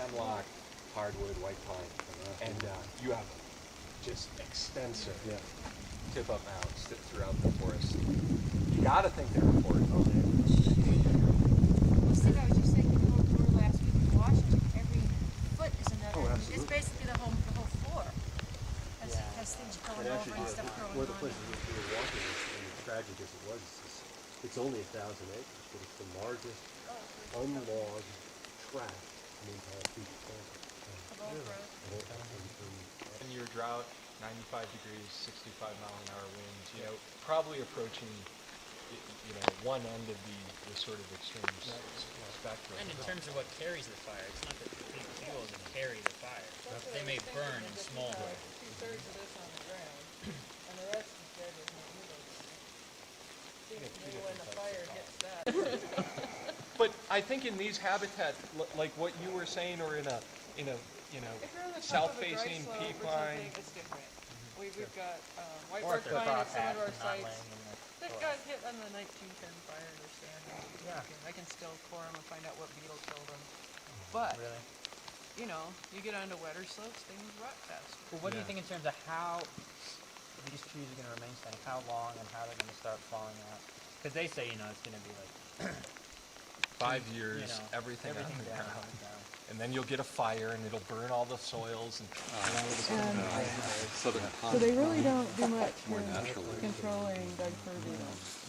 hemlock, hardwood, white pine, and you have just extensive tip-up mounds throughout the forest. You got to think they're important. Well, Steve, I was just saying, you know, tour last week in Washington, every foot is another. It's basically the whole floor has things growing over and stuff growing one of the on. places we were walking, and tragic as it was, it's only 1,000 acres, but it's the largest unlogged tract in the entire Puget Sound. In your drought, 95 degrees, 65 mile an hour winds, you know, probably approaching, you know, one end of the sort of extreme spectrum. And in terms of what carries the fire, it's not that the big fuels that carry the fire. They may burn in small ways. 2/3 of this on the ground, and the rest is dead with no needles. Maybe when the fire hits that. But I think in these habitats, like what you were saying, or in a you know, If you're on the top of a dry south-facing slope peak or line. something, it's different. We've got white Or bark if they're pine at some hot of our and not sites laying in the that soil. got hit on the 1910 fire. They're standing. I can still core them and find out what beetle killed them. But Really? you know, you get onto wetter slopes, things rot faster. Well, what do you think in terms of how these trees are going to remain standing? How long and how they're going to start falling out? Because they say, you know, it's going to be like 5 years, you know, everything on the down, ground. down. And then you'll get a fire and it'll burn all the soils and So they really don't do much for controlling Doug fir beetles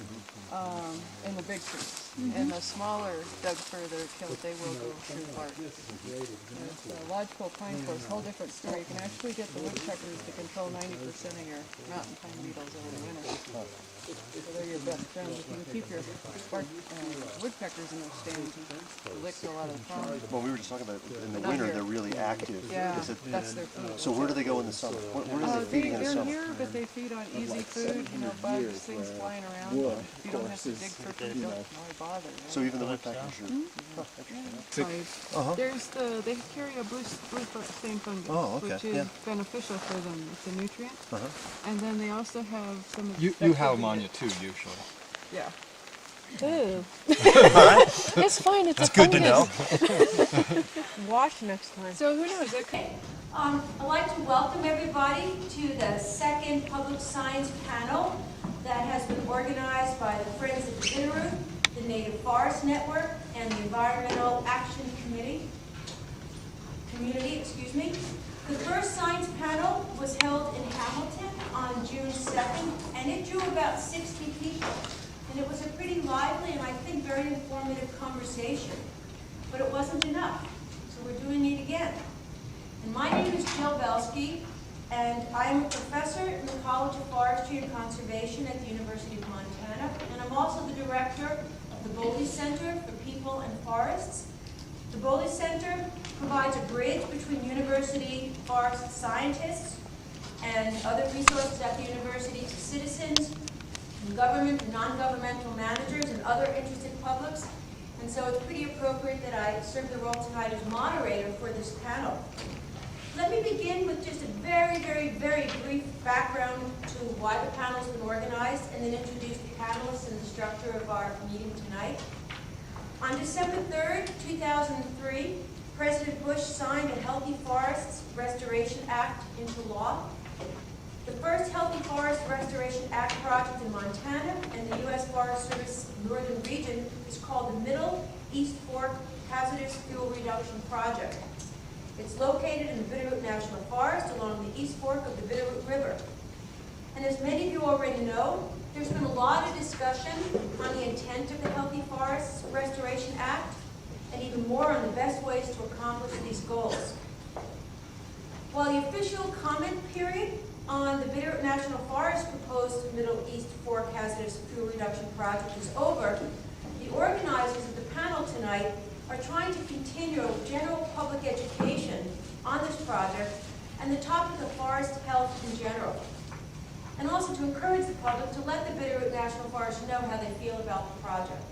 in the big trees. And the smaller Doug fir that are killed, they will go through bark. The lodgepole pine forest, whole different story. You can actually get the woodpeckers to control 90% of your mountain pine beetles over the winter. So they're your best friends. If you can keep your woodpeckers in their stands, you lick a lot of the problems. Well, we were just talking about in the Not winter, here. they're really active. Yeah, Is it, that's their food. so where do they go in the summer? Where are they feeding in the They're summer? here, but they feed on easy food, you know, bugs, things flying around. You don't have to dig for food, don't why bother. Right? So even the woodpeckers are... They carry a blue stain fungus, which is beneficial for them. It's a nutrient. And then they also have some of the You have them on you too, usually. Yeah. Ooh. It's fine. It's good to know. Wash next time. So who knows? It could, I'd like to welcome everybody to the second public science panel that has been organized by the Friends of the Bitterroot, the Native Forest Network, and the Environmental Action Community. The first science panel was held in Hamilton on June 2nd, and it drew about 60 people. And it was a pretty lively and I think very informative conversation. But it wasn't enough, so we're doing it again. And my name is Jill Belsky, and I'm a professor in the College of Forestry and Conservation at the University of Montana, and I'm also the director of the Boley Center for People and Forests. The Boley Center provides a bridge between university forest scientists and other resources at the university to citizens, and government and non-governmental managers and other interested publics. And so it's pretty appropriate that I serve the role tonight as moderator for this panel. Let me begin with just a very, very, very brief background to why the panel's been organized, and then introduce the panelists and the structure of our meeting tonight. On December 3rd, 2003, President Bush signed a Healthy Forests Restoration Act into law. The first Healthy Forest Restoration Act project in Montana and the U.S. Forest Service Northern Region is called the Middle East Fork Hazardous Fuel Reduction Project. It's located in the Bitterroot National Forest along the East Fork of the Bitterroot River. And as many of you already know, there's been a lot of discussion on the intent of the Healthy Forests Restoration Act, and even more on the best ways to accomplish these goals. While the official comment period on the Bitterroot National Forest proposed Middle East Fork Hazardous Fuel Reduction Project is over, the organizers of the panel tonight are trying to continue general public education on this project and the topic of forest health in general, and also to encourage the public to let the Bitterroot National Forest know how they feel about the project.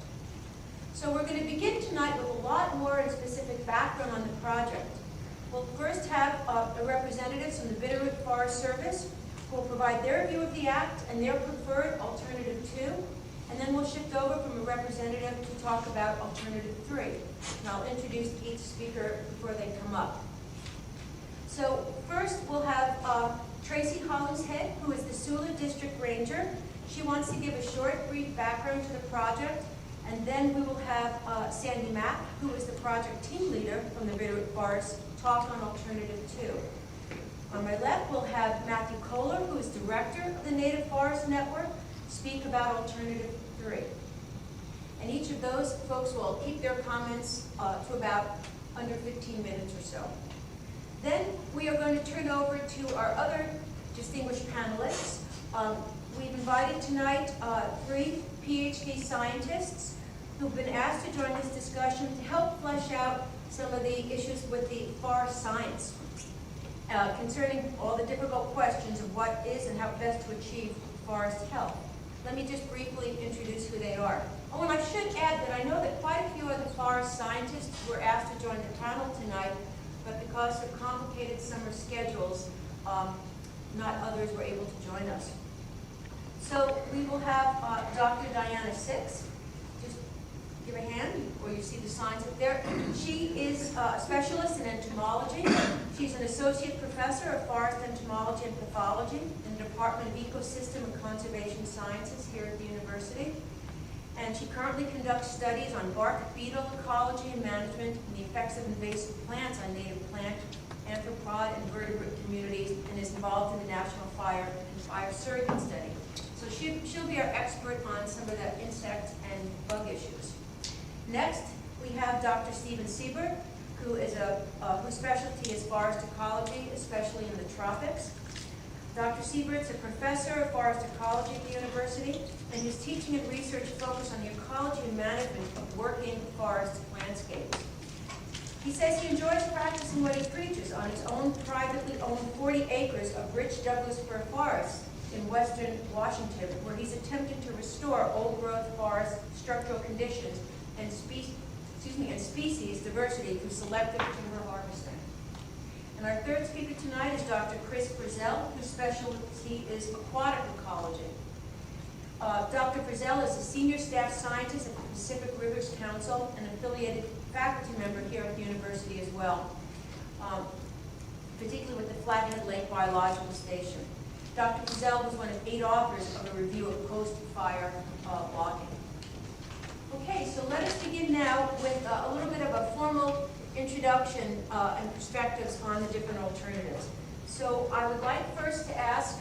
So we're going to begin tonight with a lot more and specific background on the project. We'll first have representatives from the Bitterroot Forest Service who will provide their view of the act and their preferred alternative to. and then we'll shift over from a representative to talk about alternative 3. And I'll introduce each speaker before they come up. So first we'll have Tracy Hollingshead, who is the Missoula District Ranger. She wants to give a short, brief background to the project, and then we will have Sandy Mack, who is the project team leader from the Bitterroot Forest, talk on alternative 2. On my left, we'll have Matthew Kohler, who is director of the Native Forest Network, speak about alternative 3. And each of those folks will keep their comments to about under 15 minutes or so. Then we are going to turn over to our other distinguished panelists. We've invited tonight 3 PhD scientists who've been asked to join this discussion to help flesh out some of the issues with the forest science concerning all the difficult questions of what is and how best to achieve forest health. Let me just briefly introduce who they are. Oh, and I should add that I know that quite a few of the forest scientists were asked to join the panel tonight, but because of complicated summer schedules, not others were able to join us. So we will have Dr. Diana Six. Just give a hand, or you see the signs up there. She is a specialist in entomology. She's an associate professor of forest entomology and pathology in the Department of Ecosystem and Conservation Sciences here at the university. And she currently conducts studies on bark beetle ecology and management and the effects of invasive plants on native plant, arthropod, and vertebrate communities, and is involved in the National Fire and Fire Surgeon Study. So she'll be our expert on some of the insect and bug issues. Next, we have Dr. Stephen Siebert, who is whose specialty is forest ecology, especially in the tropics. Dr. Siebert's a professor of forest ecology at the university, and his teaching and research focus on the ecology and management of working forest landscapes. He says he enjoys practicing what he preaches on his own privately owned 40 acres of rich Douglas fir forest in western Washington, where he's attempting to restore old-growth forest structural conditions and species diversity through selective timber harvesting. And our third speaker tonight is Dr. Chris Frizzell, whose specialty is aquatic ecology. Dr. Frizzell is a senior staff scientist at the Pacific Rivers Council and affiliated faculty member here at the university as well, particularly with the Flathead Lake Biological Station. Dr. Frizzell was one of 8 authors of a review of post-fire logging. Okay, so let us begin now with a little bit of a formal introduction and perspectives on the different alternatives. So I would like first to ask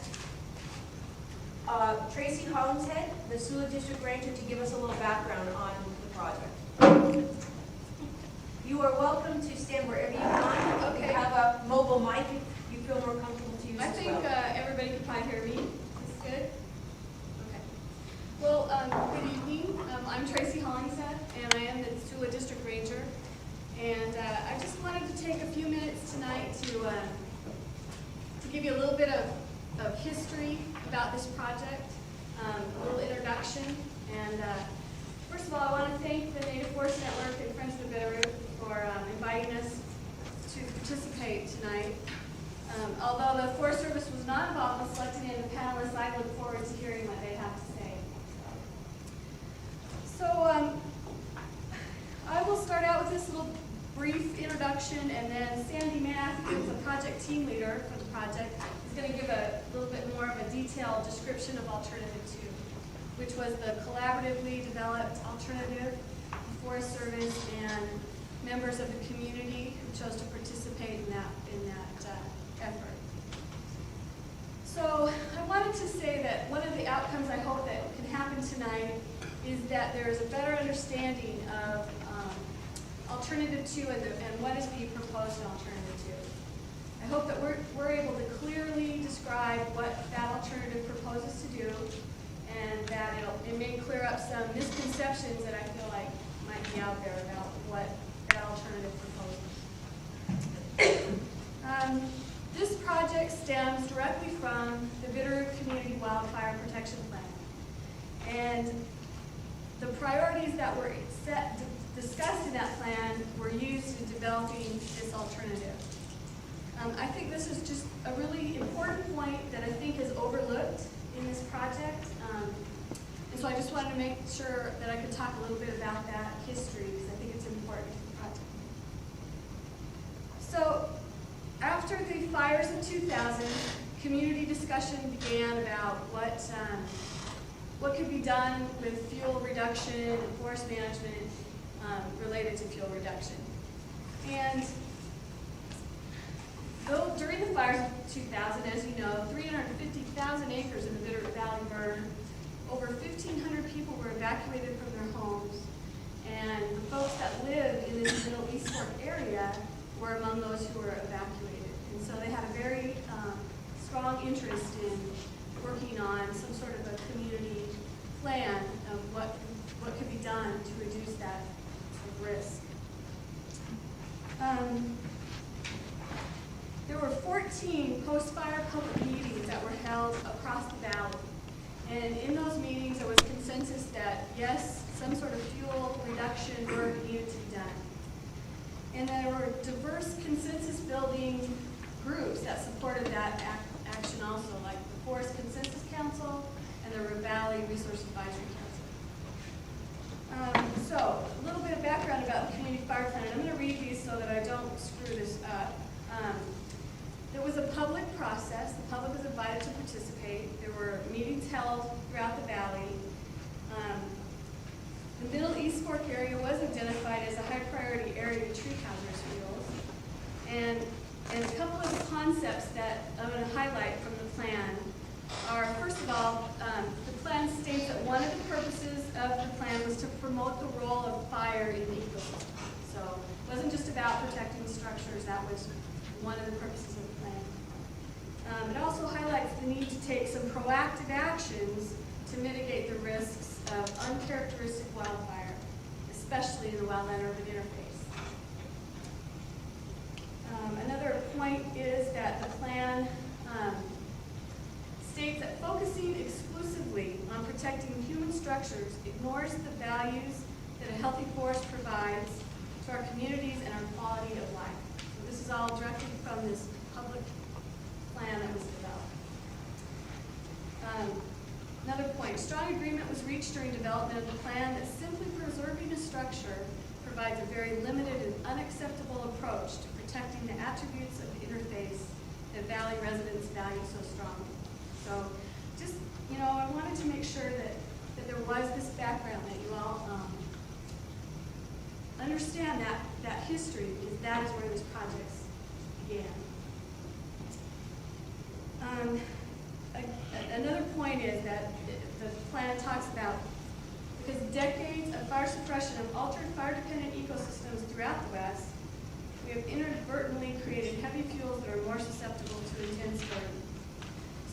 Tracy Hollingshead, the Missoula District Ranger, to give us a little background on the project. You are welcome to stand wherever you want. Okay. You have a mobile mic if you feel more comfortable to use I as think well. everybody can probably hear me. Is this good? Okay. Well, good evening. I'm Tracy Hollingshead, and I am the Missoula District Ranger. And I just wanted to take a few minutes tonight to give you a little bit of history about this project, a little introduction. And first of all, I want to thank the Native Forest Network and Friends of the Bitterroot for inviting us to participate tonight. Although the Forest Service was not involved in selecting any of the panelists, I look forward to hearing what they have to say. So I will start out with this little brief introduction, and then Sandy Mack, who is the project team leader for the project, is going to give a little bit more of a detailed description of Alternative 2, which was the collaboratively developed alternative. The Forest Service and members of the community who chose to participate in that effort. So I wanted to say that one of the outcomes I hope that can happen tonight is that there is a better understanding of Alternative 2 and what is being proposed in Alternative 2. I hope that we're able to clearly describe what that alternative proposes to do, and that it may clear up some misconceptions that I feel like might be out there about what that alternative proposes. This project stems directly from the Bitterroot Community Wildfire Protection Plan. And the priorities that were discussed in that plan were used in developing this alternative. I think this is just a really important point that I think is overlooked in this project, And so I just wanted to make sure that I could talk a little bit about that history, because I think it's important to the project. So after the fires of 2000, community discussion began about what could be done with fuel reduction and forest management related to fuel reduction. And though during the fires of 2000, as you know, 350,000 acres in the Bitterroot Valley burned. Over 1,500 people were evacuated from their homes, and the folks that lived in this Middle East Fork area were among those who were evacuated. And so they had a very strong interest in working on some sort of a community plan of what could be done to reduce that risk. There were 14 post-fire public meetings that were held across the valley. And in those meetings, there was consensus that, yes, some sort of fuel reduction work needed to be done. And there were diverse consensus-building groups that supported that action also, like the Forest Consensus Council and the Valley Resource Advisory Council. So, a little bit of background about the Community Fire Plan. I'm going to read these so that I don't screw this up. There was a public process. The public was invited to participate. There were meetings held throughout the valley. The Middle East Fork area was identified as a high priority area to treat hazardous fuels. And a couple of concepts that I'm going to highlight from the plan are, first of all, the plan states that one of the purposes of the plan was to promote the role of fire in the ecosystem. So it wasn't just about protecting structures. That was one of the purposes of the plan. It also highlights the need to take some proactive actions to mitigate the risks of uncharacteristic wildfire, especially in the wildland-urban interface. Another point is that the plan states that focusing exclusively on protecting human structures ignores the values that a healthy forest provides to our communities and our quality of life. So this is all directly from this public plan that was developed. Another point, strong agreement was reached during development of the plan that simply preserving a structure provides a very limited and unacceptable approach to protecting the attributes of the interface that Valley residents value so strongly. So just, I wanted to make sure that there was this background, that you all understand that history, because that is where these projects began. Another point is that the plan talks about, because decades of fire suppression have altered fire-dependent ecosystems throughout the West, we have inadvertently created heavy fuels that are more susceptible to intense burning.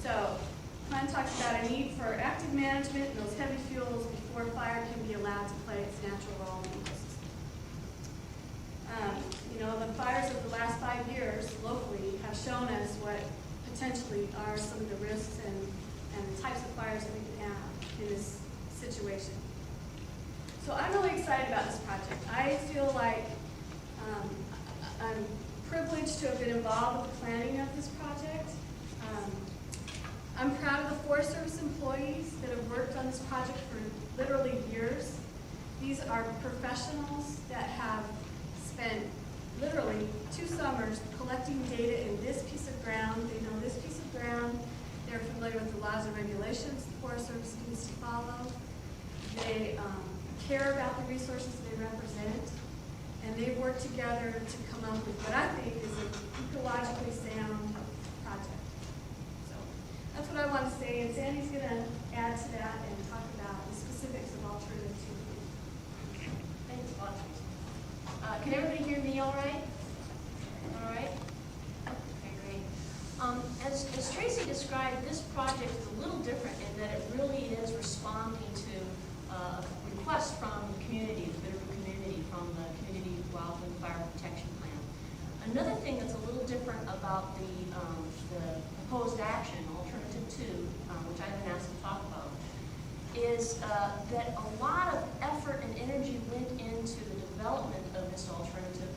So, the plan talks about a need for active management in those heavy fuels before fire can be allowed to play its natural role in the ecosystem. The fires of the last 5 years locally have shown us what potentially are some of the risks and the types of fires that we can have in this situation. So I'm really excited about this project. I feel like I'm privileged to have been involved with the planning of this project. I'm proud of the Forest Service employees that have worked on this project for literally years. These are professionals that have spent literally 2 summers collecting data in this piece of ground. They know this piece of ground. They're familiar with the laws and regulations the Forest Service needs to follow. They care about the resources they represent, and they work together to come up with what I think is an ecologically sound project. So that's what I want to say, and Sandy's going to add to that and talk about the specifics of alternative fuel. Thanks, Audrey. Can everybody hear me all right? All right? Okay, great. As Tracy described, this project is a little different in that it really is responding to a request from the community, the Bitterroot community, from the Community Wildland Fire Protection Plan. Another thing that's a little different about the proposed action, Alternative 2, which I've been asked to talk about, is that a lot of effort and energy went into the development of this alternative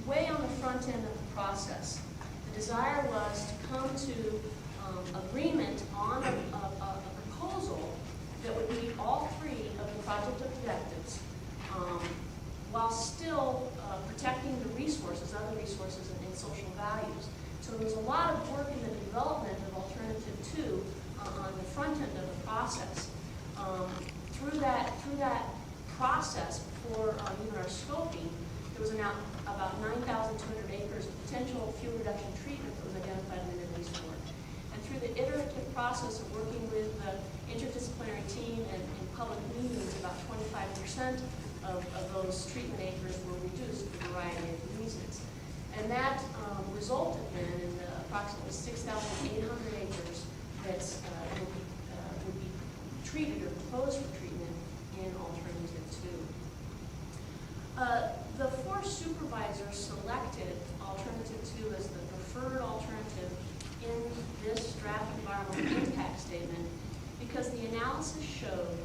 way on the front end of the process. The desire was to come to agreement on a proposal that would meet all three of the project objectives, while still protecting the resources, other resources, and social values. So there was a lot of work in the development of Alternative 2 on the front end of the process. Through that process, before even our scoping, there was about 9,200 acres of potential fuel reduction treatment that was identified in the Middle East work. And through the iterative process of working with the interdisciplinary team and public meetings, about 25% of those treatment acres were reduced for a variety of reasons. And that resulted then in approximately 6,800 acres that would be treated or proposed for treatment in Alternative 2. The four supervisors selected Alternative 2 as the preferred alternative in this draft environmental impact statement because the analysis showed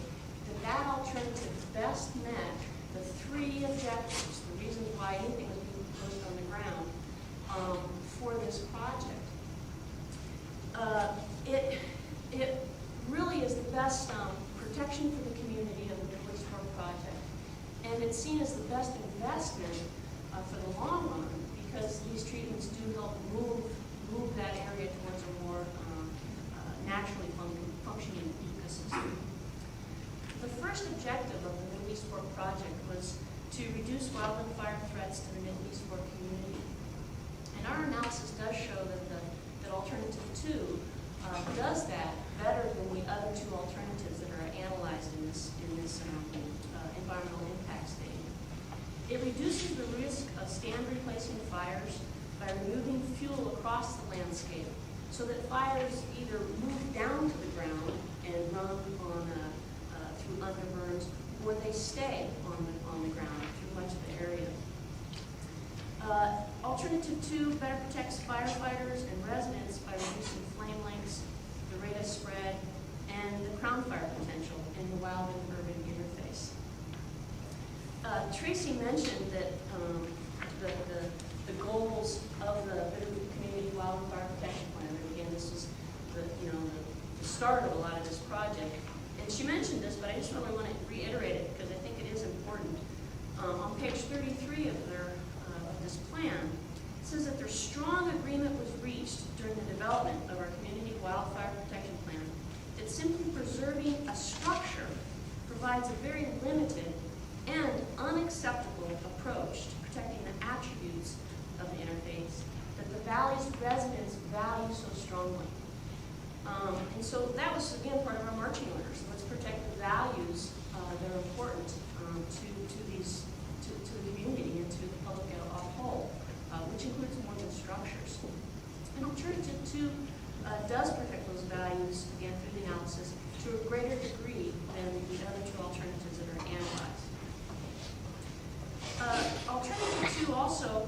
that alternative best met the three objectives, the reasons why anything was being proposed on the ground for this project. It really is the best protection for the community of the Middle East Fork project, and it's seen as the best investment for the long run because these treatments do help move that area towards a more naturally functioning ecosystem. The first objective of the Middle East Fork project was to reduce wildland fire threats to the Middle East Fork community. And our analysis does show that Alternative 2 does that better than the other two alternatives that are analyzed in this environmental impact statement. It reduces the risk of stand replacing fires by removing fuel across the landscape so that fires either move down to the ground and run on through underburns, or they stay on the ground through much of the area. Alternative 2 better protects firefighters and residents by reducing flame lengths, the rate of spread, and the crown fire potential in the wild and urban interface. Tracy mentioned that the goals of the Bitterroot Community Wildfire Protection Plan, and again, this is the start of a lot of this project. And she mentioned this, but I just really want to reiterate it because I think it is important. On page 33 of this plan, it says that their strong agreement was reached during the development of our Community Wildfire Protection Plan that simply preserving a structure provides a very limited and unacceptable approach to protecting the attributes of the interface that the valley's residents value so strongly. And so that was, again, part of our marching orders. Let's protect the values that are important to the community and to the public as a whole, which includes more than structures. And Alternative 2 does protect those values, again, through the analysis, to a greater degree than the other two alternatives that are analyzed. Alternative 2 also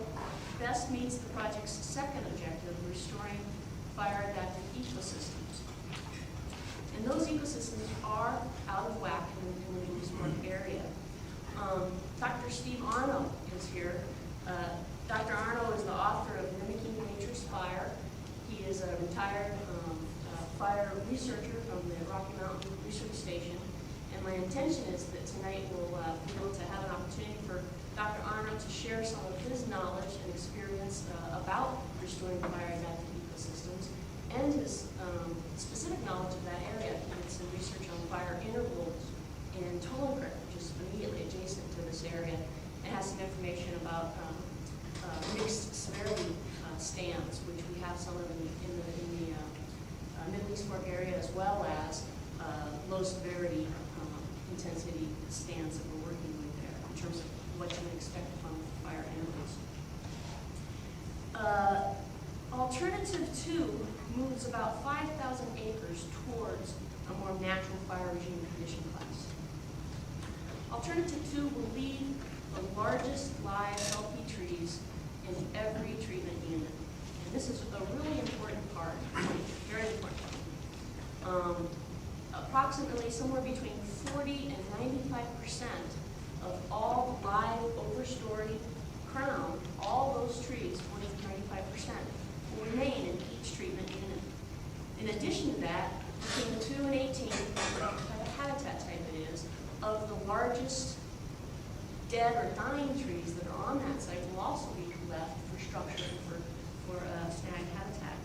best meets the project's second objective, restoring fire-adapted ecosystems. And those ecosystems are out of whack in the Middle East Fork area. Dr. Steve Arno is here. Dr. Arno is the author of Mimicking Nature's Fire. He is a retired fire researcher from the Rocky Mountain Research Station. And my intention is that tonight we'll be able to have an opportunity for Dr. Arno to share some of his knowledge and experience about restoring fire-adapted ecosystems and his specific knowledge of that area. He did some research on fire intervals in Tolan Creek, which is immediately adjacent to this area, and has some information about mixed severity stands, which we have some of in the Middle East Fork area, as well as low severity intensity stands that we're working with there in terms of what you would expect from fire intervals. Alternative 2 moves about 5,000 acres towards a more natural fire regime condition class. Alternative 2 will leave the largest live healthy trees in every treatment unit. And this is a really important part, very important. Approximately somewhere between 40 and 95% of all live overstory crown, all those trees, 40 to 95%, will remain in each treatment unit. In addition to that, between 2 and 18 type of habitat type it is, of the largest dead or dying trees that are on that site will also be left for structure and for snag habitat.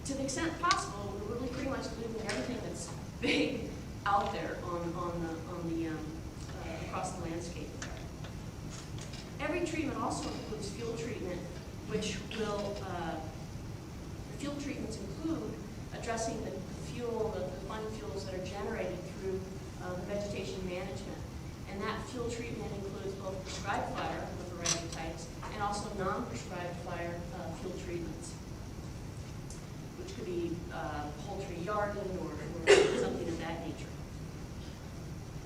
To the extent possible, we're really pretty much leaving everything that's big out there across the landscape. Every treatment also includes fuel treatment, which will, the fuel treatments include addressing the fuel, the fund fuels that are generated through the vegetation management. And that fuel treatment includes both prescribed fire, of a variety of types, and also non-prescribed fire fuel treatments, which could be poultry yarding or something of that nature.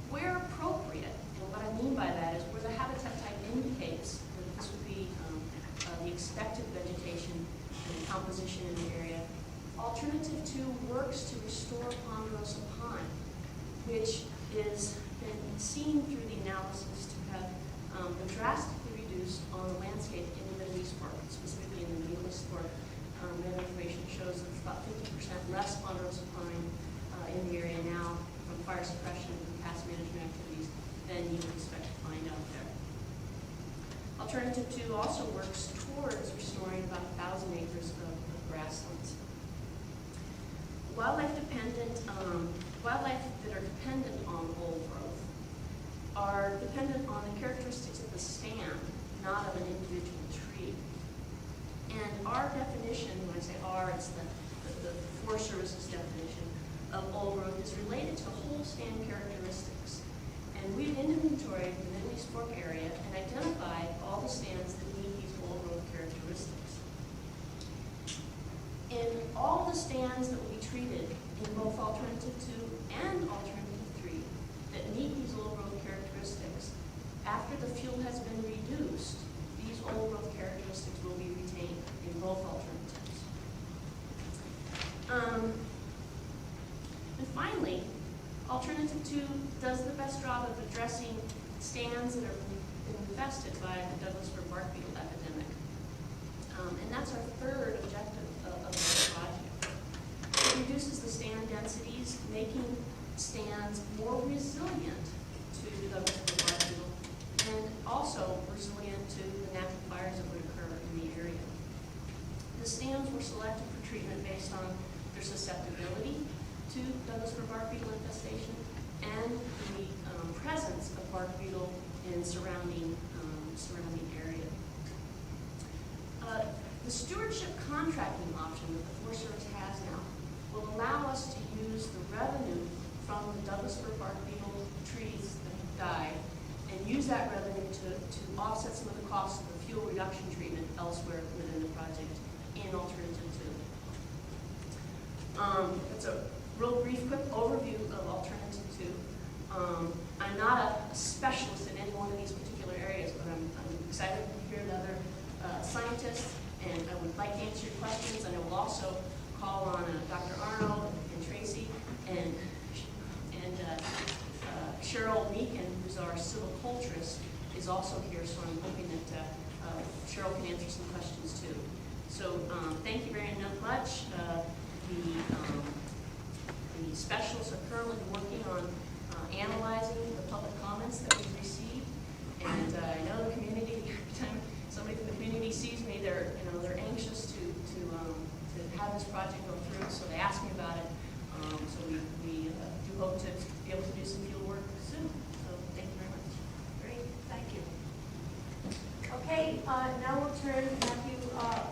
Where appropriate, and what I mean by that is where the habitat type indicates that this would be the expected vegetation and composition in the area, Alternative 2 works to restore ponderosa pine, which is been seen through the analysis to have been drastically reduced on the landscape in the Middle East Fork, specifically in the Middle East Fork. That information shows that there's about 50% less ponderosa pine in the area now from fire suppression and past management activities than you would expect to find out there. Alternative 2 also works towards restoring about 1,000 acres of grasslands. Wildlife that are dependent on old growth are dependent on the characteristics of the stand, not of an individual tree. And our definition, when I say our, it's the Forest Service's definition of old growth, is related to whole stand characteristics. And we've inventoried the Middle East Fork area and identified all the stands that meet these old growth characteristics. In all the stands that will be treated in both Alternative 2 and Alternative 3 that meet these old growth characteristics, after the fuel has been reduced, these old growth characteristics will be retained in both alternatives. And finally, Alternative 2 does the best job of addressing stands that are infested by the Douglas fir bark beetle epidemic. And that's our third objective of this project. It reduces the stand densities, making stands more resilient to the Douglas fir bark beetle, and also resilient to the natural fires that would occur in the area. The stands were selected for treatment based on their susceptibility to Douglas fir bark beetle infestation and the presence of bark beetle in surrounding area. The stewardship contracting option that the Forest Service has now will allow us to use the revenue from the Douglas fir bark beetle trees that have died and use that revenue to offset some of the costs of the fuel reduction treatment elsewhere within the project in Alternative 2. It's a real brief, quick overview of Alternative 2. I'm not a specialist in any one of these particular areas, but I'm excited to hear the other scientists, and I would like to answer your questions, and I will also call on Dr. Arnold and Tracy and Cheryl Meekin, who's our silviculturist, is also here, so I'm hoping that Cheryl can answer some questions too. So thank you very much. The specialists are currently working on analyzing the public comments that we've received, and I know the community. Every time somebody from the community sees me, they're anxious to have this project go through. So they ask me about it. So we do hope to be able to do some field work soon. So thank you very much. Great, thank you. Okay, now we'll turn, Matthew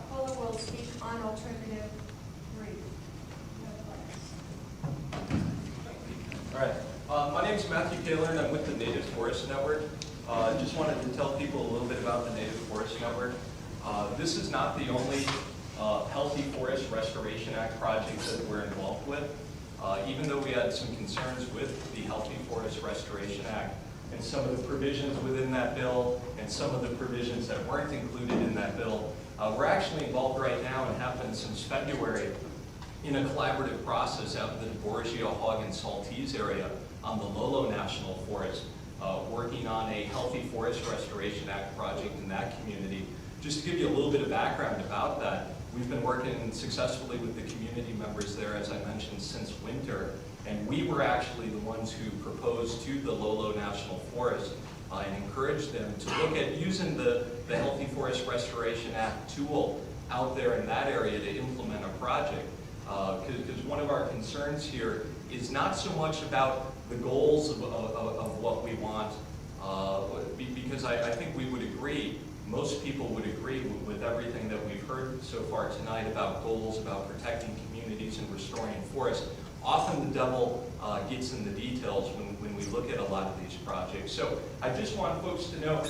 Kohler will speak on Alternative 3. All right. My name is Matthew Taylor, and I'm with the Native Forest Network. Just wanted to tell people a little bit about the Native Forest Network. This is not the only Healthy Forest Restoration Act project that we're involved with. Even though we had some concerns with the Healthy Forest Restoration Act and some of the provisions within that bill and some of the provisions that weren't included in that bill, we're actually involved right now and have been since February in a collaborative process out in the DeBorgia, Hog, and Saltese area on the Lolo National Forest, working on a Healthy Forest Restoration Act project in that community. Just to give you a little bit of background about that, we've been working successfully with the community members there, as I mentioned, since winter. And we were actually the ones who proposed to the Lolo National Forest and encouraged them to look at using the Healthy Forest Restoration Act tool out there in that area to implement a project. Because one of our concerns here is not so much about the goals of what we want, because I think we would agree, most people would agree with everything that we've heard so far tonight about goals, about protecting communities and restoring forests. Often the devil gets in the details when we look at a lot of these projects. So I just want folks to know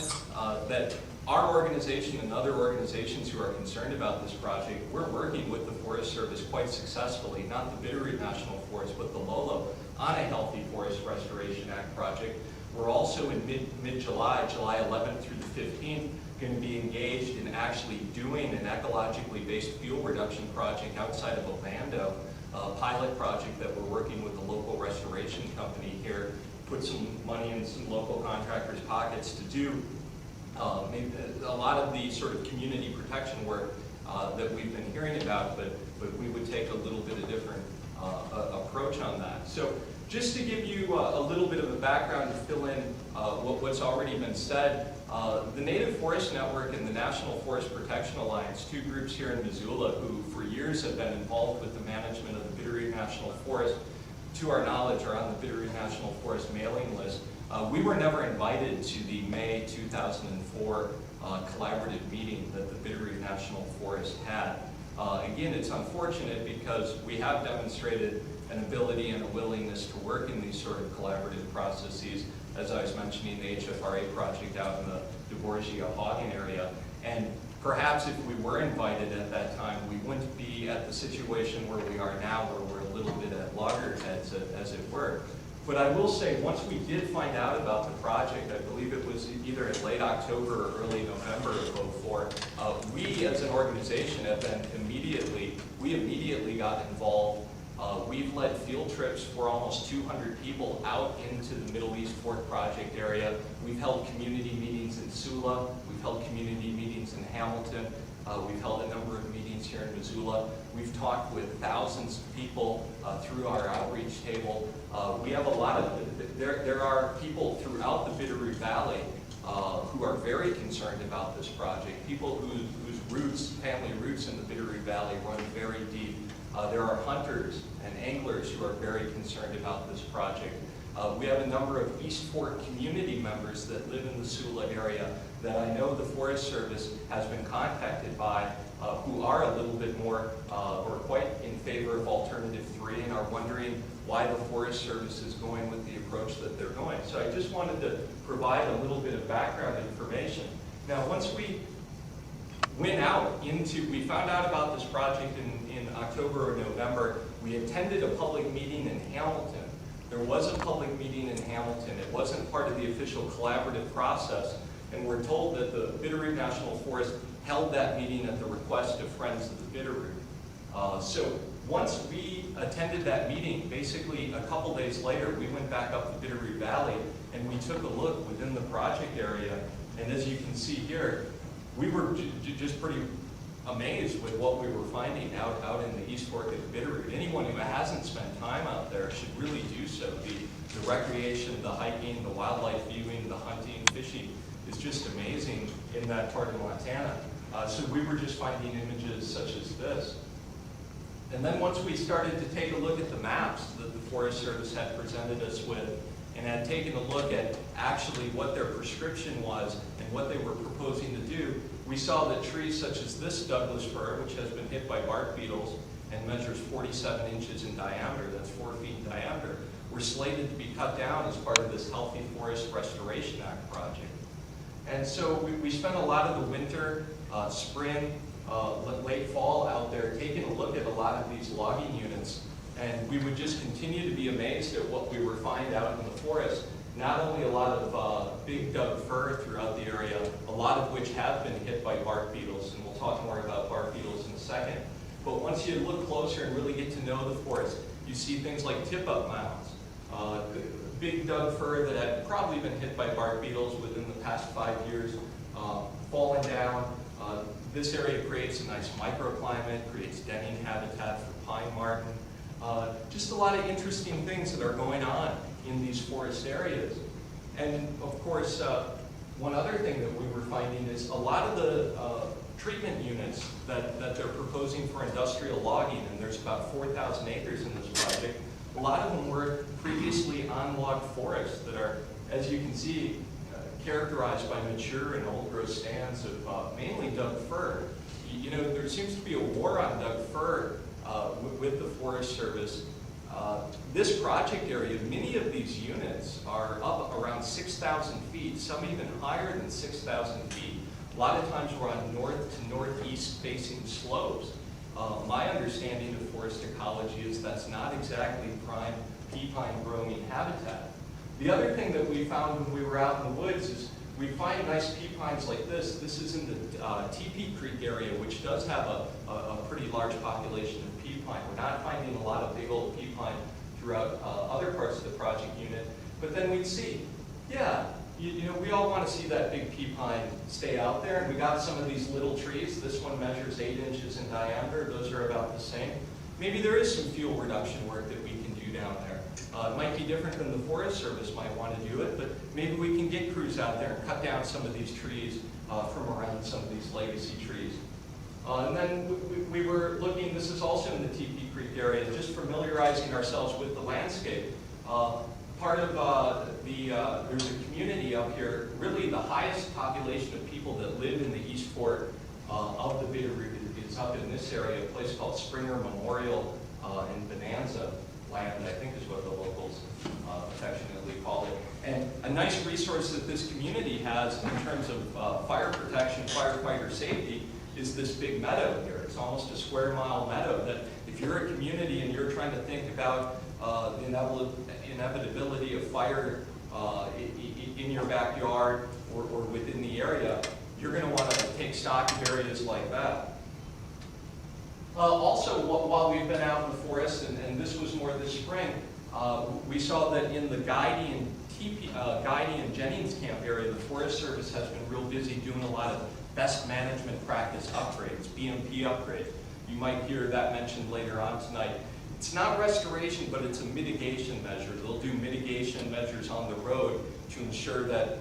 that our organization and other organizations who are concerned about this project, we're working with the Forest Service quite successfully, not the Bitterroot National Forest, but the Lolo, on a Healthy Forest Restoration Act project. We're also in mid-July, July 11th through the 15th, going to be engaged in actually doing an ecologically based fuel reduction project outside of Orlando, a pilot project that we're working with the local restoration company here, put some money in some local contractors' pockets to do maybe a lot of the sort of community protection work that we've been hearing about, but we would take a little bit of different approach on that. So just to give you a little bit of a background to fill in what's already been said, the Native Forest Network and the National Forest Protection Alliance, two groups here in Missoula who for years have been involved with the management of the Bitterroot National Forest, to our knowledge are on the Bitterroot National Forest mailing list. We were never invited to the May 2004 collaborative meeting that the Bitterroot National Forest had. Again, it's unfortunate because we have demonstrated an ability and a willingness to work in these sort of collaborative processes, as I was mentioning the HFRA project out in the DeBorgia-Hagen area. And perhaps if we were invited at that time, we wouldn't be at the situation where we are now, where we're a little bit at loggerheads, as it were. But I will say, once we did find out about the project, I believe it was either in late October or early November of 2004, we as an organization have been immediately got involved. We've led field trips for almost 200 people out into the Middle East Fork Project area. We've held community meetings in Missoula. We've held community meetings in Hamilton. We've held a number of meetings here in Missoula. We've talked with thousands of people through our outreach table. We have a lot of, there are people throughout the Bitterroot Valley who are very concerned about this project, people whose roots, family roots in the Bitterroot Valley run very deep. There are hunters and anglers who are very concerned about this project. We have a number of East Fork community members that live in the Missoula area that I know the Forest Service has been contacted by who are a little bit more or quite in favor of Alternative 3 and are wondering why the Forest Service is going with the approach that they're going. So I just wanted to provide a little bit of background information. Now, once we went out into, we found out about this project in October or November. We attended a public meeting in Hamilton. There was a public meeting in Hamilton. It wasn't part of the official collaborative process, and we're told that the Bitterroot National Forest held that meeting at the request of Friends of the Bitterroot. So once we attended that meeting, basically a couple days later, we went back up the Bitterroot Valley and we took a look within the project area. And as you can see here, we were just pretty amazed with what we were finding out in the East Fork of the Bitterroot. Anyone who hasn't spent time out there should really do so. The recreation, the hiking, the wildlife viewing, the hunting, fishing is just amazing in that part of Montana. So we were just finding images such as this. And then once we started to take a look at the maps that the Forest Service had presented us with and had taken a look at actually what their prescription was and what they were proposing to do, we saw that trees such as this Douglas fir, which has been hit by bark beetles and measures 47 inches in diameter, that's 4 feet in diameter, were slated to be cut down as part of this Healthy Forest Restoration Act project. And so we spent a lot of the winter, spring, late fall out there taking a look at a lot of these logging units, and we would just continue to be amazed at what we were finding out in the forest. Not only a lot of big Doug fir throughout the area, a lot of which have been hit by bark beetles, and we'll talk more about bark beetles in a second. But once you look closer and really get to know the forest, you see things like tip-up mounds, big Doug fir that had probably been hit by bark beetles within the past 5 years, fallen down. This area creates a nice microclimate, creates denning habitat for pine marten. Just a lot of interesting things that are going on in these forest areas. And of course, one other thing that we were finding is a lot of the treatment units that they're proposing for industrial logging, and there's about 4,000 acres in this project, a lot of them were previously unlogged forests that are, as you can see, characterized by mature and old growth stands of mainly Doug fir. You know, there seems to be a war on Doug fir with the Forest Service. This project area, many of these units are up around 6,000 feet, some even higher than 6,000 feet. A lot of times we're on north to northeast facing slopes. My understanding of forest ecology is that's not exactly prime pea pine growing habitat. The other thing that we found when we were out in the woods is we find nice pea pines like this. This is in the Teepee Creek area, which does have a pretty large population of pea pine. We're not finding a lot of big old pea pine throughout other parts of the project unit. But then we'd see, yeah, you know, we all want to see that big pea pine stay out there. And we got some of these little trees. This one measures 8 inches in diameter. Those are about the same. Maybe there is some fuel reduction work that we can do down there. It might be different than the Forest Service might want to do it, but maybe we can get crews out there and cut down some of these trees from around some of these legacy trees. And then we were looking, this is also in the Teepee Creek area, just familiarizing ourselves with the landscape. Part of there's a community up here, really the highest population of people that live in the East Fork of the Bitterroot is up in this area, a place called Springer Memorial in Bonanza Land, I think is what the locals affectionately call it. And a nice resource that this community has in terms of fire protection, firefighter safety, is this big meadow here. It's almost a square mile meadow that if you're a community and you're trying to think about the inevitability of fire in your backyard or within the area, you're going to want to take stock of areas like that. Also, while we've been out in the forest, and this was more this spring, we saw that in the Guidey and Jennings Camp area, the Forest Service has been real busy doing a lot of best management practice upgrades, BMP upgrades. You might hear that mentioned later on tonight. It's not restoration, but it's a mitigation measure. They'll do mitigation measures on the road to ensure that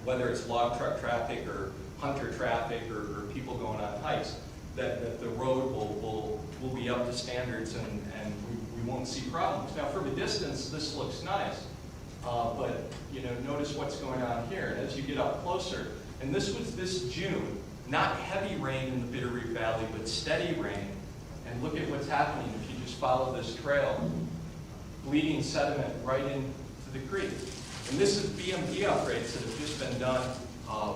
whether it's log truck traffic or hunter traffic or people going on hikes, that the road will be up to standards and we won't see problems. Now from a distance, this looks nice, but you know, notice what's going on here. As you get up closer, and this was this June, not heavy rain in the Bitterroot Valley, but steady rain. And look at what's happening if you just follow this trail, bleeding sediment right into the creek. And this is BMP upgrades that have just been done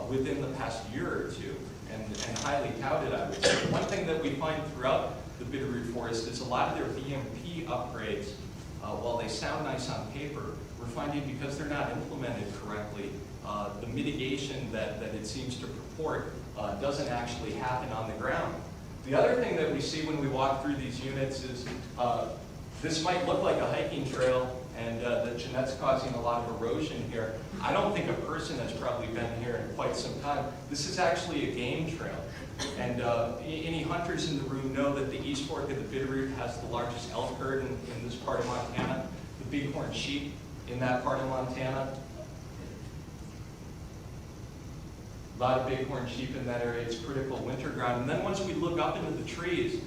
within the past year or two. And highly touted, I would say. One thing that we find throughout the Bitterroot Forest is a lot of their BMP upgrades, while they sound nice on paper, we're finding because they're not implemented correctly, the mitigation that it seems to purport doesn't actually happen on the ground. The other thing that we see when we walk through these units is this might look like a hiking trail, and that Jeanette's causing a lot of erosion here. I don't think a person has probably been here in quite some time. This is actually a game trail. And any hunters in the room know that the East Fork of the Bitterroot has the largest elk herd in this part of Montana, the bighorn sheep in that part of Montana. A lot of bighorn sheep in that area. It's critical winter ground. And then once we look up into the trees,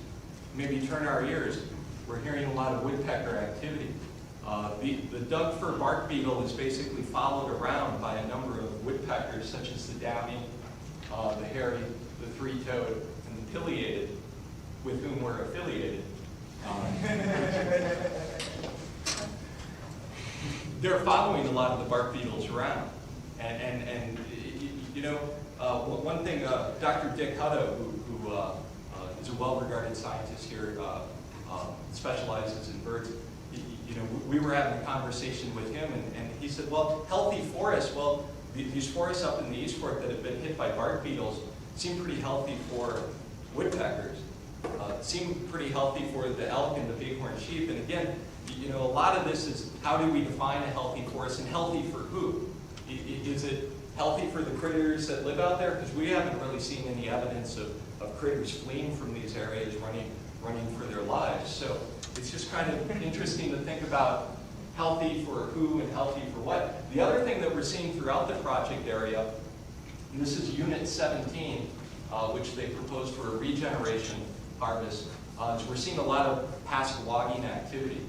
maybe turn our ears, we're hearing a lot of woodpecker activity. The Doug fir bark beetle is basically followed around by a number of woodpeckers, such as the downy, the hairy, the three-toed, and the pileated, with whom we're affiliated. They're following a lot of the bark beetles around. And you know, one thing, Dr. Dick Hutto, who is a well-regarded scientist here, specializes in birds, you know, we were having a conversation with him, and he said, well, healthy forests, well, these forests up in the East Fork that have been hit by bark beetles seem pretty healthy for woodpeckers, seem pretty healthy for the elk and the bighorn sheep. And again, you know, a lot of this is how do we define a healthy forest, and healthy for who? Is it healthy for the critters that live out there? Because we haven't really seen any evidence of critters fleeing from these areas, running for their lives. So It's just kind of interesting to think about healthy for who and healthy for what. The other thing that we're seeing throughout the project area, and this is Unit 17, which they proposed for a regeneration harvest, is we're seeing a lot of past logging activity.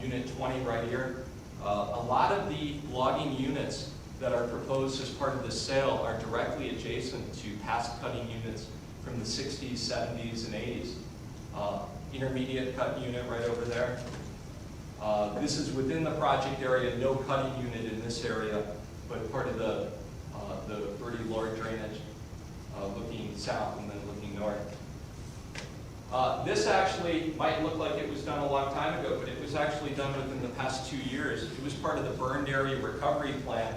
Unit 20 right here. A lot of the logging units that are proposed as part of the sale are directly adjacent to past cutting units from the 60s, 70s, and 80s. Intermediate cut unit right over there. This is within the project area, no cutting unit in this area, but part of the Birdie Lower drainage, looking south and then looking north. This actually might look like it was done a long time ago, but it was actually done within the past 2 years. It was part of the burned area recovery plan.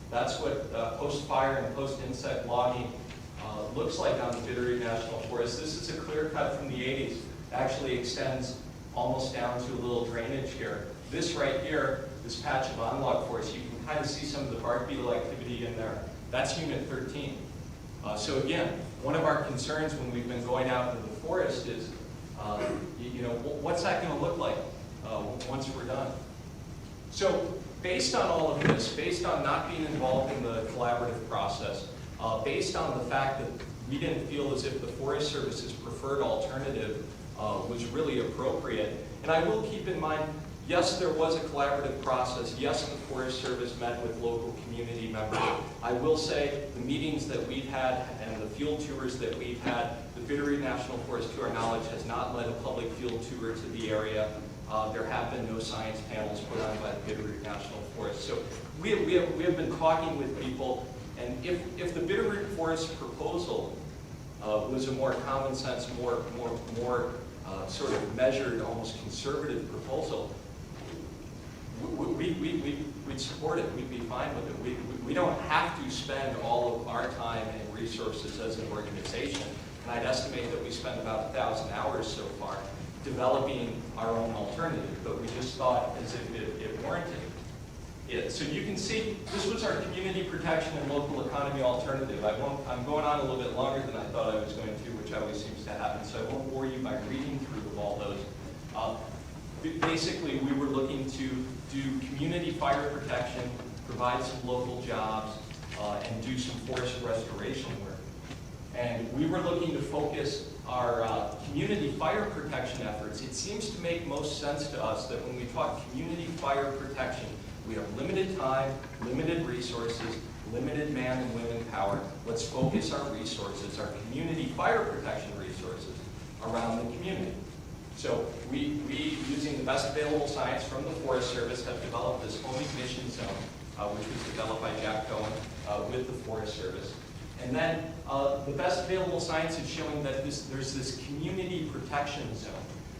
That's what post-fire and post-insect logging looks like on the Bitterroot National Forest. This is a clear cut from the 80s. It actually extends almost down to a little drainage here. This right here, this patch of on-log forest, you can kind of see some of the bark beetle activity in there. That's Unit 13. So again, one of our concerns when we've been going out into the forest is, what's that going to look like once we're done? So based on all of this, based on not being involved in the collaborative process, based on the fact that we didn't feel as if the Forest Service's preferred alternative was really appropriate, and I will keep in mind, yes, there was a collaborative process. Yes, the Forest Service met with local community members. I will say the meetings that we've had and the field tours that we've had, the Bitterroot National Forest, to our knowledge, has not led a public field tour to the area. There have been no science panels put on by the Bitterroot National Forest. So we have been talking with people, and if the Bitterroot Forest proposal was a more common sense, more sort of measured, almost conservative proposal, we'd support it. We'd be fine with it. We don't have to spend all of our time and resources as an organization. And I'd estimate that we spend about 1,000 hours so far developing our own alternative, but we just thought as if it warranted it. So you can see this was our community protection and local economy alternative. I'm going on a little bit longer than I thought I was going to, which always seems to happen, so I won't bore you by reading through all those. Basically, we were looking to do community fire protection, provide some local jobs, and do some forest restoration work. And we were looking to focus our community fire protection efforts. It seems to make most sense to us that when we talk community fire protection, we have limited time, limited resources, limited man and women power. Let's focus our resources, our community fire protection resources, around the community. So we, using the best available science from the Forest Service, have developed this home ignition zone, which was developed by Jack Cohen with the Forest Service. And then the best available science is showing that there's this community protection zone,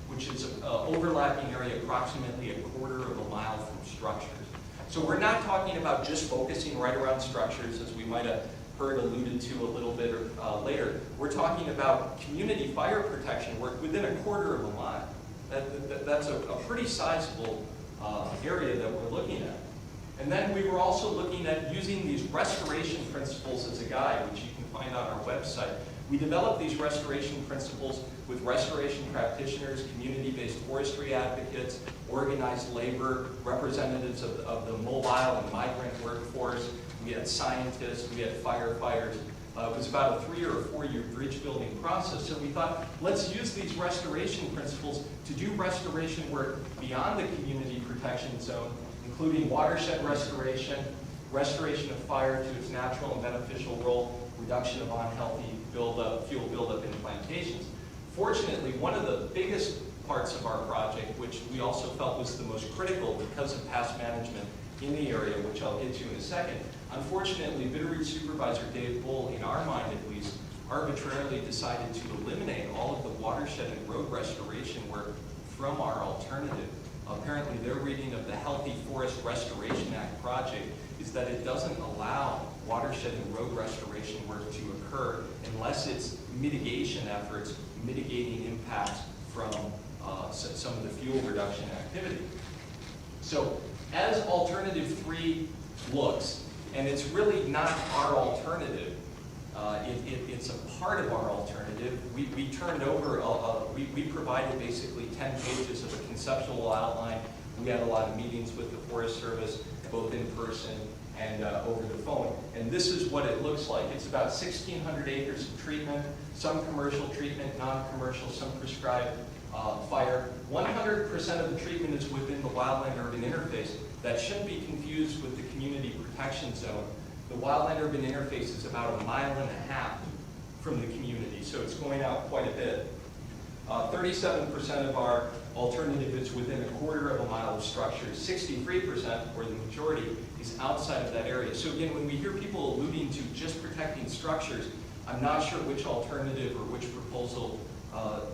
which is an overlapping area approximately 1/4 of a mile from structures. So we're not talking about just focusing right around structures, as we might have heard alluded to a little bit later. We're talking about community fire protection work within 1/4 of a mile. That's a pretty sizable area that we're looking at. And then we were also looking at using these restoration principles as a guide, which you can find on our website. We developed these restoration principles with restoration practitioners, community-based forestry advocates, organized labor, representatives of the mobile and migrant workforce. We had scientists, we had firefighters. It was about a 3 or 4 year bridge building process. So we thought, let's use these restoration principles to do restoration work beyond the community protection zone, including watershed restoration, restoration of fire to its natural and beneficial role, reduction of unhealthy fuel buildup in plantations. Fortunately, one of the biggest parts of our project, which we also felt was the most critical because of past management in the area, which I'll get to in a second, unfortunately, Bitterroot Supervisor Dave Bull, in our mind at least, arbitrarily decided to eliminate all of the watershed and road restoration work from our alternative. Apparently, their reading of the Healthy Forest Restoration Act project is that it doesn't allow watershed and road restoration work to occur unless it's mitigation efforts, mitigating impacts from some of the fuel reduction activity. So as Alternative 3 looks, and it's really not our alternative, it's a part of our alternative, we turned over, we provided basically 10 pages of a conceptual outline. We had a lot of meetings with the Forest Service, both in person and over the phone. And this is what it looks like. It's about 1,600 acres of treatment, some commercial treatment, non-commercial, some prescribed fire. 100% of the treatment is within the wildland-urban interface. That shouldn't be confused with the community protection zone. The wildland-urban interface is about 1.5 miles from the community, so it's going out quite a bit. 37% of our alternative is within 1/4 mile of structures. 63%, or the majority, is outside of that area. So again, when we hear people alluding to just protecting structures, I'm not sure which alternative or which proposal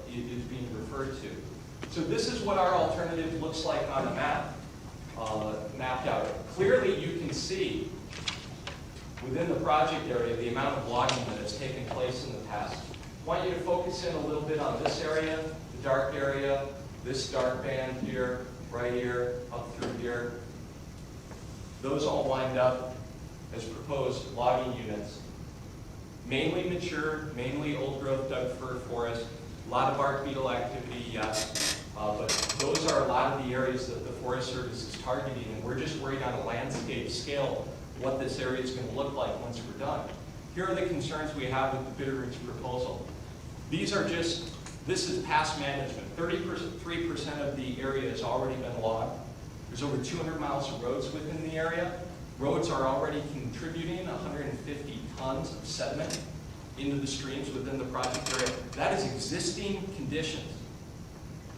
is being referred to. So this is what our alternative looks like on a map, mapped out. Clearly you can see within the project area the amount of logging that has taken place in the past. I want you to focus in a little bit on this area, the dark area, this dark band here, right here, up through here. Those all wind up as proposed logging units. Mainly mature, mainly old-growth Doug fir forest, a lot of bark beetle activity, yes, but those are a lot of the areas that the Forest Service is targeting, and we're just worried on a landscape scale what this area is going to look like once we're done. Here are the concerns we have with the Bitterroot's proposal. These are just, this is past management. 33% of the area has already been logged. There's over 200 miles of roads within the area. Roads are already contributing 150 tons of sediment into the streams within the project area. That is existing conditions.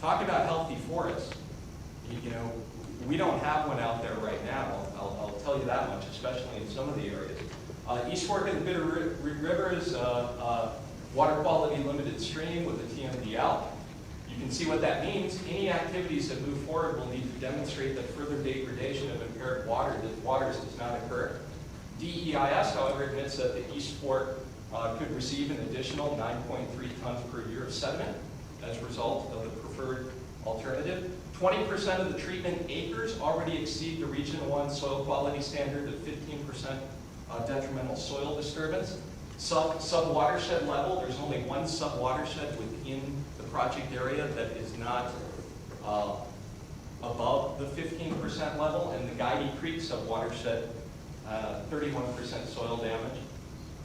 Talk about healthy forests. You know, we don't have one out there right now. I'll tell you that much, especially in some of the areas. East Fork of the Bitterroot River is a water quality limited stream with a TMDL. You can see what that means. Any activities that move forward will need to demonstrate that further degradation of impaired waters does not occur. DEIS, however, admits that the East Fork could receive an additional 9.3 tons per year of sediment as a result of the preferred alternative. 20% of the treatment acres already exceed the Region 1 soil quality standard of 15% detrimental soil disturbance. Sub-watershed level, there's only one sub-watershed within the project area that is not above the 15% level, and the Guidey Creek sub-watershed, 31% soil damage.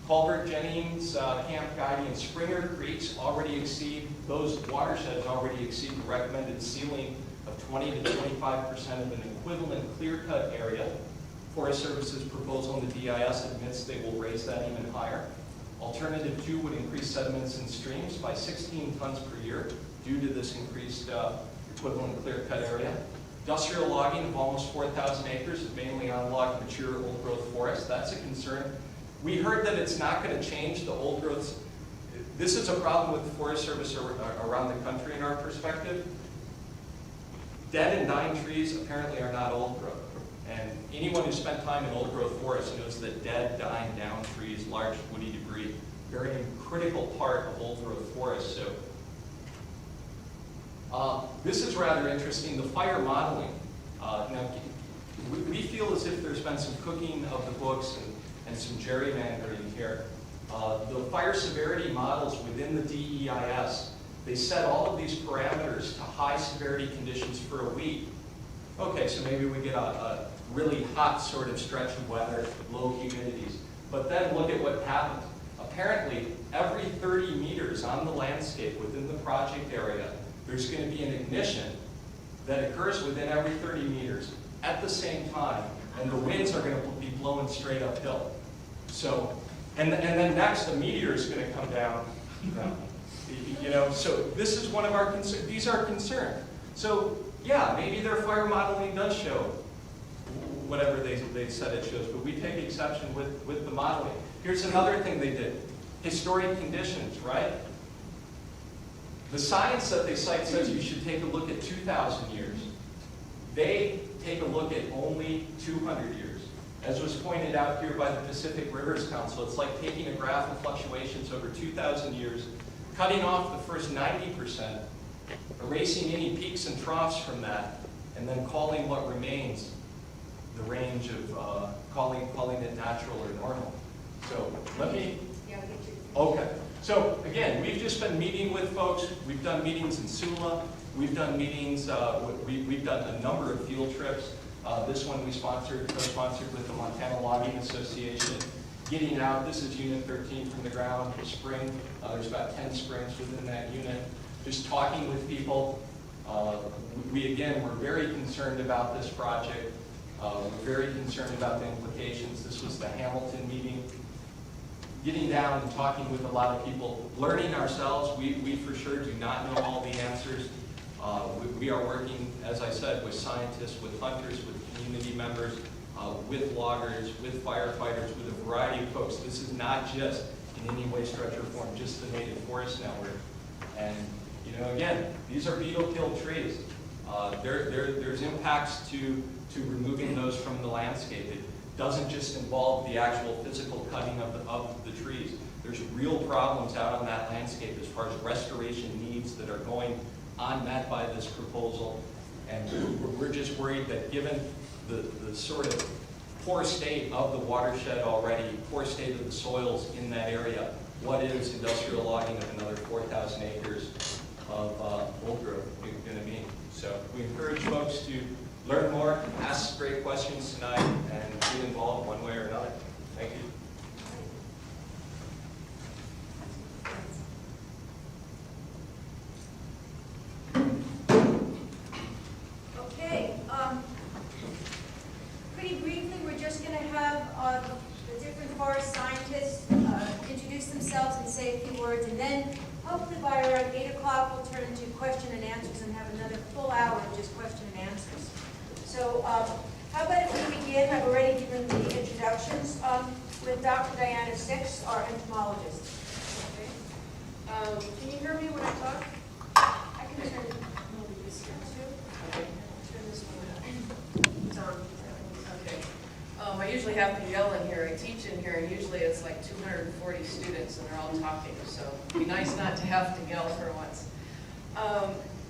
Culvert, Jennings, Camp Guidey, and Springer Creeks already exceed, those watersheds already exceed the recommended ceiling of 20 to 25% of an equivalent clear-cut area. Forest Service's proposal in the DIS admits they will raise that even higher. Alternative 2 would increase sediments in streams by 16 tons per year due to this increased equivalent clear-cut area. Industrial logging of almost 4,000 acres is mainly unlocked mature old-growth forest. That's a concern. We heard that it's not going to change the old growths. This is a problem with the Forest Service around the country in our perspective. Dead and dying trees apparently are not old growth. And anyone who spent time in old growth forests knows that dead, dying down trees, large woody debris, very critical part of old growth forests. So this is rather interesting, the fire modeling. Now, we feel as if there's been some cooking of the books and some gerrymandering here. The fire severity models within the DEIS, they set all of these parameters to high severity conditions for a week. Okay, so maybe we get a really hot sort of stretch of weather, low humidities. But then look at what happens. Apparently, every 30 meters on the landscape within the project area, there's going to be an ignition that occurs within every 30 meters at the same time, and the winds are going to be blowing straight uphill. So, and then next, a meteor is going to come down. You know, so this is one of our concerns. These are concerns. So, yeah, maybe their fire modeling does show whatever they said it shows, but we take exception with the modeling. Here's another thing they did. Historic conditions, right? The science that they cite says you should take a look at 2,000 years. They take a look at only 200 years. As was pointed out here by the Pacific Rivers Council, it's like taking a graph of fluctuations over 2,000 years, cutting off the first 90%, erasing any peaks and troughs from that, and then calling what remains the range of calling it natural or normal. So let me, okay. So again, we've just been meeting with folks. We've done meetings in Missoula. We've done meetings, we've done a number of field trips. This one we co-sponsored with the Montana Logging Association. Getting out, this is unit 13 from the ground, spring. There's about 10 springs within that unit. Just talking with people. Again, we're very concerned about this project. We're very concerned about the implications. This was the Hamilton meeting. Getting down and talking with a lot of people, learning ourselves. We for sure do not know all the answers. We are working, as I said, with scientists, with hunters, with community members, with loggers, with firefighters, with a variety of folks. This is not just, in any way, stretch, or form, just the Native Forest Network. And, you know, again, these are beetle-killed trees. There's impacts to removing those from the landscape. It doesn't just involve the actual physical cutting of the trees. There's real problems out on that landscape as far as restoration needs that are going unmet by this proposal. And we're just worried that given the sort of poor state of the watershed already, poor state of the soils in that area, what is industrial logging of another 4,000 acres of old growth going to mean? So we encourage folks to learn more, ask great questions tonight, and get involved one way or another. Thank you. Okay, pretty briefly, we're just going to have the different forest scientists introduce themselves and say a few words, and then hopefully by around 8 o'clock we'll turn into question and answers and have another full hour of just question and answers. So how about if we begin? I've already given the introductions with Dr. Diana Six, our entomologist. Okay. Can you hear me when I talk? I can turn this here too. Okay. Turn this one up. It's on. Okay. I usually have to yell in here. I teach in here, and usually it's like 240 students, and they're all talking. So it'd be nice not to have to yell for once.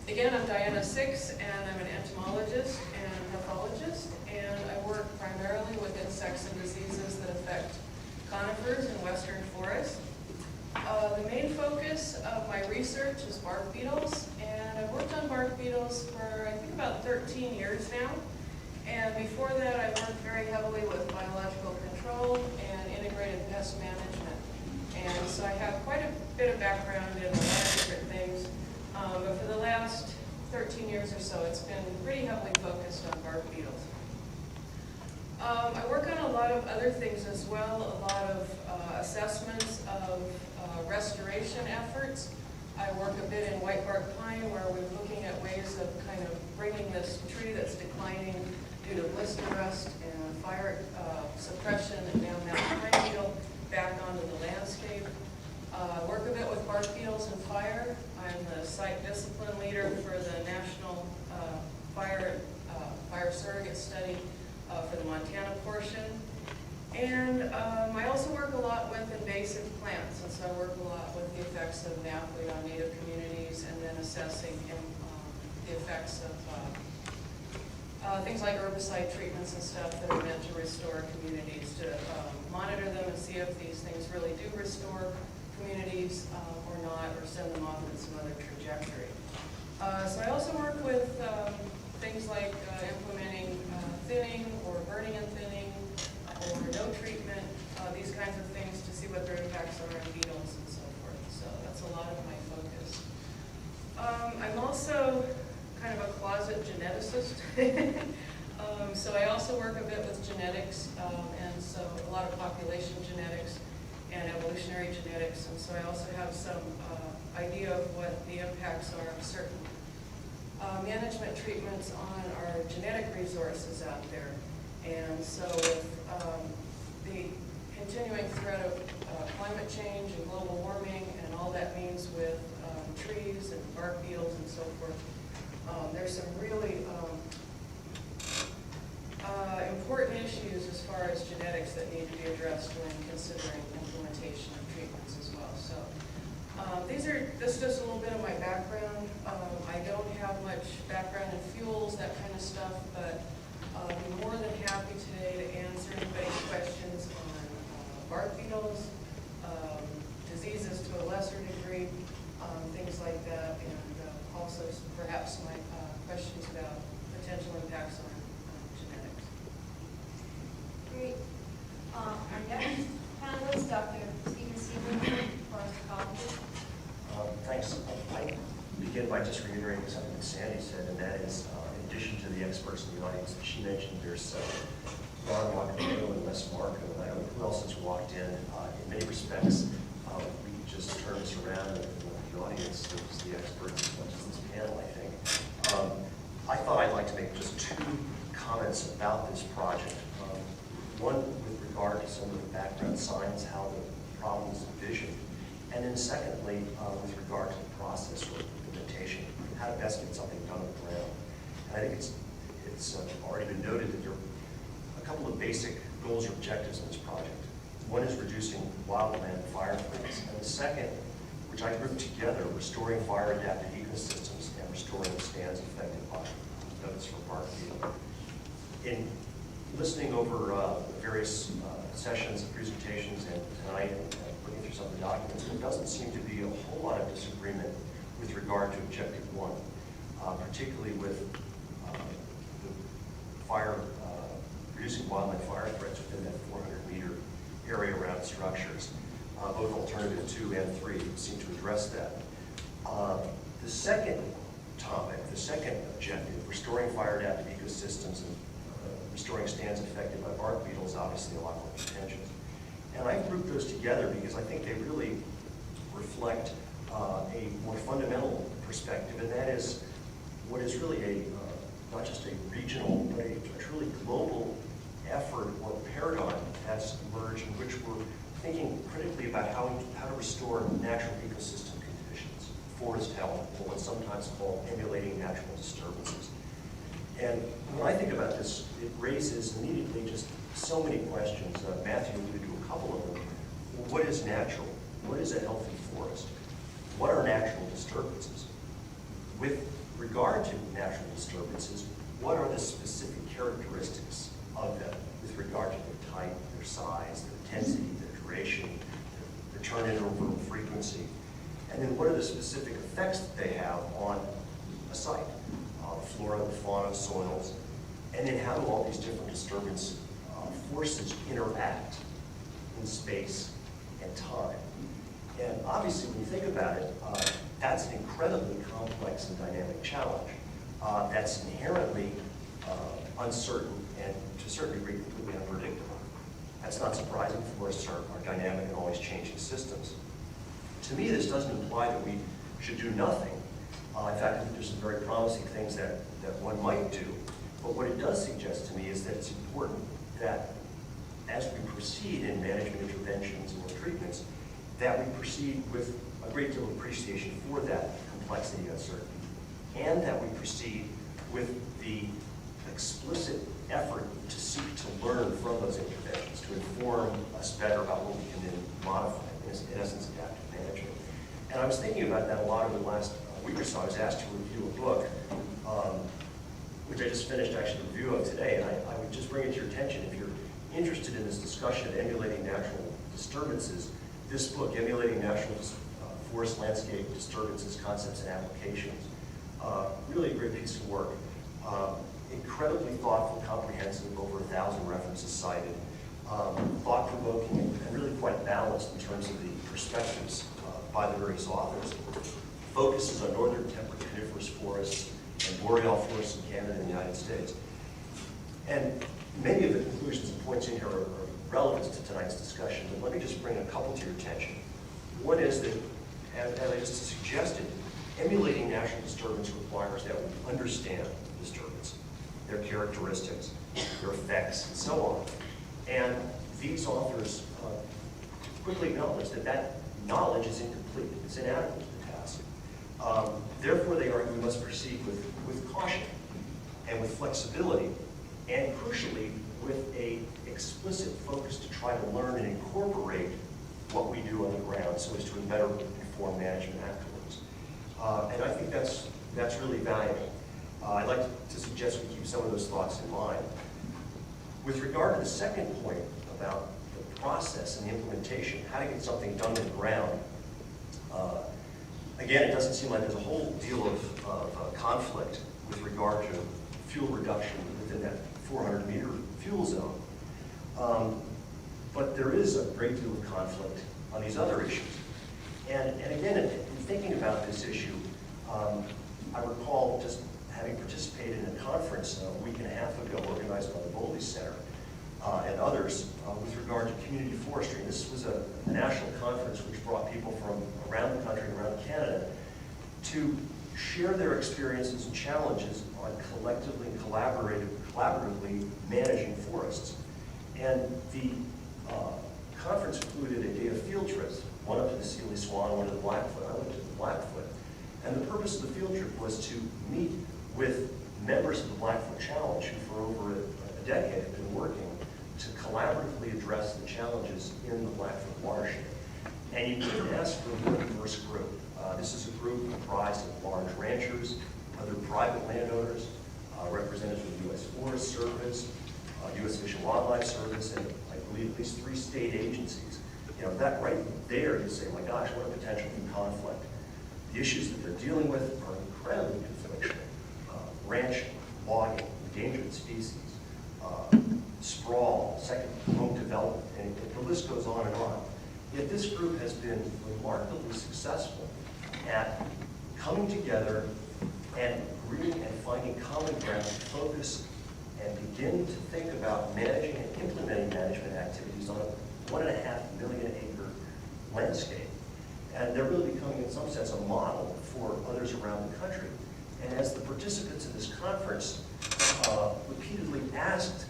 Again, I'm Diana Six, and I'm an entomologist and pathologist, and I work primarily with insects and diseases that affect conifers in western forests. The main focus of my research is bark beetles, and I've worked on bark beetles for I think about 13 years now. And before that, I worked very heavily with biological control and integrated pest management. And so I have quite a bit of background in a lot of different things. But for the last 13 years or so, it's been pretty heavily focused on bark beetles. I work on a lot of other things as well, a lot of assessments of restoration efforts. I work a bit in whitebark pine, where we're looking at ways of kind of bringing this tree that's declining due to blister rust and fire suppression and down that pine beetle back onto the landscape. Work a bit with bark beetles and fire. I'm the site discipline leader for the National Fire Surrogate Study for the Montana portion. And I also work a lot with invasive plants, and so I work a lot with the effects of knapweed on native communities, and then assessing the effects of things like herbicide treatments and stuff that are meant to restore communities, to monitor them and see if these things really do restore communities or not, or send them off in some other trajectory. So I also work with things like implementing thinning or burning and thinning or no treatment, these kinds of things to see what their impacts are on beetles and so forth. So that's a lot of my focus. I'm also kind of a closet geneticist. So I also work a bit with genetics, and so a lot of population genetics and evolutionary genetics, and so I also have some idea of what the impacts are of certain management treatments on our genetic resources out there. And so with the continuing threat of climate change and global warming and all that means with trees and bark beetles and so forth, there's some really important issues as far as genetics that need to be addressed when considering implementation of treatments as well. So this is just a little bit of my background. I don't have much background in fuels, that kind of stuff, but I'll be more than happy today to answer anybody's questions on bark beetles, diseases to a lesser degree, things like that, and also perhaps my questions about potential impacts on genetics. Great. Our next panelist, Dr. Stephen Seaman, forest ecologist. Thanks. I begin by just reiterating something that Sandy said, and that is, in addition to the experts in the audience that she mentioned, there's Ron Wacamino and Les Marco, and I don't know who else has walked in. In many respects, we just turned this around, and the audience is the expert as much as this panel, I think. I thought I'd like to make just two comments about this project. One with regard to some of the background science, how the problem is envisioned, and then secondly, with regard to the process or implementation, how to best get something done on the ground. And I think it's already been noted that there are a couple of basic goals or objectives in this project. One is reducing wildland fire threats, and the second, which I grouped together, restoring fire-adapted ecosystems and restoring the stands affected by notice for bark beetle. In listening over various sessions and presentations and tonight and looking through some of the documents, there doesn't seem to be a whole lot of disagreement with regard to objective one, particularly with the fire, reducing wildland fire threats within that 400-meter area around structures. Both alternative 2 and 3 seem to address that. The second topic, the second objective, restoring fire-adapted ecosystems and restoring stands affected by bark beetles, obviously a lot more contentious. And I grouped those together because I think they really reflect a more fundamental perspective, and that is what is really not just a regional, but a truly global effort or paradigm that's emerged in which we're thinking critically about how to restore natural ecosystem conditions, forest health, or what's sometimes called emulating natural disturbances. And when I think about this, it raises immediately just so many questions. Matthew alluded to a couple of them. Well, what is natural? What is a healthy forest? What are natural disturbances? With regard to natural disturbances, what are the specific characteristics of them with regard to their type, their size, their intensity, their duration, their turn interval frequency? And then what are the specific effects that they have on a site? Flora, the fauna, soils, and then how do all these different disturbance forces interact in space and time? And obviously, when you think about it, that's an incredibly complex and dynamic challenge that's inherently uncertain and to a certain degree completely unpredictable. That's not surprising. Forests are dynamic and always changing systems. To me, this doesn't imply that we should do nothing. In fact, I think there's some very promising things that one might do. But what it does suggest to me is that it's important that as we proceed in management interventions and treatments, that we proceed with a great deal of appreciation for that complexity and uncertainty, and that we proceed with the explicit effort to seek to learn from those interventions, to inform us better about what we can then modify, in essence, adaptive management. And I was thinking about that a lot over the last week or so. I was asked to review a book, which I just finished actually a review of today, and I would just bring it to your attention. If you're interested in this discussion of emulating natural disturbances, this book, Emulating Natural Forest Landscape Disturbances, Concepts and Applications, really a great piece of work. Incredibly thoughtful, comprehensive, over 1,000 references cited, thought-provoking, and really quite balanced in terms of the perspectives by the various authors. Focuses on northern temperate coniferous forests and boreal forests in Canada and the United States. And many of the conclusions and points in here are relevant to tonight's discussion, but let me just bring a couple to your attention. One is that, as I just suggested, emulating natural disturbance requires that we understand disturbance, their characteristics, their effects, and so on. And these authors quickly acknowledge that that knowledge is incomplete, it's inadequate to the task. Therefore, they argue we must proceed with caution and with flexibility, and crucially, with an explicit focus to try to learn and incorporate what we do on the ground so as to better inform management afterwards. And I think that's really valuable. I'd like to suggest we keep some of those thoughts in mind. With regard to the second point about the process and the implementation, how to get something done on the ground, Again, it doesn't seem like there's a whole deal of conflict with regard to fuel reduction within that 400-meter fuel zone. But there is a great deal of conflict on these other issues. And again, in thinking about this issue, I recall just having participated in a conference a week and a half ago organized by the Bowlby Center and others with regard to community forestry. And this was a national conference which brought people from around the country and around Canada to share their experiences and challenges on collectively and collaboratively managing forests. And the conference included a day of field trips, one up to the Sealy Swan, one to the Blackfoot. I went to the Blackfoot. And the purpose of the field trip was to meet with members of the Blackfoot Challenge who for over a decade have been working to collaboratively address the challenges in the Blackfoot watershed. And you couldn't ask for a more diverse group. This is a group comprised of large ranchers, other private landowners, representatives of the U.S. Forest Service, U.S. Fish and Wildlife Service, and I believe at least 3 state agencies. You know, that right there, you say, my gosh, what a potential for conflict. The issues that they're dealing with are incredibly conflictual. Ranching, logging, endangered species, sprawl, second home development, and the list goes on and on. Yet this group has been remarkably successful at coming together and agreeing and finding common ground to focus and begin to think about managing and implementing management activities on a 1.5 million acre landscape. And they're really becoming, in some sense, a model for others around the country. And as the participants in this conference repeatedly asked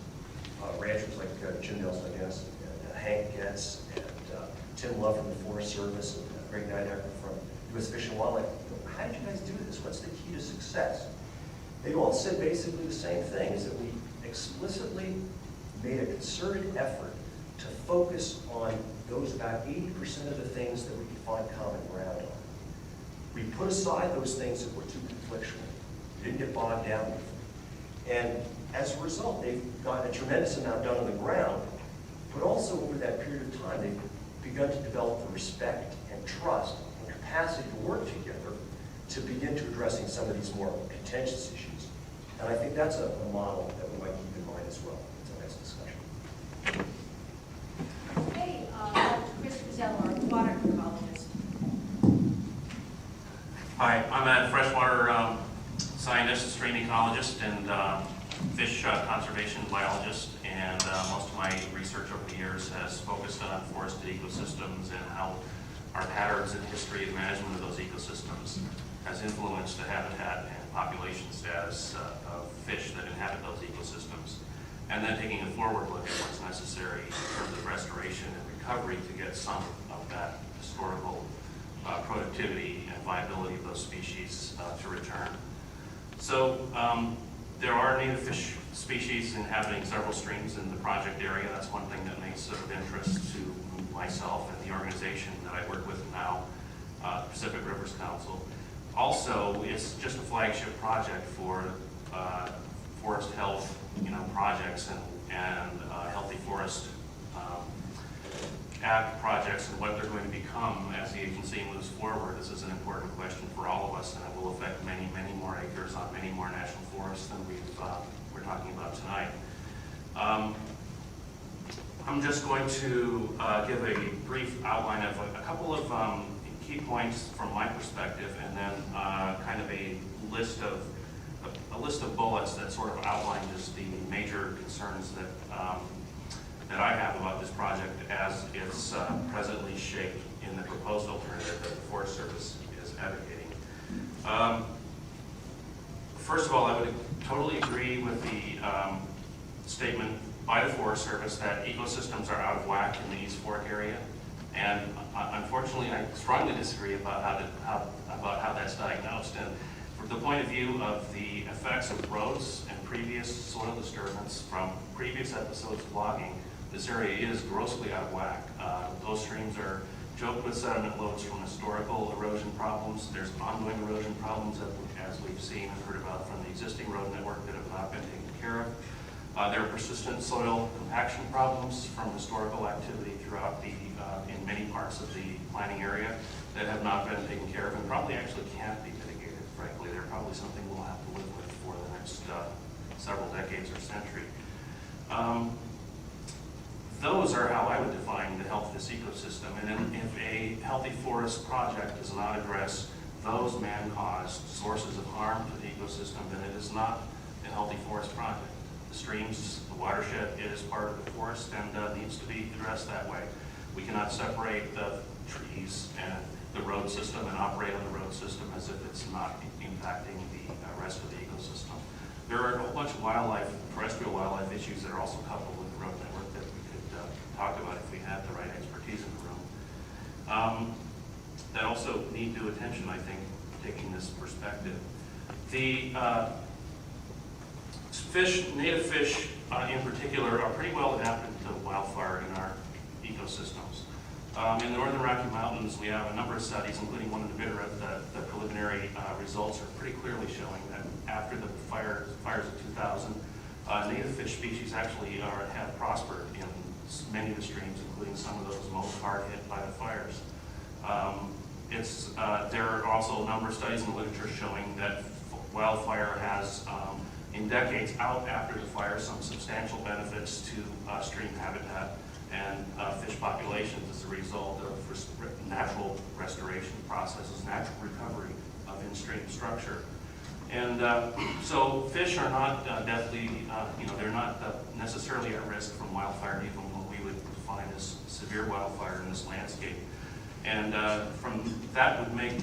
ranchers like Jim Nelson, I guess, and Hank Getz, and Tim Love from the Forest Service, and Greg Nidecker from U.S. Fish and Wildlife, how did you guys do this? What's the key to success? They all said basically the same thing, is that we explicitly made a concerted effort to focus on those about 80% of the things that we could find common ground on. We put aside those things that were too conflictual. We didn't get bogged down with them. And as a result, they've gotten a tremendous amount done on the ground, but also over that period of time, they've begun to develop the respect and trust and capacity to work together to begin to addressing some of these more contentious issues. And I think that's a model that we might keep in mind as well in the next discussion. Hey, Chris Gazelle, our water hydrologist. Hi, I'm a freshwater scientist, stream ecologist, and fish conservation biologist, and most of my research over the years has focused on forested ecosystems and how our patterns and history and management of those ecosystems has influenced the habitat and population status of fish that inhabit those ecosystems, and then taking a forward look at what's necessary in terms of restoration and recovery to get some of that historical productivity and viability of those species to return. So there are native fish species inhabiting several streams in the project area. That's one thing that makes it of interest to myself and the organization that I work with now, Pacific Rivers Council. Also, it's just a flagship project for forest health, projects and healthy forest ag projects and what they're going to become as the agency moves forward. This is an important question for all of us, and it will affect many, many more acres on many more national forests than we're talking about tonight. I'm just going to give a brief outline of a couple of key points from my perspective, and then kind of a list of bullets that sort of outline just the major concerns that that I have about this project as it's presently shaped in the proposed alternative that the Forest Service is advocating. First of all, I would totally agree with the statement by the Forest Service that ecosystems are out of whack in the East Fork area, and unfortunately, I strongly disagree about how that's diagnosed. And from the point of view of the effects of roads and previous soil disturbance from previous episodes of logging, this area is grossly out of whack. Those streams are choked with sediment loads from historical erosion problems. There's ongoing erosion problems as we've seen and heard about from the existing road network that have not been taken care of. There are persistent soil compaction problems from historical activity throughout in many parts of the planning area that have not been taken care of and probably actually can't be mitigated, frankly. They're probably something we'll have to live with for the next several decades or century. Those are how I would define the health of this ecosystem. And then if a healthy forest project does not address those man-caused sources of harm to the ecosystem, then it is not a healthy forest project. The streams, the watershed is part of the forest and needs to be addressed that way. We cannot separate the trees and the road system and operate on the road system as if it's not impacting the rest of the ecosystem. There are a whole bunch of wildlife, terrestrial wildlife issues that are also coupled with the road network that we could talk about if we had the right expertise in the room. That also need due attention, I think, taking this perspective. The fish, native fish in particular, are pretty well adapted to wildfire in our ecosystems. In the northern Rocky Mountains, we have a number of studies, including one in the Bitterroot, the preliminary results are pretty clearly showing that after the fires of 2000, native fish species actually have prospered in many of the streams, including some of those most hard hit by the fires. There are also a number of studies in the literature showing that wildfire has, in decades out after the fire, some substantial benefits to stream habitat and fish populations as a result of natural restoration processes, natural recovery of in-stream structure. And so fish are not deathly, they're not necessarily at risk from wildfire, even what we would define as severe wildfire in this landscape. And from that would make,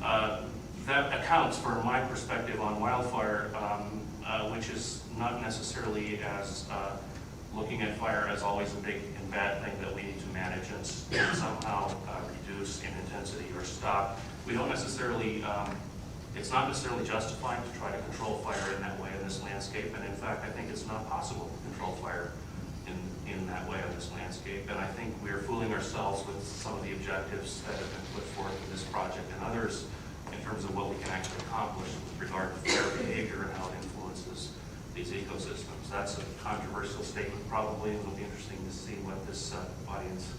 that accounts for my perspective on wildfire, which is not necessarily as looking at fire as always a big and bad thing that we need to manage and somehow reduce in intensity or stop. We don't necessarily, it's not necessarily justified to try to control fire in that way in this landscape, and in fact I think it's not possible to control fire in that way on this landscape, and I think we're fooling ourselves with some of the objectives that have been put forth in this project and others in terms of what we can actually accomplish with regard to fire behavior and how it influences these ecosystems. That's a controversial statement probably, and it'll be interesting to see what this audience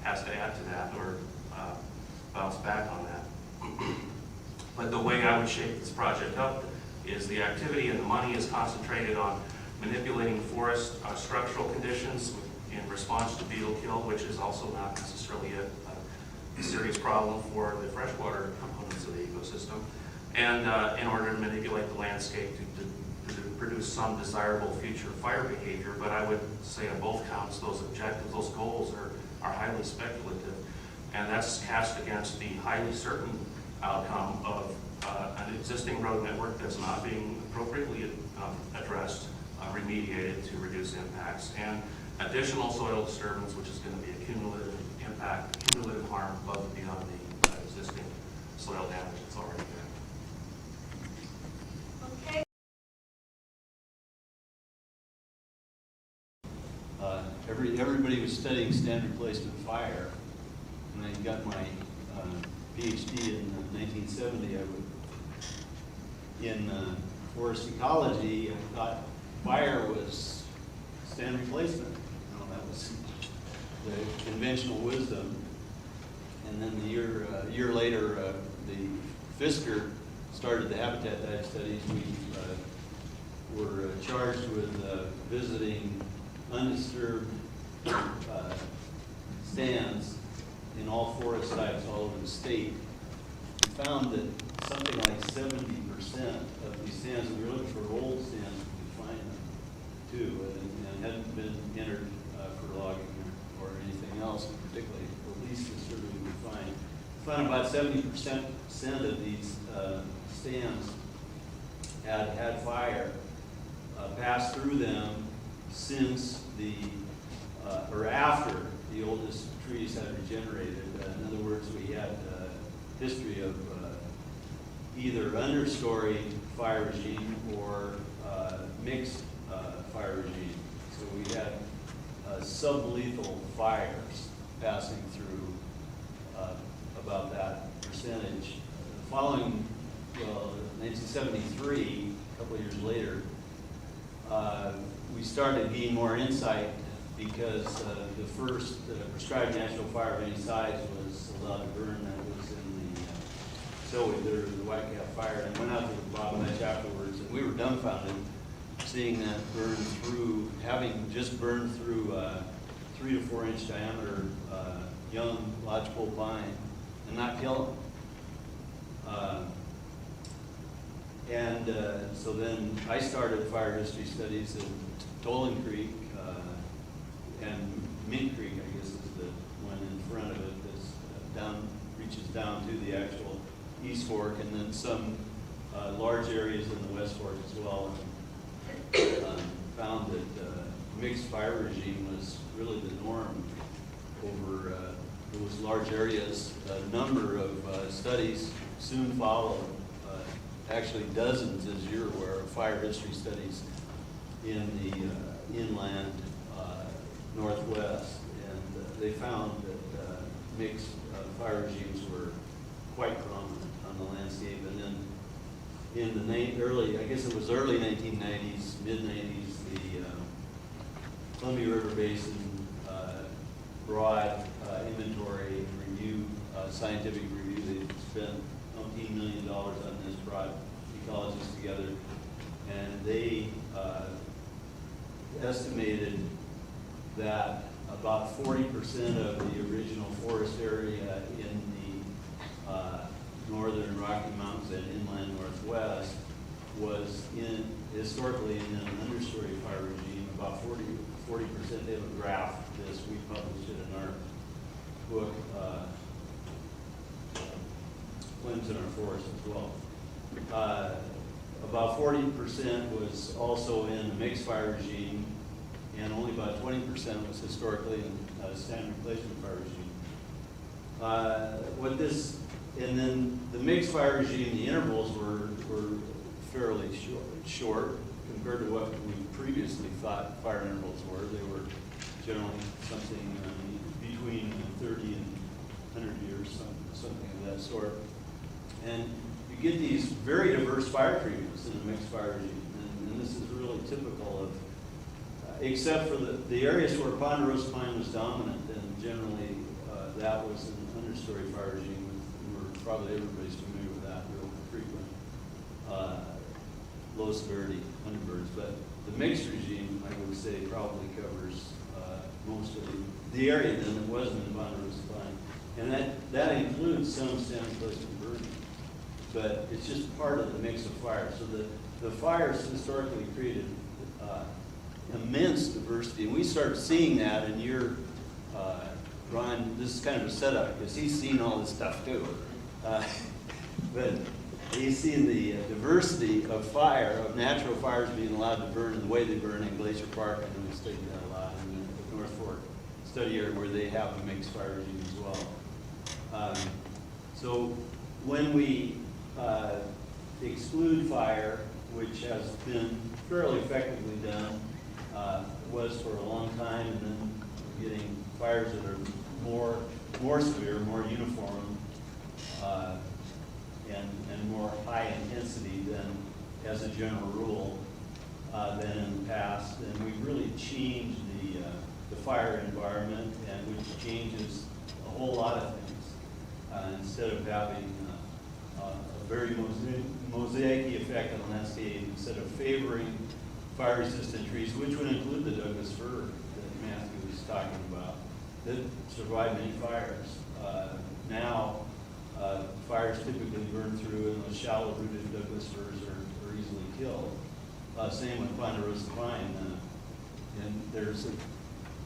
has to add to that or bounce back on that. But the way I would shape this project up is the activity and the money is concentrated on manipulating forest structural conditions in response to beetle kill, which is also not necessarily a serious problem for the freshwater components of the ecosystem, and in order to manipulate the landscape to produce some desirable future fire behavior. But I would say on both counts, those objectives, those goals are highly speculative, and that's cast against the highly certain outcome of an existing road network that's not being appropriately addressed, remediated to reduce impacts, and additional soil disturbance, which is going to be a cumulative impact, cumulative harm above and beyond the existing soil damage that's already there. Okay. Everybody was studying standard placement fire. When I got my PhD in 1970, in forest ecology, I thought fire was standard placement. That was the conventional wisdom. And then the year later, the Fisker started the habitat diet studies. We were charged with visiting undisturbed stands in all forest types all over the state. We found that something like 70% of these stands, and we were looking for old stands, we could find them too, and hadn't been entered for logging or anything else, particularly, at least as certainly we find. We found about 70% of these stands had fire passed through them since or after the oldest trees had regenerated. In other words, we had a history of either understory fire regime or mixed fire regime. So we had sublethal fires passing through about that percentage. Following 1973, a couple of years later, we started getting more insight because the first prescribed natural fire of any size was allowed to burn. That was in the Stillwater, the Whitecap fire. And I went out to the bottom edge afterwards, and we were dumbfounded seeing that burn through, having just burned through 3 to 4 inch diameter young lodgepole pine and not kill them. So then I started fire history studies in Tolan Creek and Mint Creek, I guess is the one in front of it that's reaches down to the actual East Fork, and then some large areas in the West Fork as well. And found that mixed fire regime was really the norm over those large areas. A number of studies soon followed, actually dozens, as you're aware, of fire history studies in the inland Northwest, and they found that mixed fire regimes were quite prominent on the landscape. And then in the early 1990s, mid-90s, the Columbia River Basin broad inventory review, scientific review. They spent $15 million on this, brought ecologists together, and they estimated that about 40% of the original forest area in the northern Rocky Mountains and inland Northwest was historically in an understory fire regime. About 40%. They have a graph of this. We published it in our book, Flames in Our Forest as well. About 40% was also in a mixed fire regime, and only about 20% was historically in a standard replacement fire regime. And then the mixed fire regime, the intervals were fairly short compared to what we previously thought fire intervals were. They were generally something between 30 and 100 years, something of that sort. And you get these very diverse fire treatments in a mixed fire regime, and this is really typical of, except for the areas where ponderosa pine was dominant, and generally that was an understory fire regime. Probably everybody's familiar with that, real frequent low severity underbirds. But the mixed regime, I would say, probably covers most of the area then that wasn't in ponderosa pine. And that includes some standard replacement burning. But it's just part of the mix of fires. So the fires historically created immense diversity. And we start seeing that in your, Ron, this is kind of a setup because he's seen all this stuff too. But you see the diversity of fire, of natural fires being allowed to burn in the way they burn in Glacier Park. I know we studied that a lot in the North Fork study area where they have a mixed fire regime as well. So when we exclude fire, which has been fairly effectively done, was for a long time, and then we're getting fires that are more severe, more uniform, and more high intensity than, as a general rule, than in the past. And we've really changed the fire environment, and which changes a whole lot of things. Instead of having a very mosaic effect on the landscape, instead of favoring fire-resistant trees, which would include the Douglas fir that Matthew was talking about, that survive many fires. Now, fires typically burn through, and those shallow-rooted Douglas firs are easily killed. Same with ponderosa pine. And there's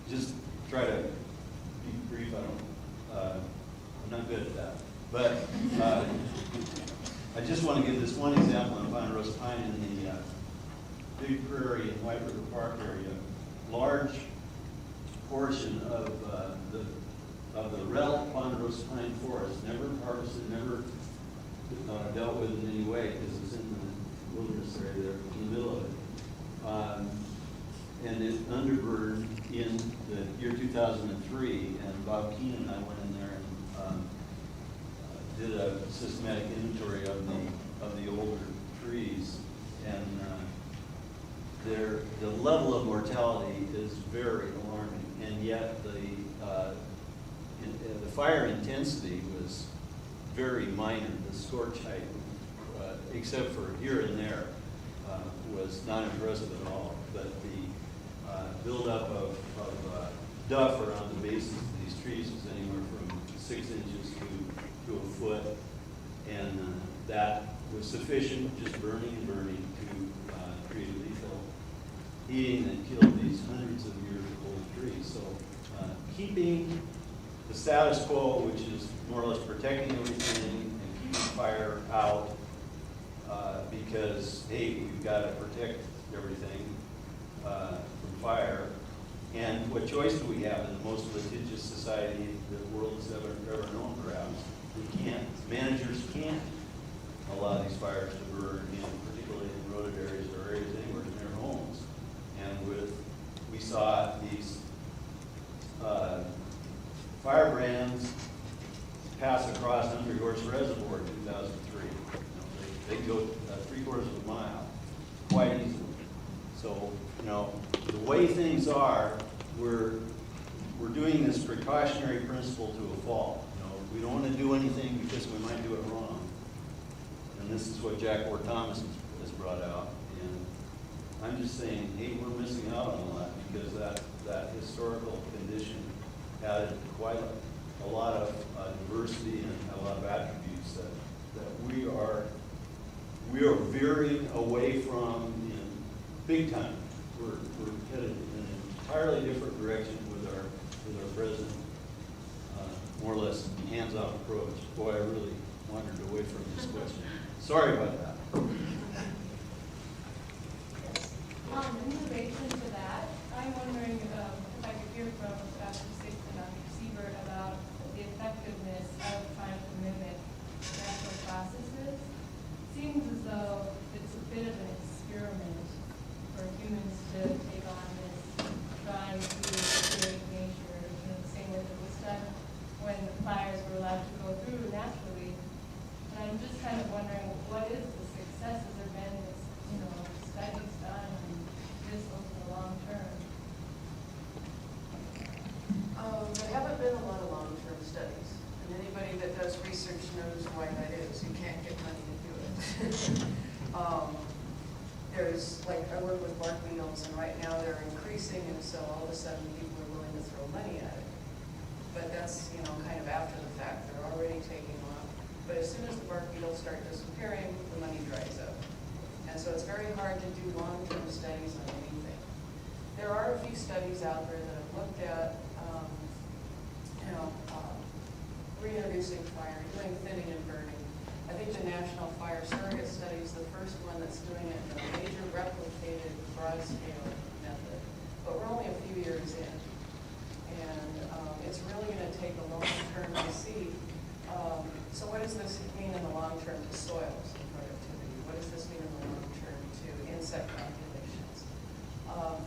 just try to be brief. I'm not good at that. But I just want to give this one example on ponderosa pine in the Big Prairie and White River Park area. Large portion of the relic ponderosa pine forest, never harvested, never dealt with in any way because it's in the wilderness area there, in the middle of it. And it underburned in the year 2003, and Bob Keenan and I went in there and did a systematic inventory of the older trees, and the level of mortality is very alarming. and yet the fire intensity was very minor. The scorch height, except for here and there, was not impressive at all. But the buildup of duff around the bases of these trees was anywhere from 6 inches to a foot, and that was sufficient, just burning and burning, to create a lethal heating that killed these hundreds of years old trees. So keeping the status quo, which is more or less protecting everything and keeping fire out, because, hey, we've got to protect everything from fire. And what choice do we have in the most litigious society the world has ever known, perhaps? We can't, managers can't allow these fires to burn, particularly in roaded areas or areas anywhere in their homes. And we saw these fire brands pass across Hungry Horse Reservoir in 2003. They go 3/4 of a mile quite easily. So, the way things are, we're doing this precautionary principle to a fault. We don't want to do anything because we might do it wrong. And this is what Jack Ward Thomas has brought out. And I'm just saying, hey, we're missing out on a lot because that historical condition added quite a lot of diversity and a lot of attributes that we are veering away from in big time. We're headed in an entirely different direction with our present more or less hands-off approach. Boy, I really wandered away from this question. Sorry about that. In relation to that, I'm wondering if I could hear from Dr. Six and Dr. Siebert about the effectiveness of trying to mimic natural processes. Seems as though it's a bit of an experiment for humans to take on this, trying to create nature in the same way that it was done when fires were allowed to go through naturally. And I'm just kind of wondering, what is the success? Has there been studies done on this over the long term? There haven't been a lot of long-term studies. And anybody that does research knows why that is. You can't get money to do it. I work with bark beetles, and right now they're increasing, and so all of a sudden people are willing to throw money at it. But that's, kind of after the fact. They're already taking off. But as soon as the bark beetles start disappearing, the money dries up. And so it's very hard to do long-term studies on anything. There are a few studies out there that have looked at, reintroducing fire, doing thinning and burning. I think the National Fire Surrogate Study is the first one that's doing it in a major replicated broad-scale method. But we're only a few years in. And it's really going to take a long term to see. So what does this mean in the long term to soils and productivity? What does this mean in the long term to insect populations?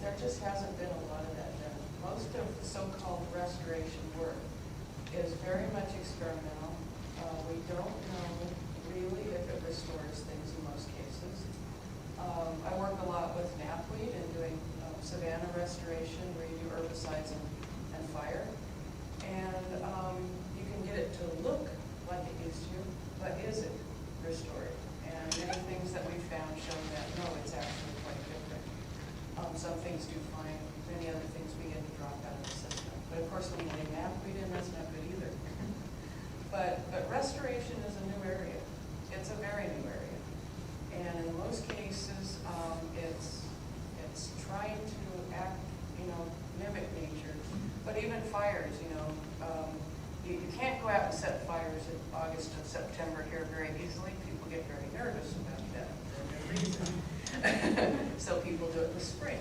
There just hasn't been a lot of that done. Most of the so-called restoration work is very much experimental. We don't know really if it restores things in most cases. I work a lot with knapweed and doing savanna restoration where you do herbicides and fire. And you can get it to look like it used to, but is it restored? And many things that we found show that no, it's actually quite different. Some things do fine, many other things begin to drop out of the system. But of course, when you lay knapweed in, that's not good either. But restoration is a new area. It's a very new area. And in most cases, it's trying to act, mimic nature. But even fires, you can't go out and set fires in August and September here very easily. People get very nervous about that for no reason. So people do it in the spring.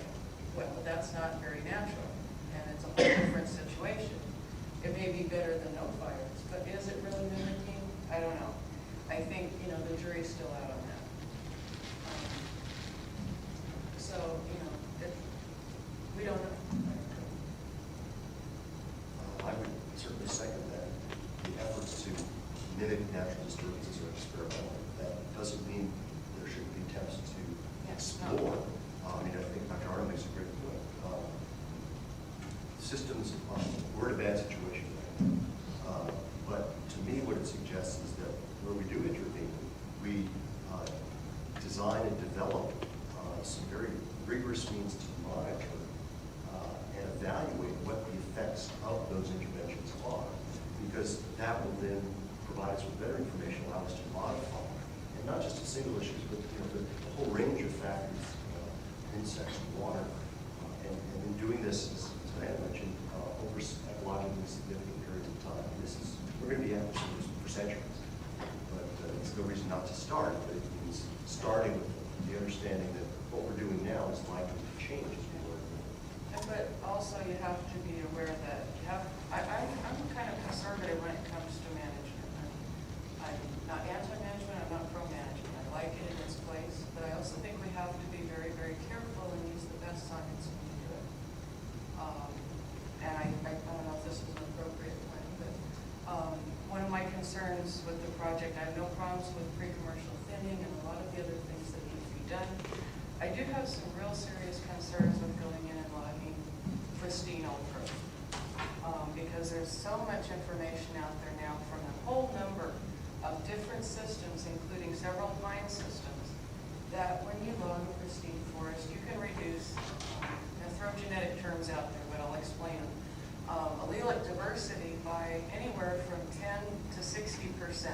Well, that's not very natural, and it's a whole different situation. It may be better than no fires, but is it really mimicking? I don't know. I think, the jury's still out on that. We don't know. I would certainly second that. The efforts to mimic natural disturbances are experimental. That doesn't mean there shouldn't be attempts to explore. I think Dr. Arnold makes a great point. Systems design and develop some very rigorous means to monitor and evaluate what the effects of those interventions are, because that will then provide us with better information, allow us to modify, and not just a single issue, but the whole range of factors, insects, water, and in doing this, as Diana mentioned, over ecologically significant periods of time. We're going to be at this for centuries, but it's no reason not to start. But it means starting with the understanding that what we're doing now is likely to change as we work. But also you have to be aware that I'm kind of conservative when it comes to management. I'm not anti-management, I'm not pro-management. I like it in its place, but I also think we have to be very, very careful and use the best science when we do it. And I don't know if this is an appropriate point, but one of my concerns with the project, I have no problems with pre-commercial thinning and a lot of the other things that need to be done. I do have some real serious concerns with going in and logging pristine old growth, because there's so much information out there now from a whole number of different systems, including several pine systems, that when you log a pristine forest, you can reduce, and throw genetic terms out there, but I'll explain them, allelic diversity by anywhere from 10 to 60%.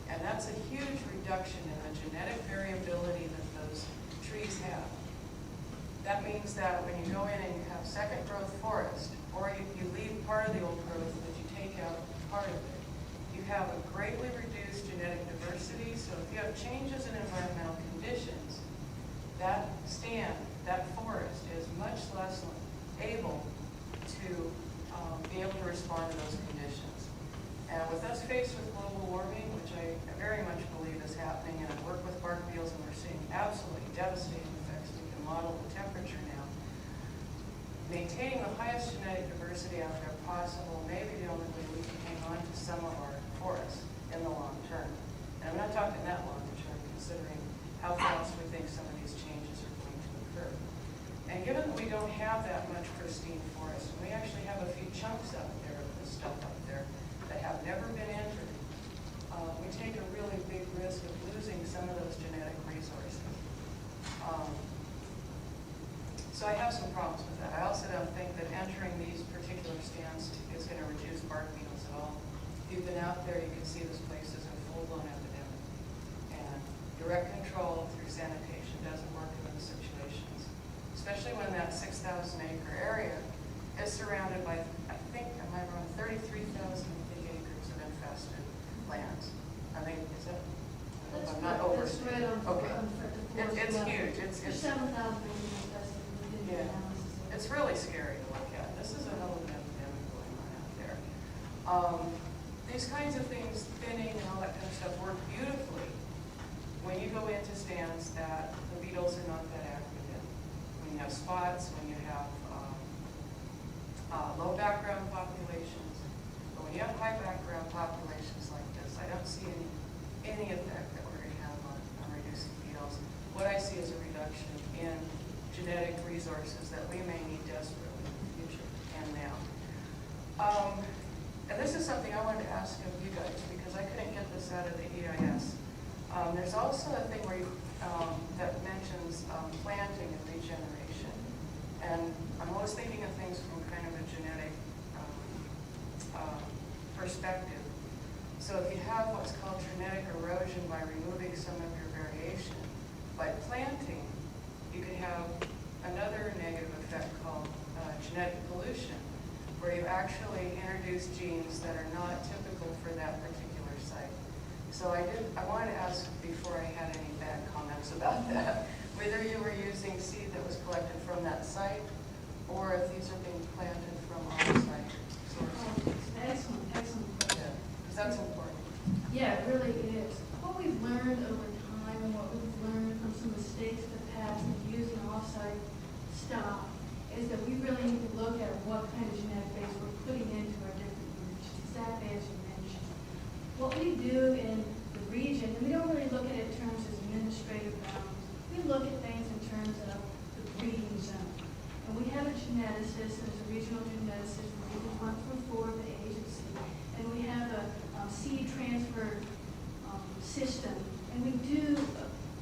And that's a huge reduction in the genetic variability that those trees have. That means that when you go in and you have second growth forest, or you leave part of the old growth, but you take out part of it, you have a greatly reduced genetic diversity. So if you have changes in environmental conditions, that forest is much less able to be able to respond to those conditions. And with us faced with global warming, which I very much believe is happening, and I work with bark beetles and we're seeing absolutely devastating effects. We can model the temperature now. Maintaining the highest genetic diversity out there possible may be the only way we can hang on to some of our forests in the long term. And I'm not talking that long term, considering how fast we think some of these changes are going to occur. And given that we don't have that much pristine forest, and we actually have a few chunks out there of this stuff up there that have never been entered, we take a really big risk of losing some of those genetic resources. So I have some problems with that. I also don't think that entering these particular stands is going to reduce bark beetles at all. If you've been out there, you can see this place is a full-blown epidemic. And direct control through sanitation doesn't work in those situations, especially when that 6,000-acre area is surrounded by, I think, am I wrong, 33,000 big acres of infested lands. I mean, is that? I'm not over. That's right on. Okay. It's level. huge. It's 7,000 acres infested. yeah. It's really scary to look at. This is a hell of an epidemic going on out there. These kinds of things, thinning and all that kind of stuff, work beautifully when you go into stands that the beetles are not that active in. When you have spots, when you have low background populations. But when you have high background populations like this, I don't see any effect that we're going to have on reducing beetles. What I see is a reduction in genetic resources that we may need desperately in the future and now. And this is something I wanted to ask of you guys because I couldn't get this out of the EIS. There's also a thing where that mentions planting and regeneration. And I'm always thinking of things from kind of a genetic perspective. So if you have what's called genetic erosion by removing some of your variation, by planting, you could have another negative effect called genetic pollution, where you actually introduce genes that are not typical for that particular site. So I wanted to ask before I had any bad comments about that, whether you were using seed that was collected from that site, or if these are being planted from on-site sources. Excellent, excellent question. Yeah, because that's important. Yeah, it really is. What we've learned over time and what we've learned from some mistakes in the past of using off-site stock is that we really need to look at what kind of genetic base we're putting into our different regions, exactly as you mentioned. What we do in the region, and we don't really look at it in terms of administrative bounds, we look at things in terms of the breeding zone. And we have a geneticist, there's a regional geneticist, region 1 through 4 of the agency, and we have a seed transfer system, and we do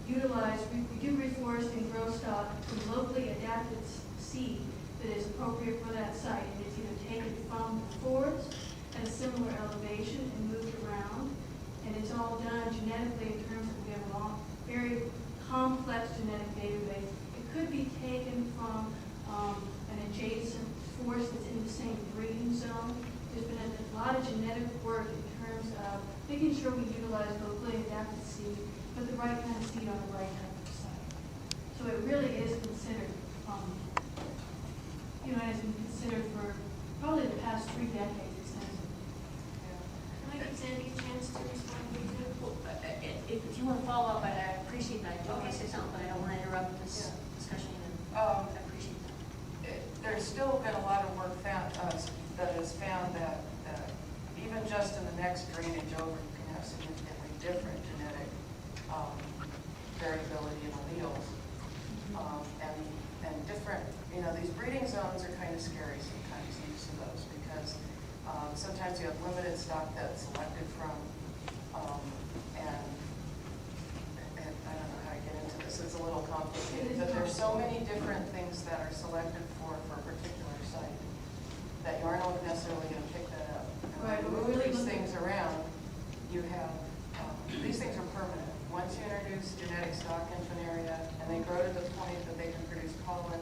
utilize, we do reforest and grow stock from locally adapted seed that is appropriate for that site. And it's either taken from the forest at a similar elevation and moved around. And it's all done genetically in terms of we have a long, very complex genetic database. It could be taken from an adjacent forest that's in the same breeding zone. There's been a lot of genetic work in terms of making sure we utilize locally adapted seed, but the right kind of seed on the right type of site. So it really is considered, you know, it has been considered for probably the past 3 decades extensively. Can I give Sandy a chance to respond? If you want to follow up, I appreciate that. I do want to say something, but I don't want to interrupt this discussion. I appreciate that. There's still been a lot of work found, that has found that even just in the next drainage over, you can have significantly different genetic variability in alleles. And different, you know, these breeding zones are kind of scary sometimes, the use of those, because sometimes you have limited stock that's selected from, and I don't know how to get into this, it's a little complicated, but there's so many different things that are selected for a particular site that you aren't necessarily going to pick that up. And when you move these things around, you have, these things are permanent. Once you introduce genetic stock into an area and they grow to the point that they can produce pollen,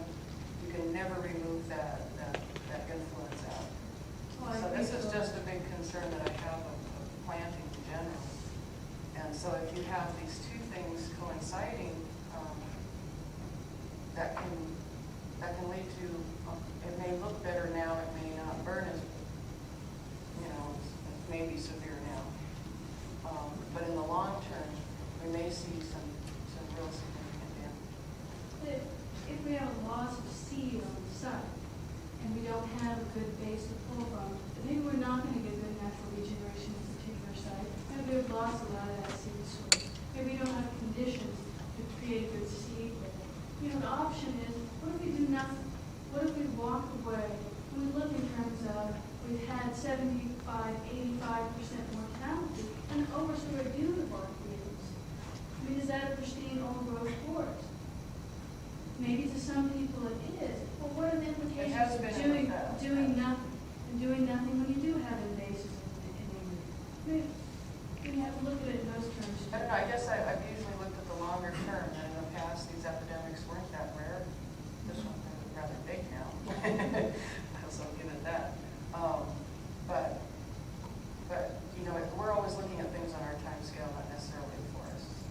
you can never remove that influence out. So this is just a big concern that I have of planting in general. And so if you have these two things coinciding, that can lead to, it may look better now, it may not burn as, you know, it may be severe now. But in the long term, we may see some real significant damage. If we have a loss of seed on the site and we don't have a good base to pull from, then maybe we're not going to get good natural regeneration in a particular site. Maybe we've lost a lot of that seed source. Maybe we don't have conditions to create a good seed. You know, the option is, what if we do nothing? What if we walk away? We look in terms of, we've had 75, 85% mortality, and overstored due to bark beetles. I mean, is that a pristine old growth forest? Maybe to some people it is. Well, what are the implications of doing nothing? And doing nothing when you do have invasives in England? We have to look at it in those terms. I don't know, I guess I've usually looked at the longer term, and in the past, these epidemics weren't that rare. This one's rather big now, so I'll give it that. But you know, we're always looking at things on our time scale, not necessarily the forests.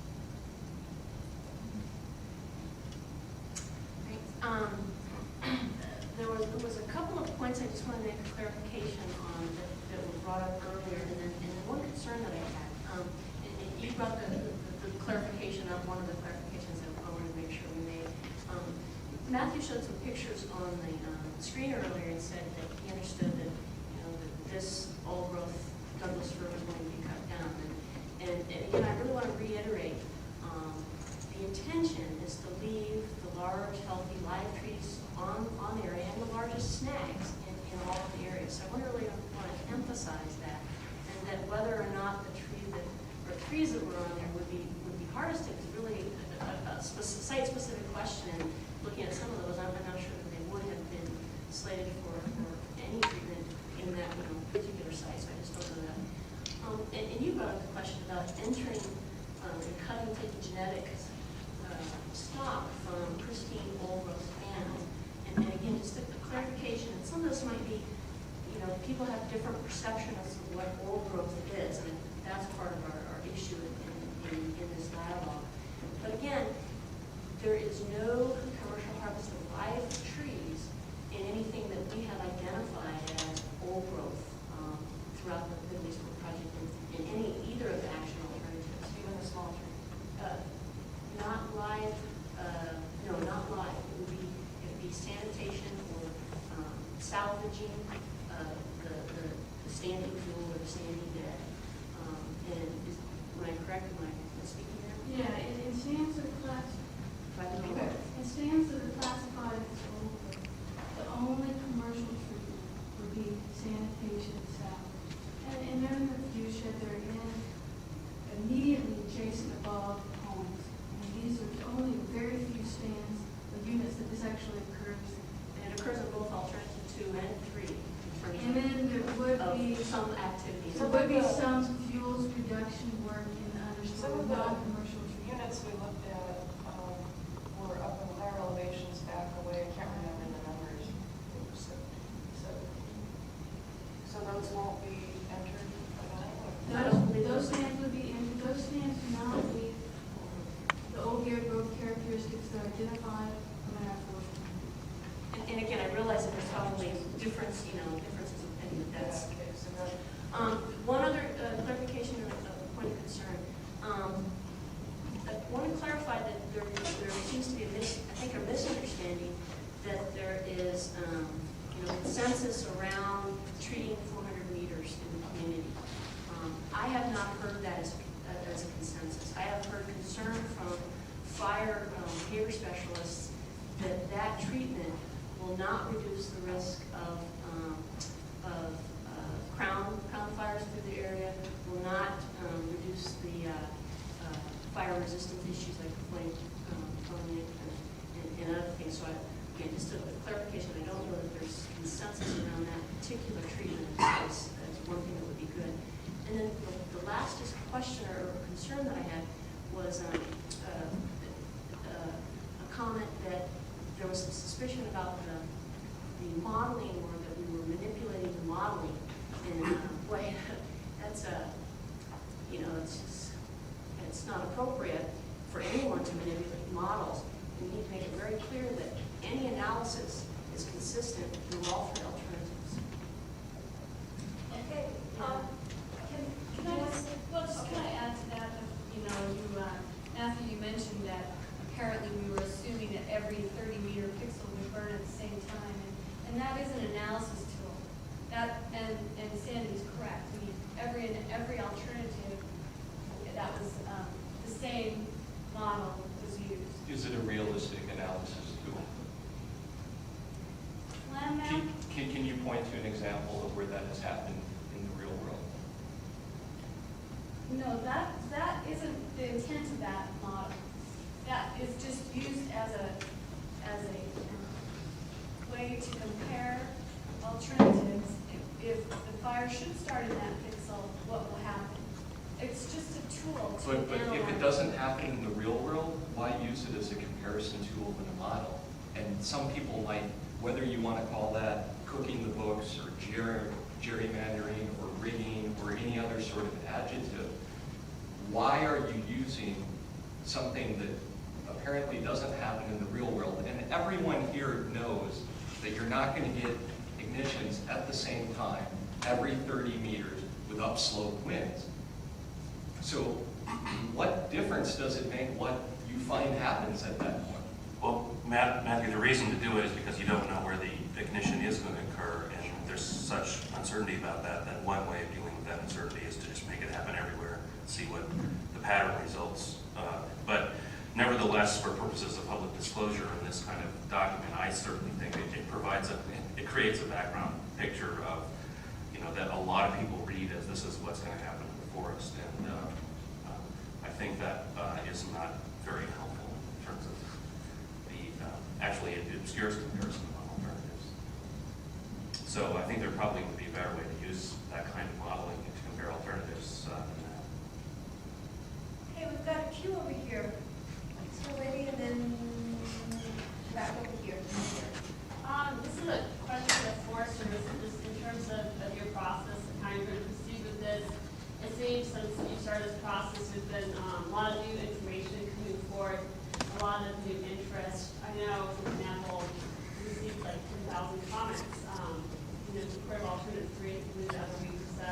There was a couple of points I just wanted to make a clarification on that were brought up earlier, and then one concern that I had. And you brought the clarification up, one of the clarifications that I wanted to make sure we made. Matthew showed some pictures on the screen earlier and said that he understood that, you know, that this old growth Douglas fir was going to be cut down. And again, I really want to reiterate, the intention is to leave the large, healthy live trees on the area and the largest snags in all of the areas. So I really want to emphasize that, and that whether or not the trees that were on there would be harvested is really a site-specific question. And looking at some of those, I'm not sure that they would have been slated for any treatment in that particular site. So I just don't know that. And you brought up the question about entering and cutting, taking genetic stock from pristine old growth animals. And again, just a clarification, and some of this might be, you know, people have different perceptions of what old growth is, and that's part of our issue in this dialogue. But again, there is no commercial harvest of live trees in anything that we have identified as old growth throughout the Bitterroot project in either of the action alternatives. Even the small tree? Not live, no, not live. It would be sanitation or salvaging the standing fuel or the standing bed. And when I correct, am I speaking there? Yeah, in stands that are classified. In stands that are classified as old growth, the only commercial treatment would be sanitation and salvage. And then the view shed, they're in immediately adjacent above homes. And these I think, are misunderstanding that there is, consensus around treating 400 meters in the community. I have not heard that as a consensus. I have heard concern from fire behavior specialists that that treatment will not reduce the risk of crown fires through the area, will not reduce the fire resistant issues like flame and other things. So again, just a clarification, I don't know that there's consensus around that particular treatment as one thing that would be good. And then the last just question or concern that I had was a comment that there was some suspicion about the modeling, or that we were manipulating the modeling. And boy, that's it's not appropriate for anyone to manipulate models. We need to make it very clear that any analysis is consistent through all three alternatives. Okay. Can I add to that? Matthew, you mentioned that apparently we were assuming that every 30-meter pixel would burn at the same time, and that is an analysis tool. That and Sandy's correct. I mean, every alternative that was the same model was used. Is it a realistic analysis tool? Land map? Can you point to an example of where that has happened in the real world? No, that isn't the intent of that model. That is just used as a way to compare alternatives. If the fire should start in that pixel, what will happen? It's just a tool to But if it doesn't happen in the real world, why use it as a comparison tool in a model? And some people might, whether you want to call that cooking the books or gerrymandering or rigging or any other sort of adjective, why are you using something that apparently doesn't happen in the real world? And everyone here knows that you're not going to get ignitions at the same time every 30 meters with upslope winds. So what difference does it make what you find happens at that point? Well, Matthew, the reason to do it is because you don't know where the ignition is going to occur, and there's such uncertainty about that. Then one way of dealing with that uncertainty is to just make it happen everywhere, see what the pattern results. But nevertheless, for purposes of public disclosure in this kind of document, I certainly think it creates a background picture of, that a lot of people read as this is what's going to happen in the forest, and I think that is not very helpful in terms of actually it obscures comparison among alternatives. So I think there probably would be a better way to use that kind of modeling to compare alternatives than that. Okay, we've got a queue over here. So lady, and then back over here. This is a question for the Forest Service, just in terms of your process and how you're going to proceed with this. It seems since you started this process, there's been a lot of new information coming forward, a lot of new interest. I know, for example, we received like 10,000 comments, for alternative 3 the other week or so.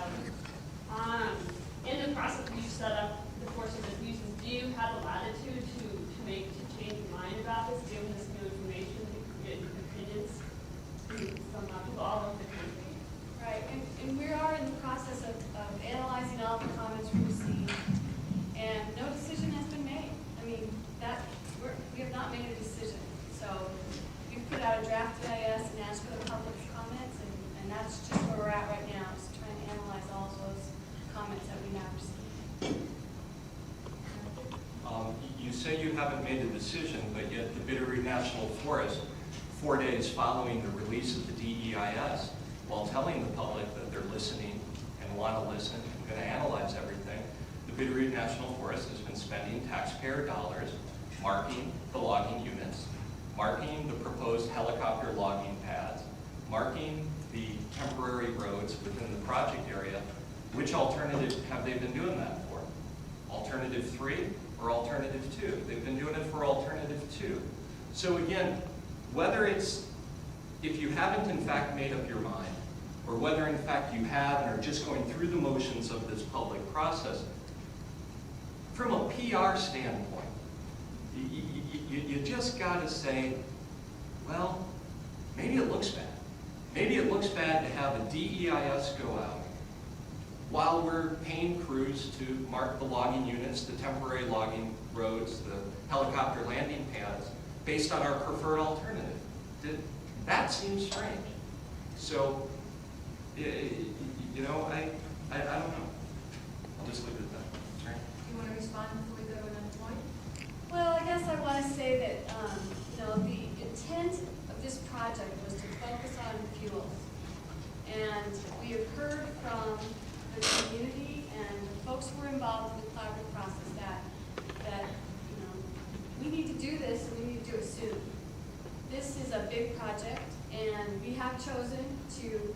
In the process that you set up the Forest Service uses, do you have the latitude to change your mind about this, given this new information, to get opinions from people all over the country? Right, and we are in the process of analyzing all the comments we received, and no decision has been made. I mean, we have not made a decision. So we've put out a draft EIS and asked for the public's comments, and that's just where we're at right now, is trying to analyze all of those comments that we now received. You say you haven't made a decision, but yet the Bitterroot National Forest, 4 days following the release of the DEIS, while telling the public that they're listening and want to listen and going to analyze everything, the Bitterroot National Forest has been spending taxpayer dollars marking the logging units, marking the proposed helicopter logging pads, marking the temporary roads within the project area. Which alternative have they been doing that for? Alternative 3 or alternative 2? They've been doing it for alternative 2. So again, if you haven't in fact made up your mind, or whether in fact you have and are just going through the motions of this public process, from a PR standpoint, you just got to say, well, maybe it looks bad. Maybe it looks bad to have a DEIS go out while we're paying crews to mark the logging units, the temporary logging roads, the helicopter landing pads, based on our preferred alternative. That seems strange. So, you know, I don't know. I'll just leave it at that. Do you want to respond before we go to another point? Well, I guess I want to say that, you know, the intent of this project was to focus on fuels. And we have heard from the community and the folks who were involved in the collaborative process that, you know, we need to do this and we need to do it soon. This is a big project, and we have chosen to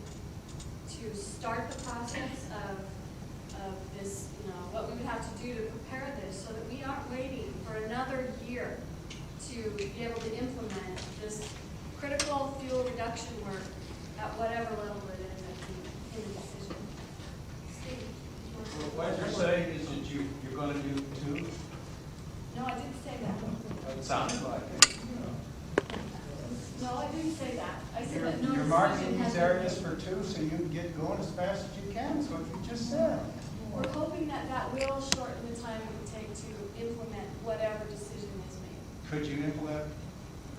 start the process of this, you know, what we would have to do to prepare this so that we aren't waiting for another year to be able to implement this critical fuel reduction work at whatever level it is in the decision. Steve, you want to- What you're saying is that you're going to do two? No, I didn't say that. It sounded like it. No, I didn't say that. I said that no You're decision marking has these been areas for two so you can get going as fast as you can. That's what you just said. We're hoping that that will shorten the time it would take to implement whatever decision is made. Could you implement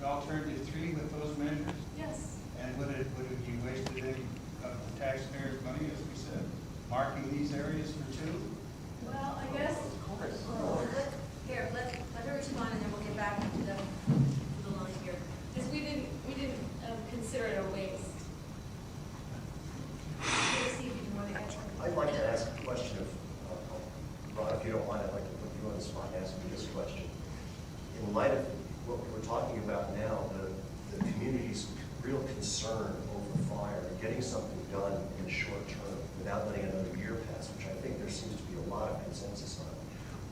alternative 3 with those measures? Yes. And would it be wasted any of the taxpayers' money, as we said, marking these areas for two? Well, I guess. Here, let her respond, and then we'll get back into the line here. Because we didn't consider it a waste. Steve, do you want to answer? I'd like to ask a question of, Ron, if you don't mind, I'd like to put you on the spot and ask you this question. In light of what we're talking about now, the community's real concern over fire and getting something done in the short term without letting another year pass, which I think there seems to be a lot of consensus on.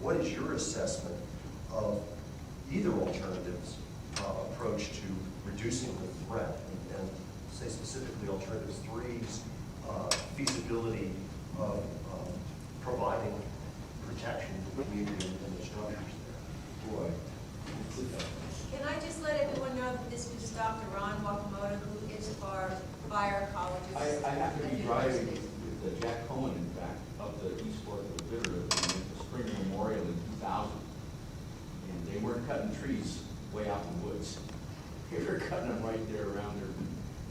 What is your assessment of either alternative's approach to reducing the threat, and say specifically alternative 3's feasibility of providing protection to the community and the structures there? Boy. Can I just let everyone know that this is Dr. Ron Wakamoto, who is our fire ecologist. I happen to be driving with Jack Cohen, in fact, up the east fork of the Bitterroot River, and the Spring Memorial in 2000. And they weren't cutting trees way out in the woods. They were cutting them right there around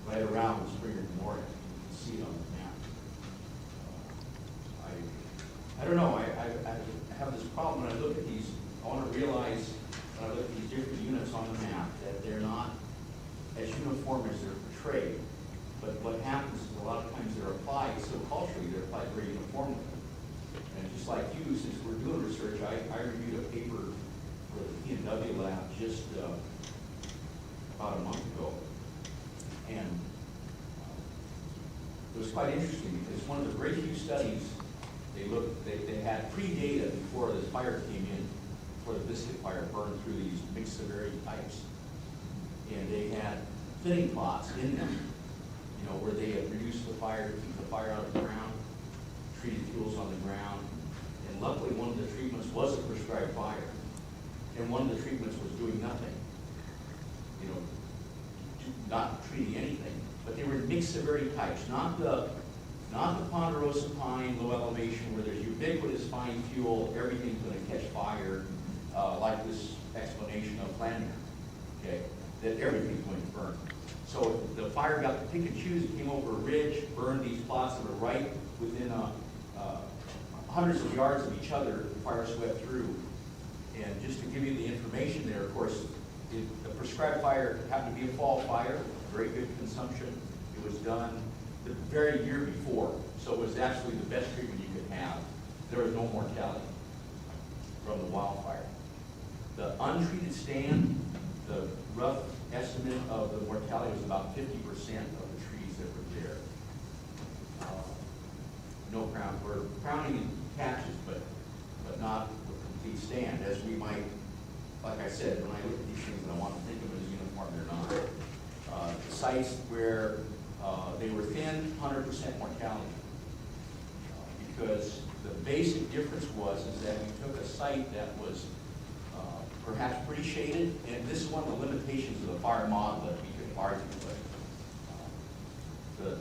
right around the Spring Memorial. You can see it on the map. I don't know. I have this problem when I look at these. I want to realize when I look at these different units on the map that they're not as uniform as they're portrayed. But what happens is a lot of times they're applied so culturally, they're applied very uniformly. And just like you, since we're doing research, I reviewed a paper for the P&W lab just about a month ago. And it was quite interesting because one of the very few studies they had pre-data before this fire came in, before the biscuit fire burned through these mixed severity pipes. And they had thinning plots in them, you know, where they had reduced the fire to keep the fire out of the ground, treated fuels on the ground. And luckily one of the treatments was a prescribed fire. And one of the treatments was doing nothing, you know, not treating anything. But they were mixed severity pipes, not the ponderosa pine, low elevation, where there's ubiquitous fine fuel, everything's going to catch fire, like this explanation of Lanier, okay, that everything's going to burn. So the fire got to pick and choose. It came over a ridge, burned these plots that were right within hundreds of yards of each other. The fire swept through. And just to give you the information there, of course, the prescribed fire happened to be a fall fire, very good consumption. It was done the very year before, so it was absolutely the best treatment you could have. There was no mortality from the wildfire. The untreated stand, the rough estimate of the mortality was about 50% of the trees that were there. No crown, we're crowning in patches, but not the complete stand, as we might, like I said, when I look at these things and I want to think of it as uniform, they're not. Sites where they were thin, 100% mortality. Because the basic difference was that we took a site that was perhaps pretty appreciated, and this is one of the limitations of the fire model that we could argue, but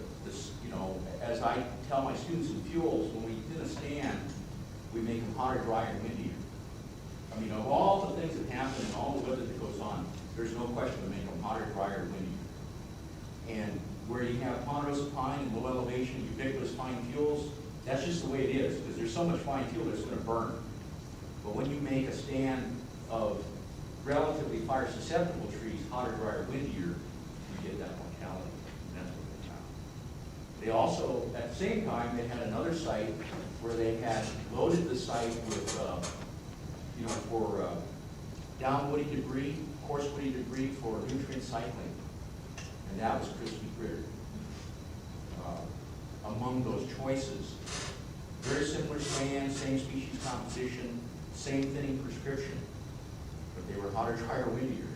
you know, as I tell my students in fuels, when we thin a stand, we make them hotter, drier, and windier. I mean, of all the things that happen and all the weather that goes on, there's no question to make them hotter, drier, and windier. And where you have ponderosa pine and low elevation, ubiquitous fine fuels, that's just the way it is, because there's so much fine fuel that's going to burn. But when you make a stand of relatively fire susceptible trees, hotter, drier, windier, you get that mortality. And that's what they found. They also, at the same time, they had another site where they had loaded the site with, you know, for down woody debris, coarse woody debris for nutrient cycling. And that was crispy critter. Among those choices, very similar stands, same species composition, same thinning prescription, but they were hotter, drier, windier.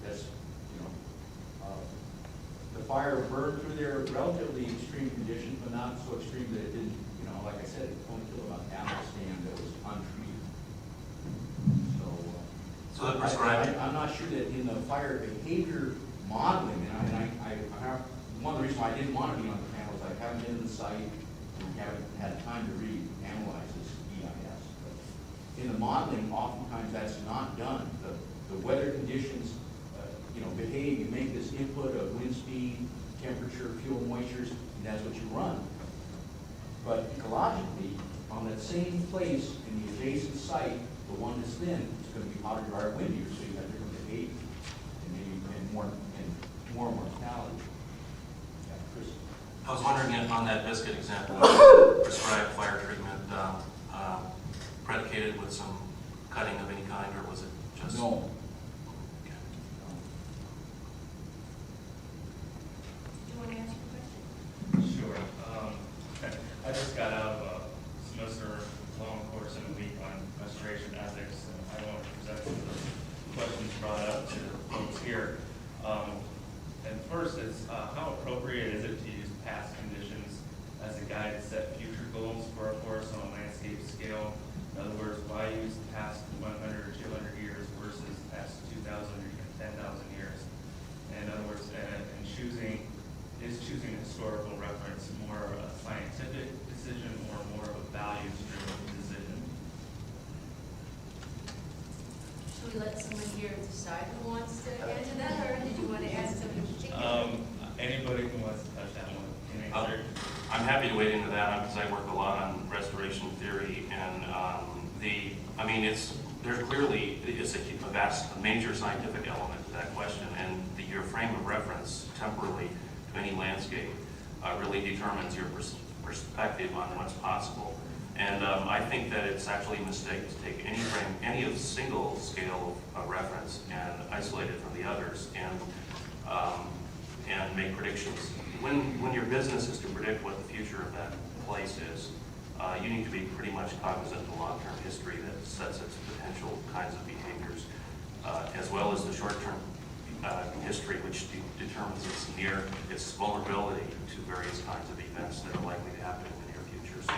That's, you know, the fire burned through their relatively extreme conditions, but not so extreme that it didn't, you know, like I said, it only killed about half the stand that was untreated. So that prescribed. I'm not sure that in the fire behavior modeling, and one of the reasons why I didn't want to be on the panel is I haven't been to the site and haven't had time to analyze this EIS. But in the modeling, oftentimes that's not done. The weather conditions, you know, behave. You make this input of wind speed, temperature, fuel moistures, and that's what you run. But ecologically, on that same place in the adjacent site, the one that's thin is going to be hotter, drier, windier, so you have different behavior and more mortality. I was wondering if on that biscuit example, prescribed fire treatment predicated with some cutting of any kind, or was it just? No. Do you want to answer the question? Sure. I just got out of a semester-long course in a week on restoration ethics, and I want to present some of the questions brought up to folks here. And first is, how appropriate is it to use past conditions as a guide to set future goals for a forest on a landscape scale? In other words, why use the past 100 or 200 years versus past 2,000 or 10,000 years? In other words, is choosing historical reference more of a scientific decision or more of a values-driven decision? Should we let someone here decide who wants to answer that, or did you want to ask somebody in particular? Anybody who wants to touch that one can answer. I'm happy to wade into that because I work a lot on restoration theory, and there's clearly a vast, a major scientific element to that question, and your frame of reference temporally to any landscape really determines your perspective on what's possible. And I think that it's actually a mistake to take any of single scale of reference and isolate it from the others and make predictions. When your business is to predict what the future of that place is, you need to be pretty much cognizant of the long-term history that sets its potential kinds of behaviors, as well as the short-term history, which determines its vulnerability to various kinds of events that are likely to happen in the near future. So,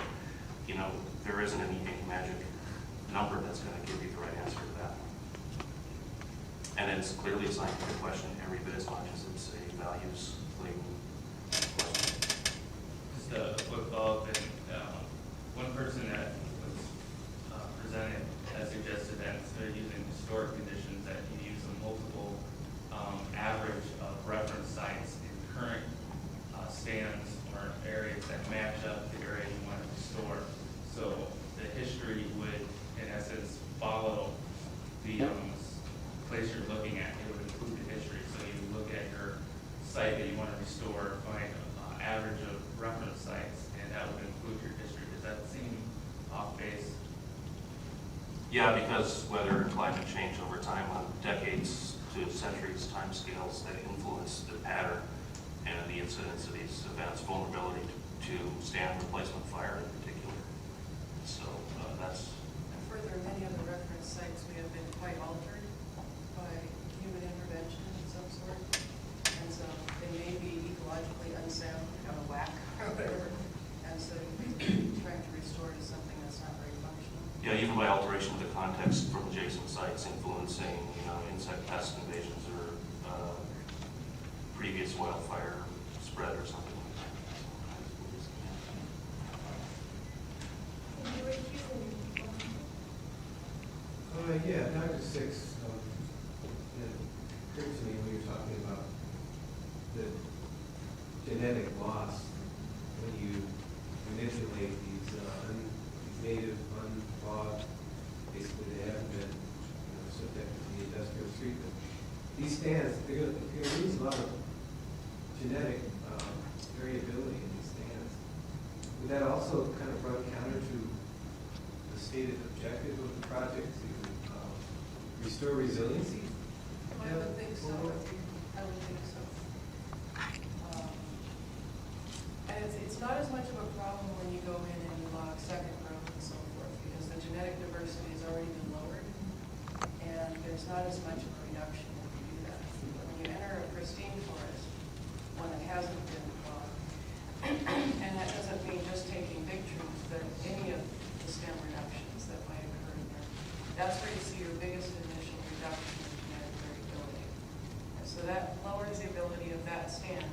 you know, there isn't any magic number that's going to give you the right answer to that. And it's clearly a scientific question every bit as much as it's a values-laden question. Just a quick follow-up. One person that was presented has suggested that instead of using historic conditions, that you use a multiple average of reference sites in current stands or areas that match up the area you want to restore. So the history would, in essence, follow the place you're looking at. It would include the history. So you look at your site that you want to restore, find an average of reference sites, and that would include your history. Does that seem off base? Yeah, because weather and climate change over time on decades to centuries time scales, they influence the pattern and the incidence of these events, vulnerability to stand replacement fire in particular. So that's... And further, many of the reference sites may have been quite altered by human intervention of some sort. And so they may be ecologically unsound, out of whack, or whatever. And so trying to restore to something that's not very functional. Yeah, even by alteration of the context from adjacent sites influencing, insect pest invasions or previous wildfire spread or something like that. Yeah, Dr. Six, it occurred to me when you were talking about the genetic loss when you manipulate these native, unlogged, basically they haven't been subject to the industrial treatment. These stands, they're going to lose a lot of genetic variability in these stands. Would that also kind of run counter to the stated objective of the project to restore resiliency? I would think so. I would think so. And it's not as much of a problem when you go in and you log second growth and so forth, because the genetic diversity has already been lowered, and there's not as much of a reduction when you do that. But when you enter a pristine forest, one that hasn't been logged, and that doesn't mean just taking big trees, but any of the stem reductions that might occur in there, that's where you see your biggest initial reduction in genetic variability. And so that lowers the ability of that stand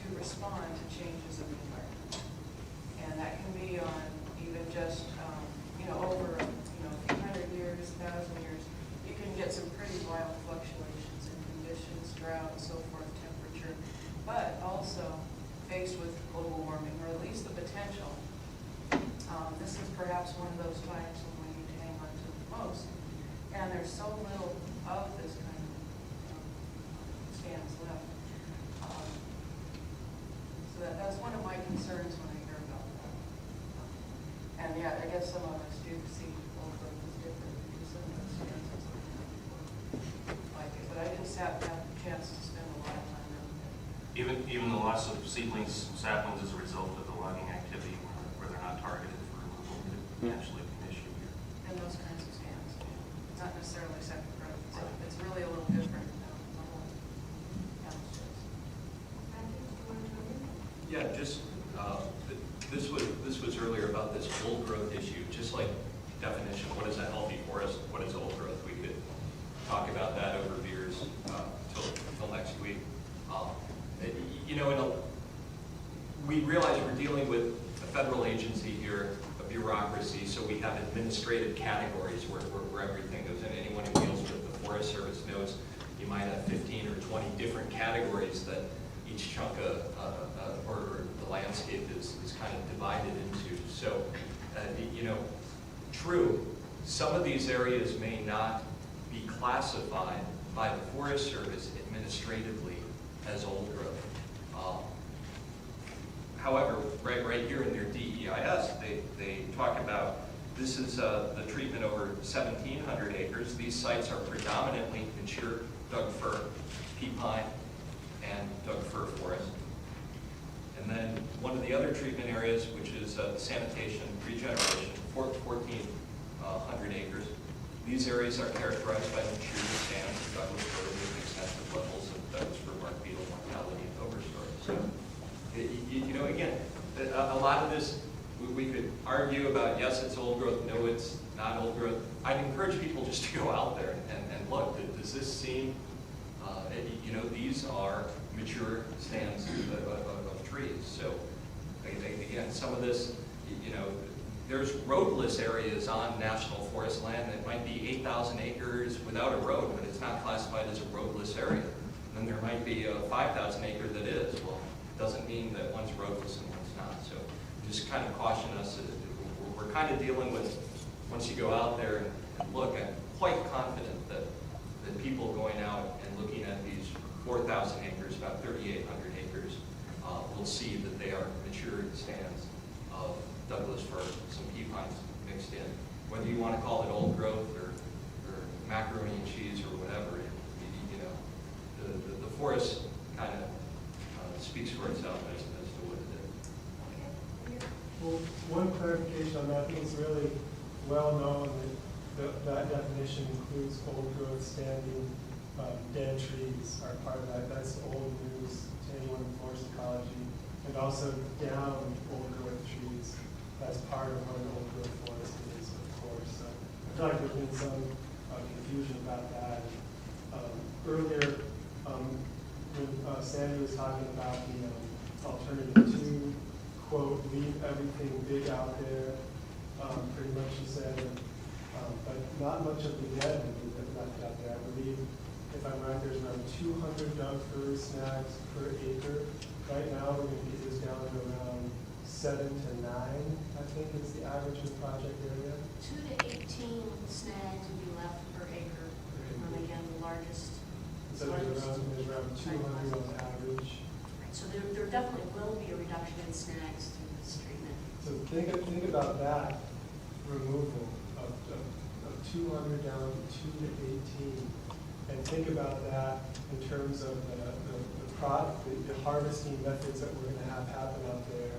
to respond to changes in the environment. And that can be on even just, over, a few hundred years, 1,000 years, you can get some pretty wild fluctuations in conditions, drought, and so forth, temperature, but also faced with global warming, or at least the potential. This is perhaps one of those times when we need to hang on to the most. And there's so little of this kind of stands left. So that's one of my concerns when I hear about that. And yeah, I guess some of us do see old growth as different because some of those stands like it. But I didn't have a chance to spend a lot of time around there. Even the loss of seedlings, saplings as a result of the logging activity where they're not targeted for removal could potentially be an issue here. And those kinds of stands. It's not necessarily second growth. It's really a little different. Yeah, just this was earlier about this old growth issue. Just like definition, what is a healthy forest? What is old growth? We could talk about that over beers till next week. We realize we're dealing with a federal agency here, a bureaucracy, so we have administrative categories where everything goes in. Anyone who deals with the Forest Service knows you might have 15 or 20 different categories that each chunk or the landscape is kind of divided into. So, true, some of these areas may not be classified by the Forest Service administratively as old growth. However, right here in their DEIS, they talk about this is the treatment over 1,700 acres. These sites are predominantly mature Doug fir, pea pine, and Doug fir forest. And then one of the other treatment areas, which is sanitation regeneration, 1,400 acres. These areas are characterized by mature stands of Douglas fir with excessive levels of Douglas fir bark beetle mortality and overstory. So, again, a lot of this, we could argue about, yes, it's old growth, no, it's not old growth. I'd encourage people just to go out there and look. Does this seem, these are mature stands of trees. So, again, some of this, there's roadless areas on national forest land that might be 8,000 acres without a road, but it's not classified as a roadless area. Then there might be a 5,000 acre that is. Well, it doesn't mean that one's roadless and one's not. So just kind of caution us. We're kind of dealing with, once you go out there and look, I'm quite confident that people going out and looking at these 4,000 acres, about 3,800 acres, will see that they are mature stands of Douglas fir, some pea pines mixed in. Whether you want to call it old growth or macaroni and cheese or whatever, the forest kind of speaks for itself as to what it is. Well, one clarification on that, I think it's really well known that that definition includes old growth standing dead trees are part of that. That's old news to anyone in forest ecology. And also down old growth trees. That's part of what an old growth forest is, of course. So feel like there's been some confusion about that. Earlier, when Sandy was talking about the alternative to, quote, leave everything big out there, pretty much she said, but not much of the dead is left out there. I believe, if I'm right, there's around 200 Doug fir snags per acre. Right now, we're going to get this down to around 7 to 9, I think is the average in the project area. 2 to 18 snags would be left per acre. And again, the largest. So there's around 200 on average. Right, so there definitely will be a reduction in snags through this treatment. So think about that removal of 200 down to 2 to 18, and think about that in terms of the harvesting methods that we're going to have happen out there.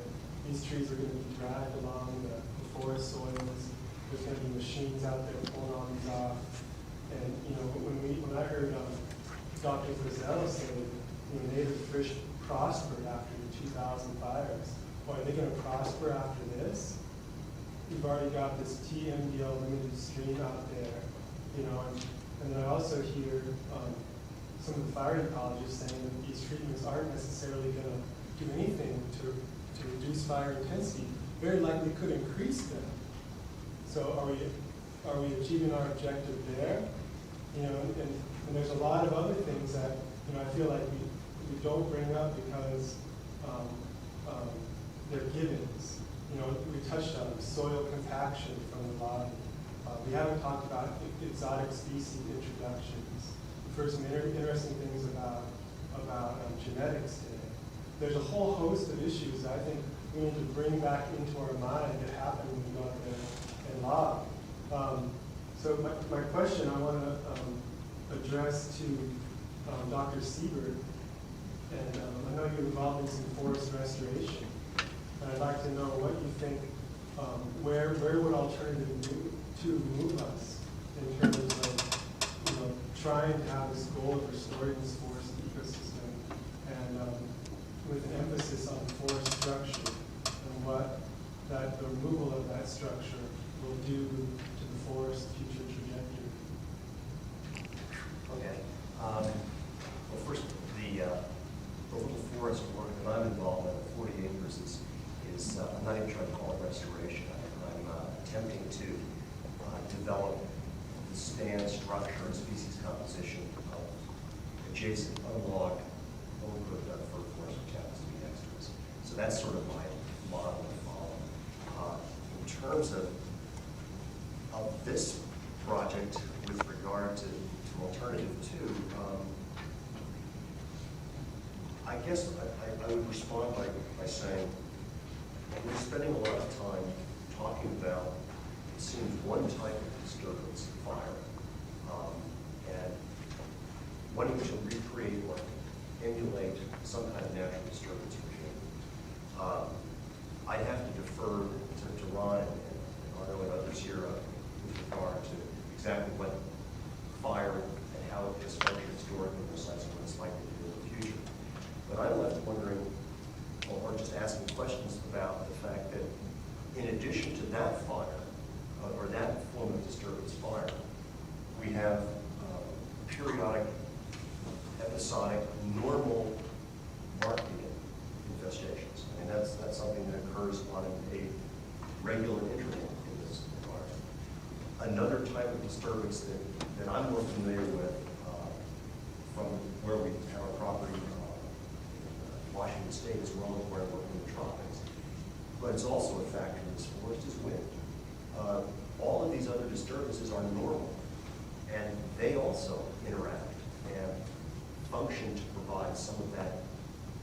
These trees are going to be dragged along the forest soils. There's going to be machines out there pulling all these off. And when I heard Dr. Frizzell say native fish prospered after the 2000 fires, well, are they going to prosper after this? You've already got this TMDL limited stream out there, and then I also hear some of the fire ecologists saying that these treatments aren't necessarily going to do anything to reduce fire intensity. Very likely could increase them. So are we achieving our objective there? And there's a lot of other things that I feel like we don't bring up because they're givens. We touched on soil compaction from the body. We haven't talked about exotic species introductions. We've heard some interesting things about genetics today. There's a whole host of issues that I think we need to bring back into our mind that happened when we go out there and log. So my question I want to address to Dr. Siebert, and I know you're involved in some forest restoration. And I'd like to know what you think, where would alternative move us in terms of trying to have this goal of restoring this forest ecosystem, and with an emphasis on forest structure and what the removal of that structure will do to the forest's future trajectory. Okay. Well, first, the little forest work that I'm involved in, 40 acres, is I'm not even trying to call it restoration. I'm attempting to develop the stand structure and species composition of adjacent unlogged oak-growth fir forest, which happens to be next to us. So that's sort of my model to follow. In terms of this project with regard to alternative two, I guess I would respond by saying we're spending a lot of time talking about, it seems, one type of disturbance, fire, and wanting to recreate or emulate some kind of natural disturbance regime. I'd have to defer to Ron and Arno and others here with regard to exactly what fire and how it has functioned historically in the sites and what it's likely to do in the future. But I'm left wondering, or just asking questions about the fact that in addition to that fire, or that form of disturbance fire, we have periodic, episodic, normal marking infestations. I mean, that's something that occurs on a regular interval in this environment. Another type of disturbance that I'm more familiar with from where we have our property in Washington State, as well as where I work in the tropics, but it's also a factor in this forest, is wind. All of these other disturbances are normal, and they also interact and function to provide some of that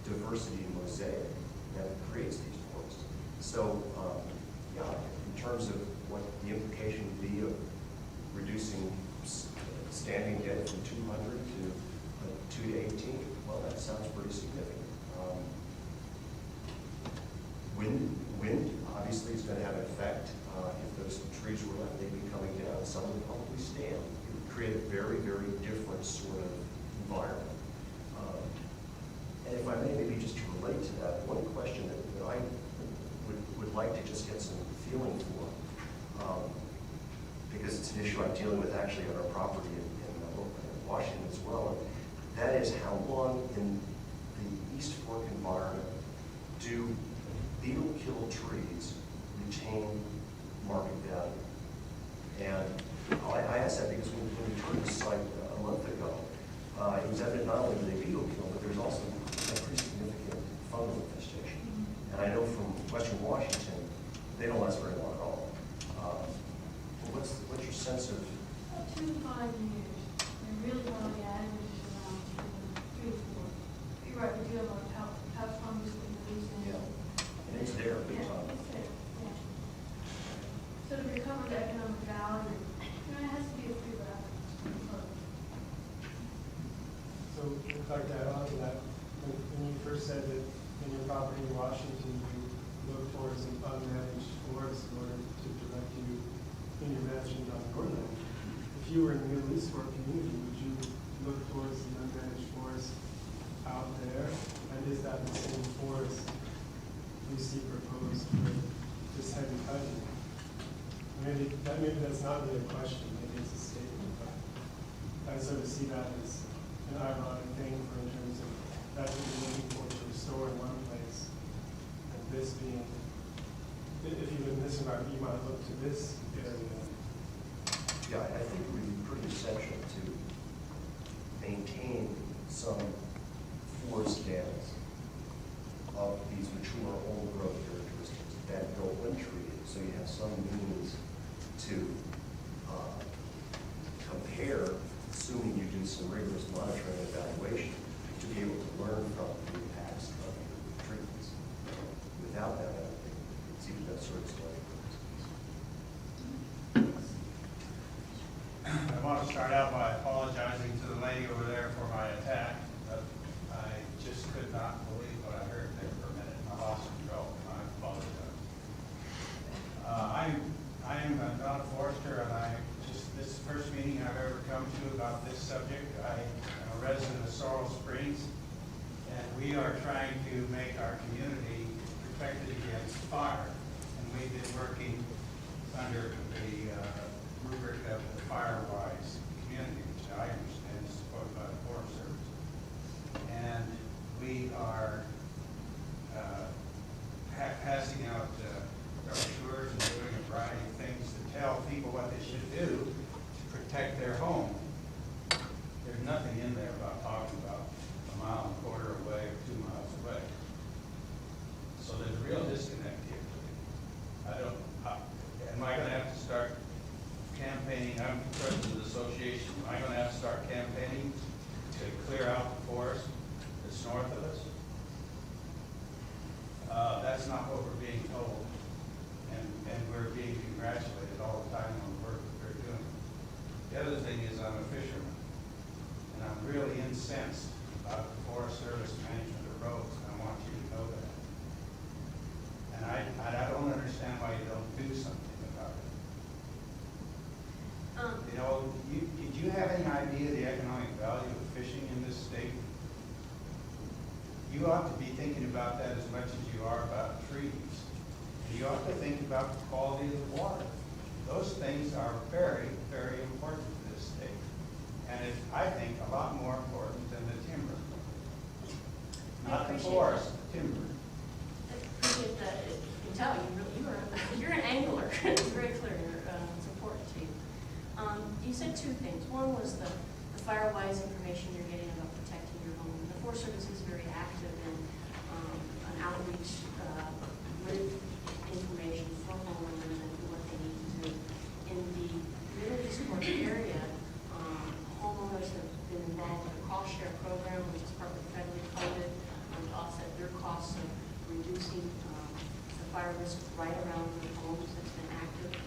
diversity and mosaic that creates these forests. So, yeah, in terms of what the implication would be of reducing standing dead from 200 to 2 to 18, well, that sounds pretty significant. Wind obviously is going to have an effect. If those trees were left, they'd be coming down. Some would probably stand. It would create a very, very different sort of environment. And if I may, maybe just to relate to that, one question that I would like to just get some feeling for, because it's an issue I'm dealing with actually on our property in Washington as well. And that is how long in the East Fork environment do beetle-killed trees retain market value? And I ask that because when we toured this site a month ago, it was evident not only were they beetle-killed, but there's also a pretty significant fungal infestation. And I know from Western Washington, they don't last very long at all. What's your sense of? 2 to 5 years. And really one of the averages around 3 to 4. You're right, we do have a lot of house fungus with the leaves in it. And it's there, big Yeah, time. it's there, yeah. So to recover the economic value, it has to be a free approach. So, in fact, to add on to that, when you first said that in your property in Washington, you look towards an unmanaged forest in order to direct you in your management on your land. If you were in the Middle East Fork community, would you look towards the unmanaged forest out there? And is that the same forest you see proposed for this heavy cutting? Maybe that's not really a question, maybe it's a statement, but I sort of see that as an ironic thing for in terms of that's what you're looking for to restore in one place. And this being, if you live in this environment, you might look to this area. Yeah, I think it would be pretty essential to maintain some forest stands of these mature old growth characteristics that go untreated, so you have some means to compare, assuming you do some rigorous monitoring and evaluation, to be able to learn from the impacts of your treatments. Without that, I think it's even that sort of study. I want to start out by apologizing to the lady over there for my attack. I just could not believe what I heard there for a minute. I lost control. I apologize. I am not a forester, and this is the first meeting I've ever come to about this subject. I am a resident of Sorrel Springs, and we are trying to make our community protected against fire. And we've been working under the rubric of the Firewise community, which I understand is supported by the Forest Service. And we are passing out brochures and doing a variety of things to tell people what they should do to protect their home. There's nothing in there about talking about a mile and a quarter away or 2 miles away. So there's a real disconnect here. Am I going to have to start campaigning? I'm president of the association. Am I going to have to start campaigning to clear out the forest that's north of us? That's not what we're being told. And we're being congratulated all the time on the work that they're doing. The other thing is I'm a fisherman, and I'm really incensed about the Forest Service management of roads, and I want you to know that. And I don't understand why you don't do something about it. You know, did you have any idea the economic value of fishing in this state? You ought to be thinking about that as much as you are about trees. You ought to think about the quality of the water. Those things are very, very important to this state. And it's, I think, a lot more important than the timber. Not the forest, the timber. I appreciate that. You can tell you're an angler. It's very clear. It's important to you. You said 2 things. One was the Firewise information you're getting about protecting your home. The Forest Service is very active in an outreach with information for homeowners and what they need to do. In the Middle East Fork area, homeowners have been involved in a cost share program, which is partly federally funded to offset their costs of reducing the fire risk right around their homes. It's been active.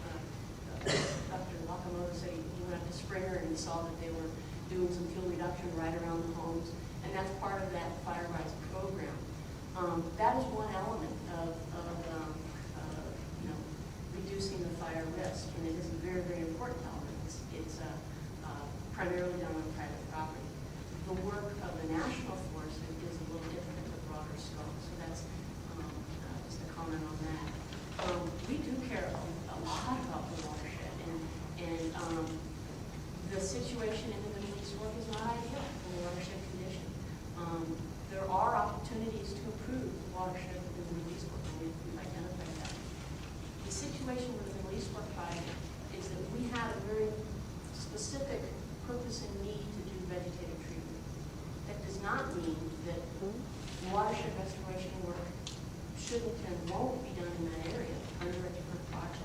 Dr. Nakamoto said he went up to Springer and he saw that they were doing some fuel reduction right around the homes, and that's part of that Firewise program. That is one element of reducing the fire risk, and it is a very, very important element. It's primarily done on private property. The work of the National Forest is a little different at the broader scope, so that's just a comment on that. We do care a lot about the watershed, and situation in the Middle East Fork is not ideal in the watershed condition. There are opportunities to improve the watershed within the Middle East Fork, and we've identified that. The situation with the Middle East Fork project is that we have a very specific purpose and need to do vegetative treatment. That does not mean that watershed restoration work shouldn't and won't be done in that area under a different project.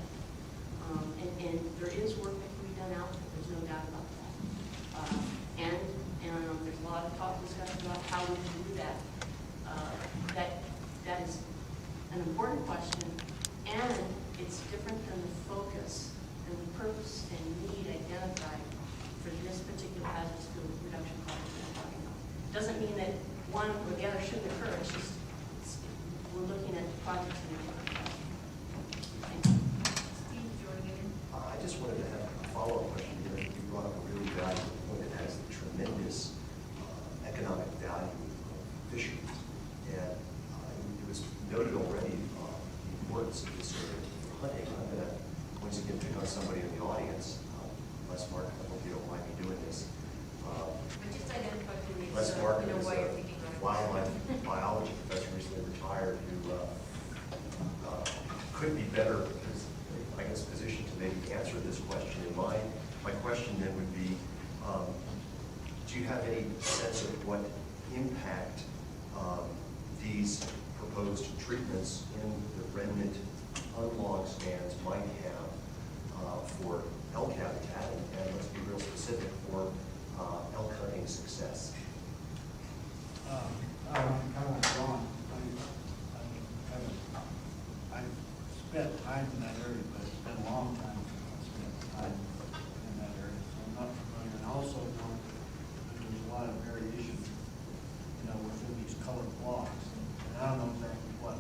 And there is work that can be done out there, there's no doubt about that. And there's a lot of discussion about how we can do that. That is an important question, and it's different than the focus and the purpose and need identified for this particular hazardous fuel reduction project that I'm talking about. Doesn't mean that one or the other shouldn't occur, it's just we're looking at the projects in a different way. Thank you. Steve, Jordan. I just wanted to have a follow-up question here. You brought up a really valuable point that has tremendous economic value of fisheries. And it was noted already the importance of this area for hunting. I'm going to once again pick on somebody in the audience. Les Mark, I hope you don't mind me doing this. Just identify who it is. Les Mark is why you're a thinking of it. wildlife biology professor recently retired who could be better, I guess, positioned to maybe answer this question. And my question then would be, do you have any sense of what impact these proposed treatments in the remnant unlogged stands might have for elk habitat, and let's be real specific, for elk hunting success? I'm kind of wrong. I've spent time in that area, but it's been a long time since I spent time in that area, so I'm not familiar. And also know that there's a lot of variation, within these colored blocks, and I don't know exactly what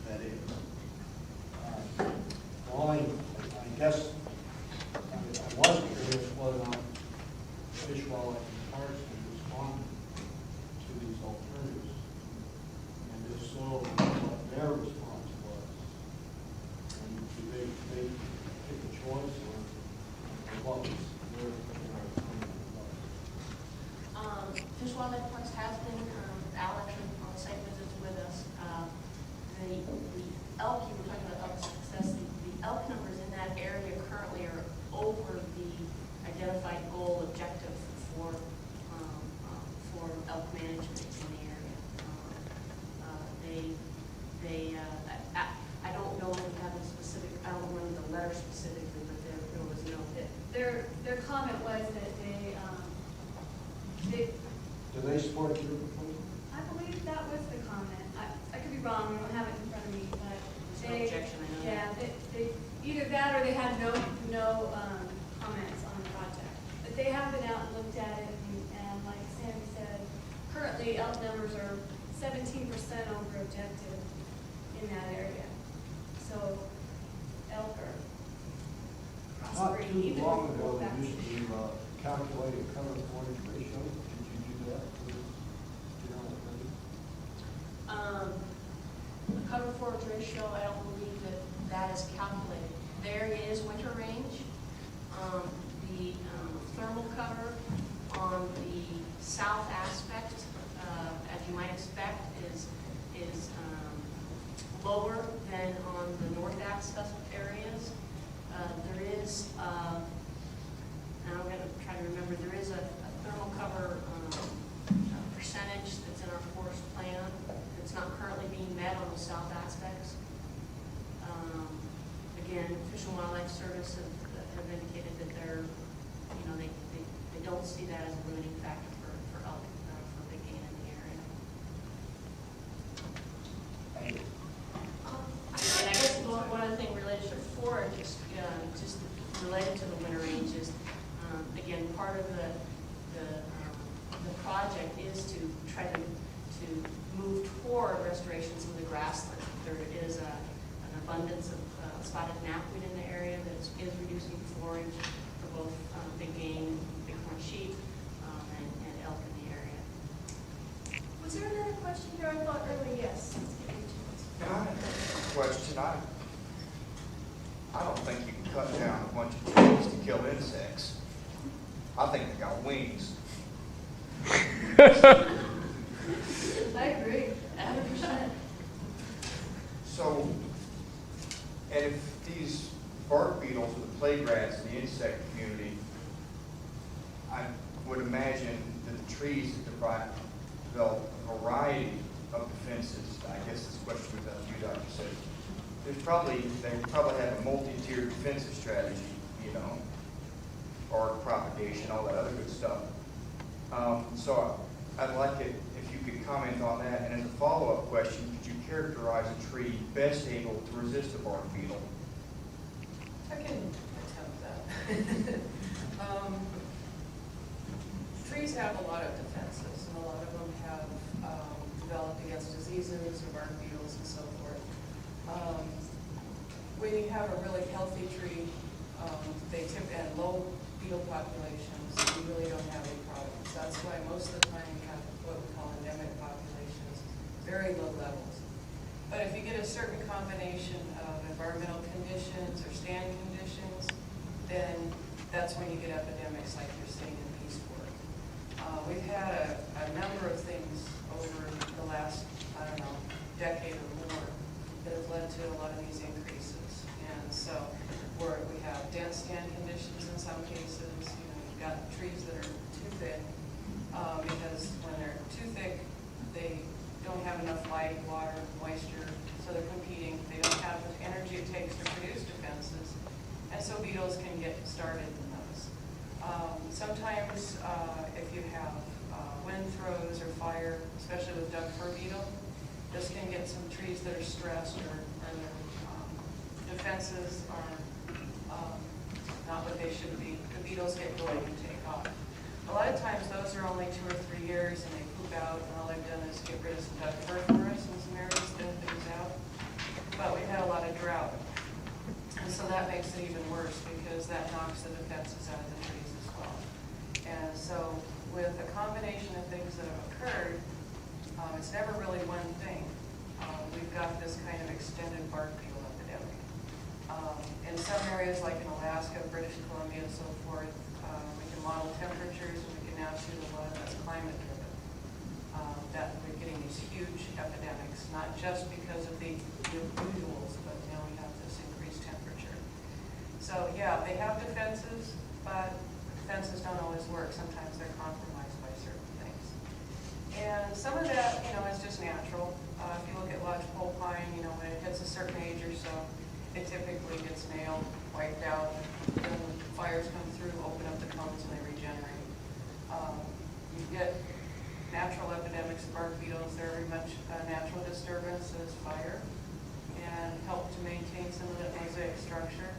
that is. Well, I guess I was curious whether or not Fish, Wildlife, and Parks can respond to these alternatives, and if so, what their response was. And do they pick a choice, or what was their opinion was? Fish, Wildlife, Parks has been Alex on site visits with us. The elk, you were talking about elk success, the elk numbers in that area currently are over the identified goal objective for elk management in the area. I don't know if we have a specific, I don't remember the letter specifically, but there was no. Their comment was that they Do they support your proposal? I believe that was the comment. I could be wrong, I don't have it in front of me, but There's no objection, I know. Yeah, they either that or they had no comments on the project. But they have been out and looked at it, and like Sammy said, currently elk numbers are 17% over objective in that area. So elk are Not prospering too even long with ago, back. they used to calculate a cover footage ratio. Did you do that for this general opinion? The cover forage ratio, I don't believe that is calculated. The area is winter range. The thermal cover on the south aspect, as you might expect, is lower than on the north aspect areas. There is, and I'm going to try to remember, there is a thermal cover percentage that's in our forest plan that's not currently being met on the south aspects. Again, Fish and Wildlife Service have indicated that they don't see that as a limiting factor for elk, for big game in the area. And I guess one other thing related to forage, just related to the winter range is, again, part of the project is to try to move toward restorations of the grassland. There is an abundance of spotted knapweed in the area that is reducing forage for both big game, bighorn sheep, and elk in the area. Was there another question here? I thought earlier, yes. Can I have a question? I don't think you can cut down a bunch of trees to kill insects. I think they got wings. I agree, 100%. So, and if these bark beetles are the plague rats in the insect community, I would imagine that the trees that develop a variety of defenses. I guess this question was about you, Dr. Said. They probably have a multi-tiered defensive strategy, you know, or propagation, all that other good stuff. So I'd like it if you could comment on that. And as a follow-up question, could you characterize a tree best able to resist a bark beetle? I can attempt that. Trees have a lot of defenses, and a lot of them have developed against diseases or bark beetles and so forth. When you have a really healthy tree, and low beetle populations, you really don't have any problems. That's why most of the time you have what we call endemic populations, very low levels. But if you get a certain combination of environmental conditions or stand conditions, then that's when you get epidemics like you're seeing in peace work. We've had a number of things over the last, decade or more that have led to a lot of these increases. And so we have dense stand conditions in some cases. You've got trees that are too thick because when they're too thick, they don't have enough light, water, moisture, so they're competing. They don't have the energy it takes to produce defenses, and so beetles can get started in those. Sometimes if you have wind throws or fire, especially with Doug fir beetle, this can get some trees that are stressed or their defenses are not what they should be. The beetles get going and take off. A lot of times those are only 2 or 3 years and they poop out, and all they've done is get rid of some Doug fir for us in some areas, thin things out. But we've had a lot of drought. And so that makes it even worse because that knocks the defenses out of the trees as well. And so with a combination of things that have occurred, it's never really one thing. We've got this kind of extended bark beetle epidemic. In some areas like in Alaska, British Columbia, and so forth, we can model temperatures and we can now see a lot of that's climate driven. That we're getting these huge epidemics, not just because of the usuals, but now we have this increased temperature. So yeah, they have defenses, but defenses don't always work. Sometimes they're compromised by certain things. And some of that, is just natural. If you look at lodgepole pine, when it hits a certain age or so, it typically gets nailed, wiped out, then fires come through, open up the cones, and they regenerate. You get natural epidemics of bark beetles. They're very much a natural disturbance as fire and help to maintain some of that mosaic structure.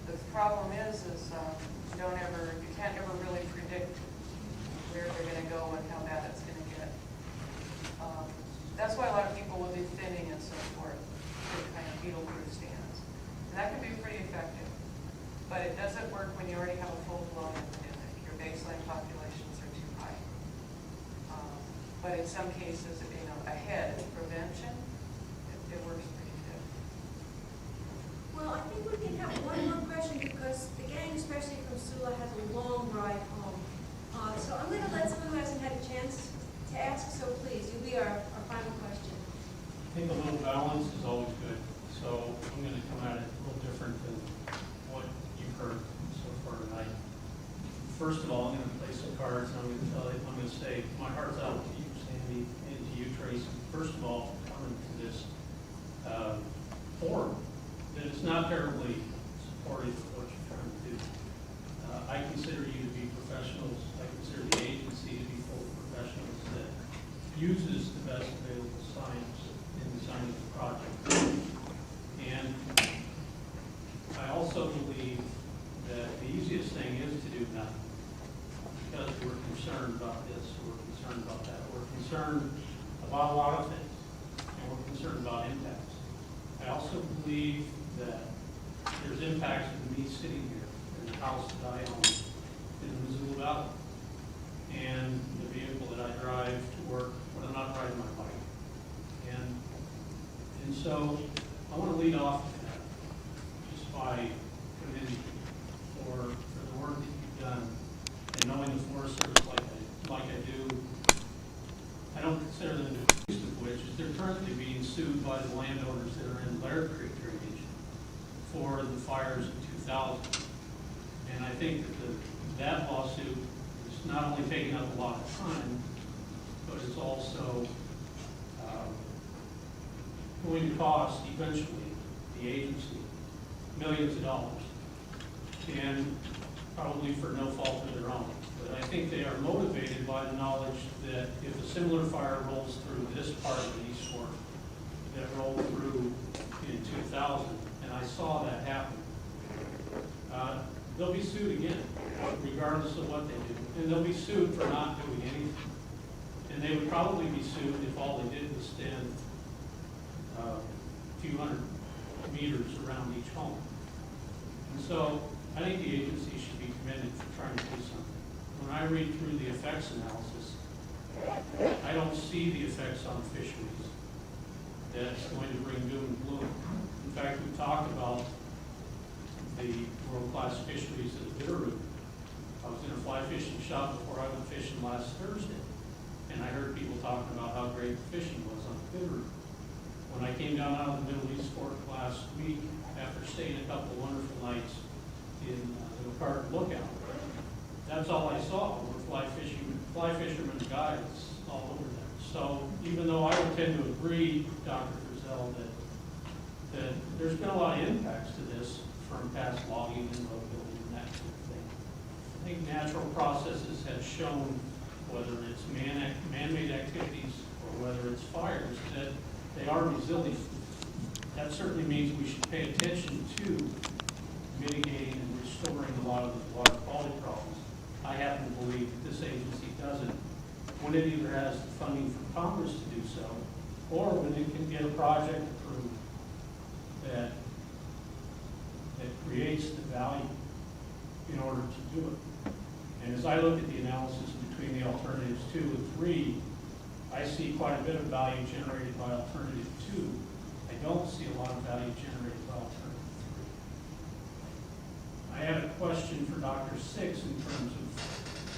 The problem is you can't ever really predict where they're going to go and how bad it's going to get. That's why a lot of people will do thinning and so forth to kind of beetle-proof stands. And that can be pretty effective. But it doesn't work when you already have a full-blown epidemic. Your baseline populations are too high. But in some cases, ahead of prevention, it works pretty good. Well, I think we can have one more question because the gang, especially from Missoula, has a long ride home. So I'm going to let someone who hasn't had a chance to ask, so please, you'll be our final question. I think a little balance is always good. So I'm going to come at it a little different than what you've heard so far tonight. First of all, I'm going to play some cards, and I'm going to say my heart's out to you, Sandy, and to you, Tracy. First of all, coming to this forum, that it's not terribly supportive of what you're trying to do. I consider you to be professionals. I consider the agency to be full of professionals that uses the best available science in designing the project. And I also believe that the easiest thing is to do nothing, because we're concerned about this, or we're concerned about that. We're concerned about a lot of things, and we're concerned about impacts. I also believe that there's impacts of me sitting here in the house that I own in the Missoula Valley, and the vehicle that I drive to work when I'm not riding my bike. And so I want to lead off with that just by commending you for the work that you've done and knowing the Forest Service like I do, I don't consider them to be least of which is they're currently being sued by the landowners that are in Laird Creek drainage for the fires in 2000. And I think that lawsuit is not only taking up a lot of time, but it's also going to cost eventually the agency millions of dollars, and probably for no fault of their own. But I think they are motivated by the knowledge that if a similar fire rolls through this part of the East Fork that rolled through in 2000, and I saw that happen, they'll be sued again, regardless of what they do. And they'll be sued for not doing anything. And they would probably be sued if all they did was stand a few hundred meters around each home. And so I think the agency should be commended for trying to do something. When I read through the effects analysis, I don't see the effects on fisheries that's going to bring doom and gloom. In fact, we talked about the world-class fisheries at the Bitterroot. I was in a fly fishing shop before I went fishing last Thursday, and I heard people talking about how great the fishing was on the Bitterroot. When I came down out of the Middle East Fork last week, after staying a couple of wonderful nights in the McCartan Lookout, that's all I saw were fly fishermen guides all over there. So even though I would tend to agree, Dr. Frizzell, that there's been a lot of impacts to this from past logging and road building and that sort of thing, I think natural processes have shown, whether it's man-made activities or whether it's fires, that they are resilient. That certainly means we should pay attention to mitigating and restoring a lot of the water quality problems. I happen to believe that this agency does it when it either has the funding from Congress to do so, or when it can get a project approved that creates the value in order to do it. And as I look at the analysis between the alternatives 2 and 3, I see quite a bit of value generated by alternative 2. I don't see a lot of value generated by alternative 3. I have a question for Dr. Six in terms of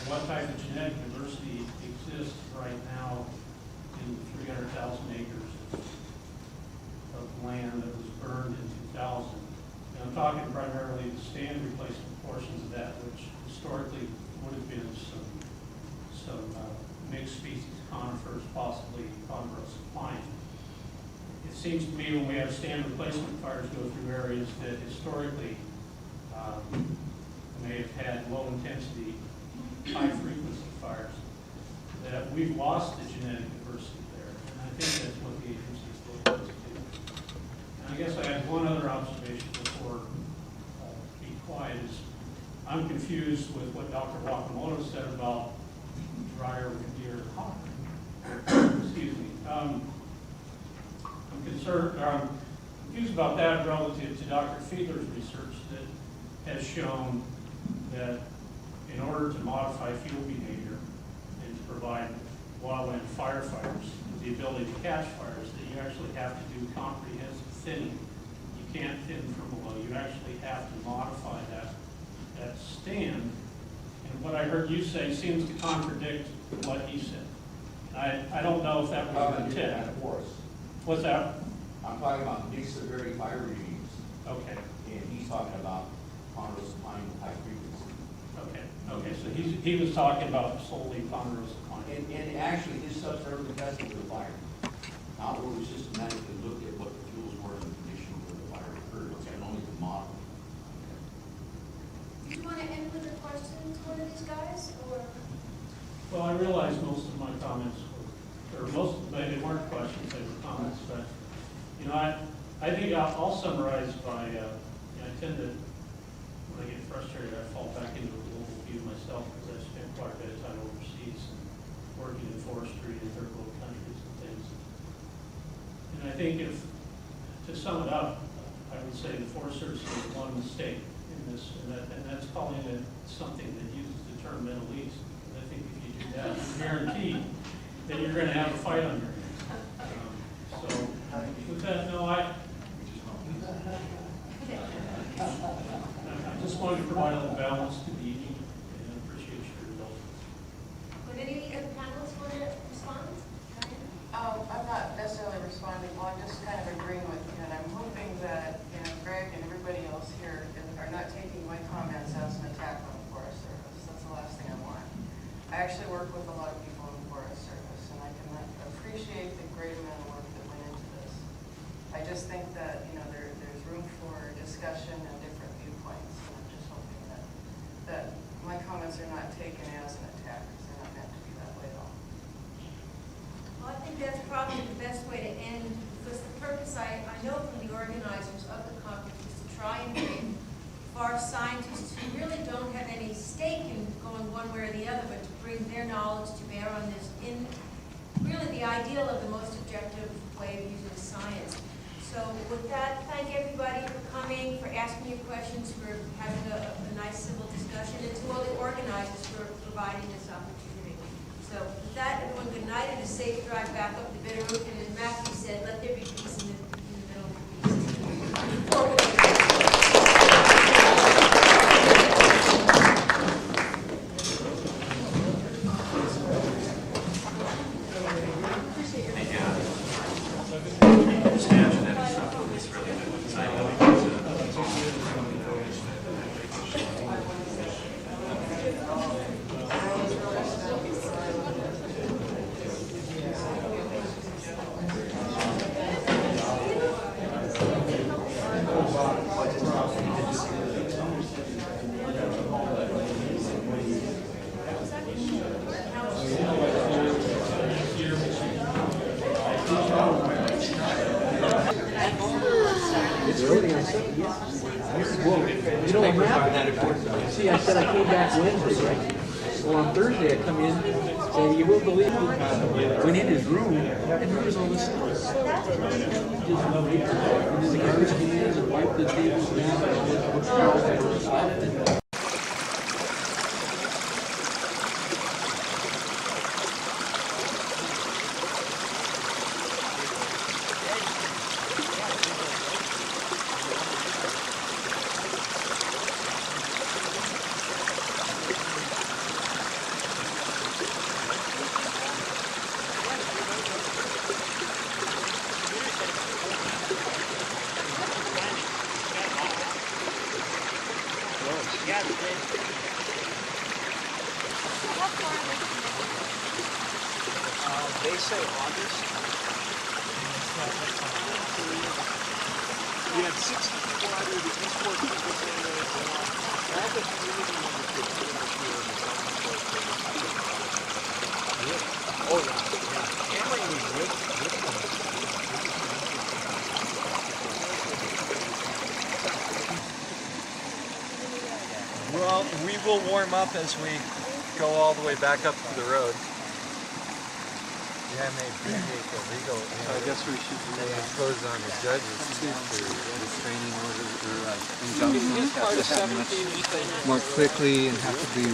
what type of genetic diversity exists right now in the 300,000 acres of land that was burned in 2000. And I'm talking primarily the stand replacement portions of that, which historically would have been some mixed species conifers, possibly ponderosa pine. It seems to me when we have stand replacement fires go through areas that historically may have had low intensity, high frequency fires, that we've lost the genetic diversity there. And I think that's what the agency is looking to do. And I guess I had one other observation before be quiet is I'm confused with what Dr. Wakamoto said about drier, windier, and hotter. Excuse me. I'm confused about that relative to Dr. Fiedler's research that has shown that in order to modify fuel behavior and to provide wildland firefighters with the ability to catch fires, that you actually have to do comprehensive thinning. You can't thin from below. You actually have to modify that stand. And what I heard you say seems to contradict what he said. I don't know if that was your intent. What's that? I'm talking about mixed severity fire regimes. Okay. And he's talking about ponderosa pine with high frequency. Okay, so he was talking about solely ponderosa pine. And actually, his stuff's never been tested with a fire. Not where we systematically looked at what the fuels were and the condition where the fire occurred. It's only the model. Do you want to end with a question to one of these guys, or? Well, I realize most of my comments were, or they weren't questions, they were comments, but, you know, I think I'll summarize by, I tend to, when I get frustrated, I fall back into a global view myself because I've spent quite a bit of time overseas and working in forestry in third world countries and things. And I think if, to sum it up, I would say the Forest Service made one mistake in this, and that's calling it something that uses the term Middle East. Because I think if you do that, you're guaranteed that you're going to have a fight on your hands. So with that, no, I just wanted to provide a little balance to the evening and appreciate your indulgence. I actually work with a lot of people in the Forest Service, and I can appreciate the great amount of work that went into this. I just think that, you know, there's room for discussion and different viewpoints, and I'm just hoping that my comments are not taken as an attack, because they're not meant to be that way at all. Well, I think that's probably the best way to end, because the purpose, I know from the organizers of the conference, is to try and bring our scientists who really don't have any stake in going one way or the other, but to bring their knowledge to bear on this in really the ideal of the most objective way of using science. So with that, thank everybody for coming, for asking your questions, for having a nice civil discussion, and to all the organizers for providing this opportunity. So with that, everyone, good night and a safe drive back up to Bitterroot. And as Matthew said, let there be peace in the middle of the peace. See, I said I came back Wednesday, right? Well, on Thursday I come in, and you won't believe it. Went in his room, and there was all this stuff. Just wiped the garbage cans and wiped the tables down. They say August. We had 60 people out here, the Eastport people saying that it's all the community members that put out here in the Oh, yeah. Cameron was with them. Well, we will warm up as we go all the way back up to the road. Yeah, and they appreciate the legal. I guess we should impose on the judges too for restraining orders or injunctions have to happen much more quickly and have to be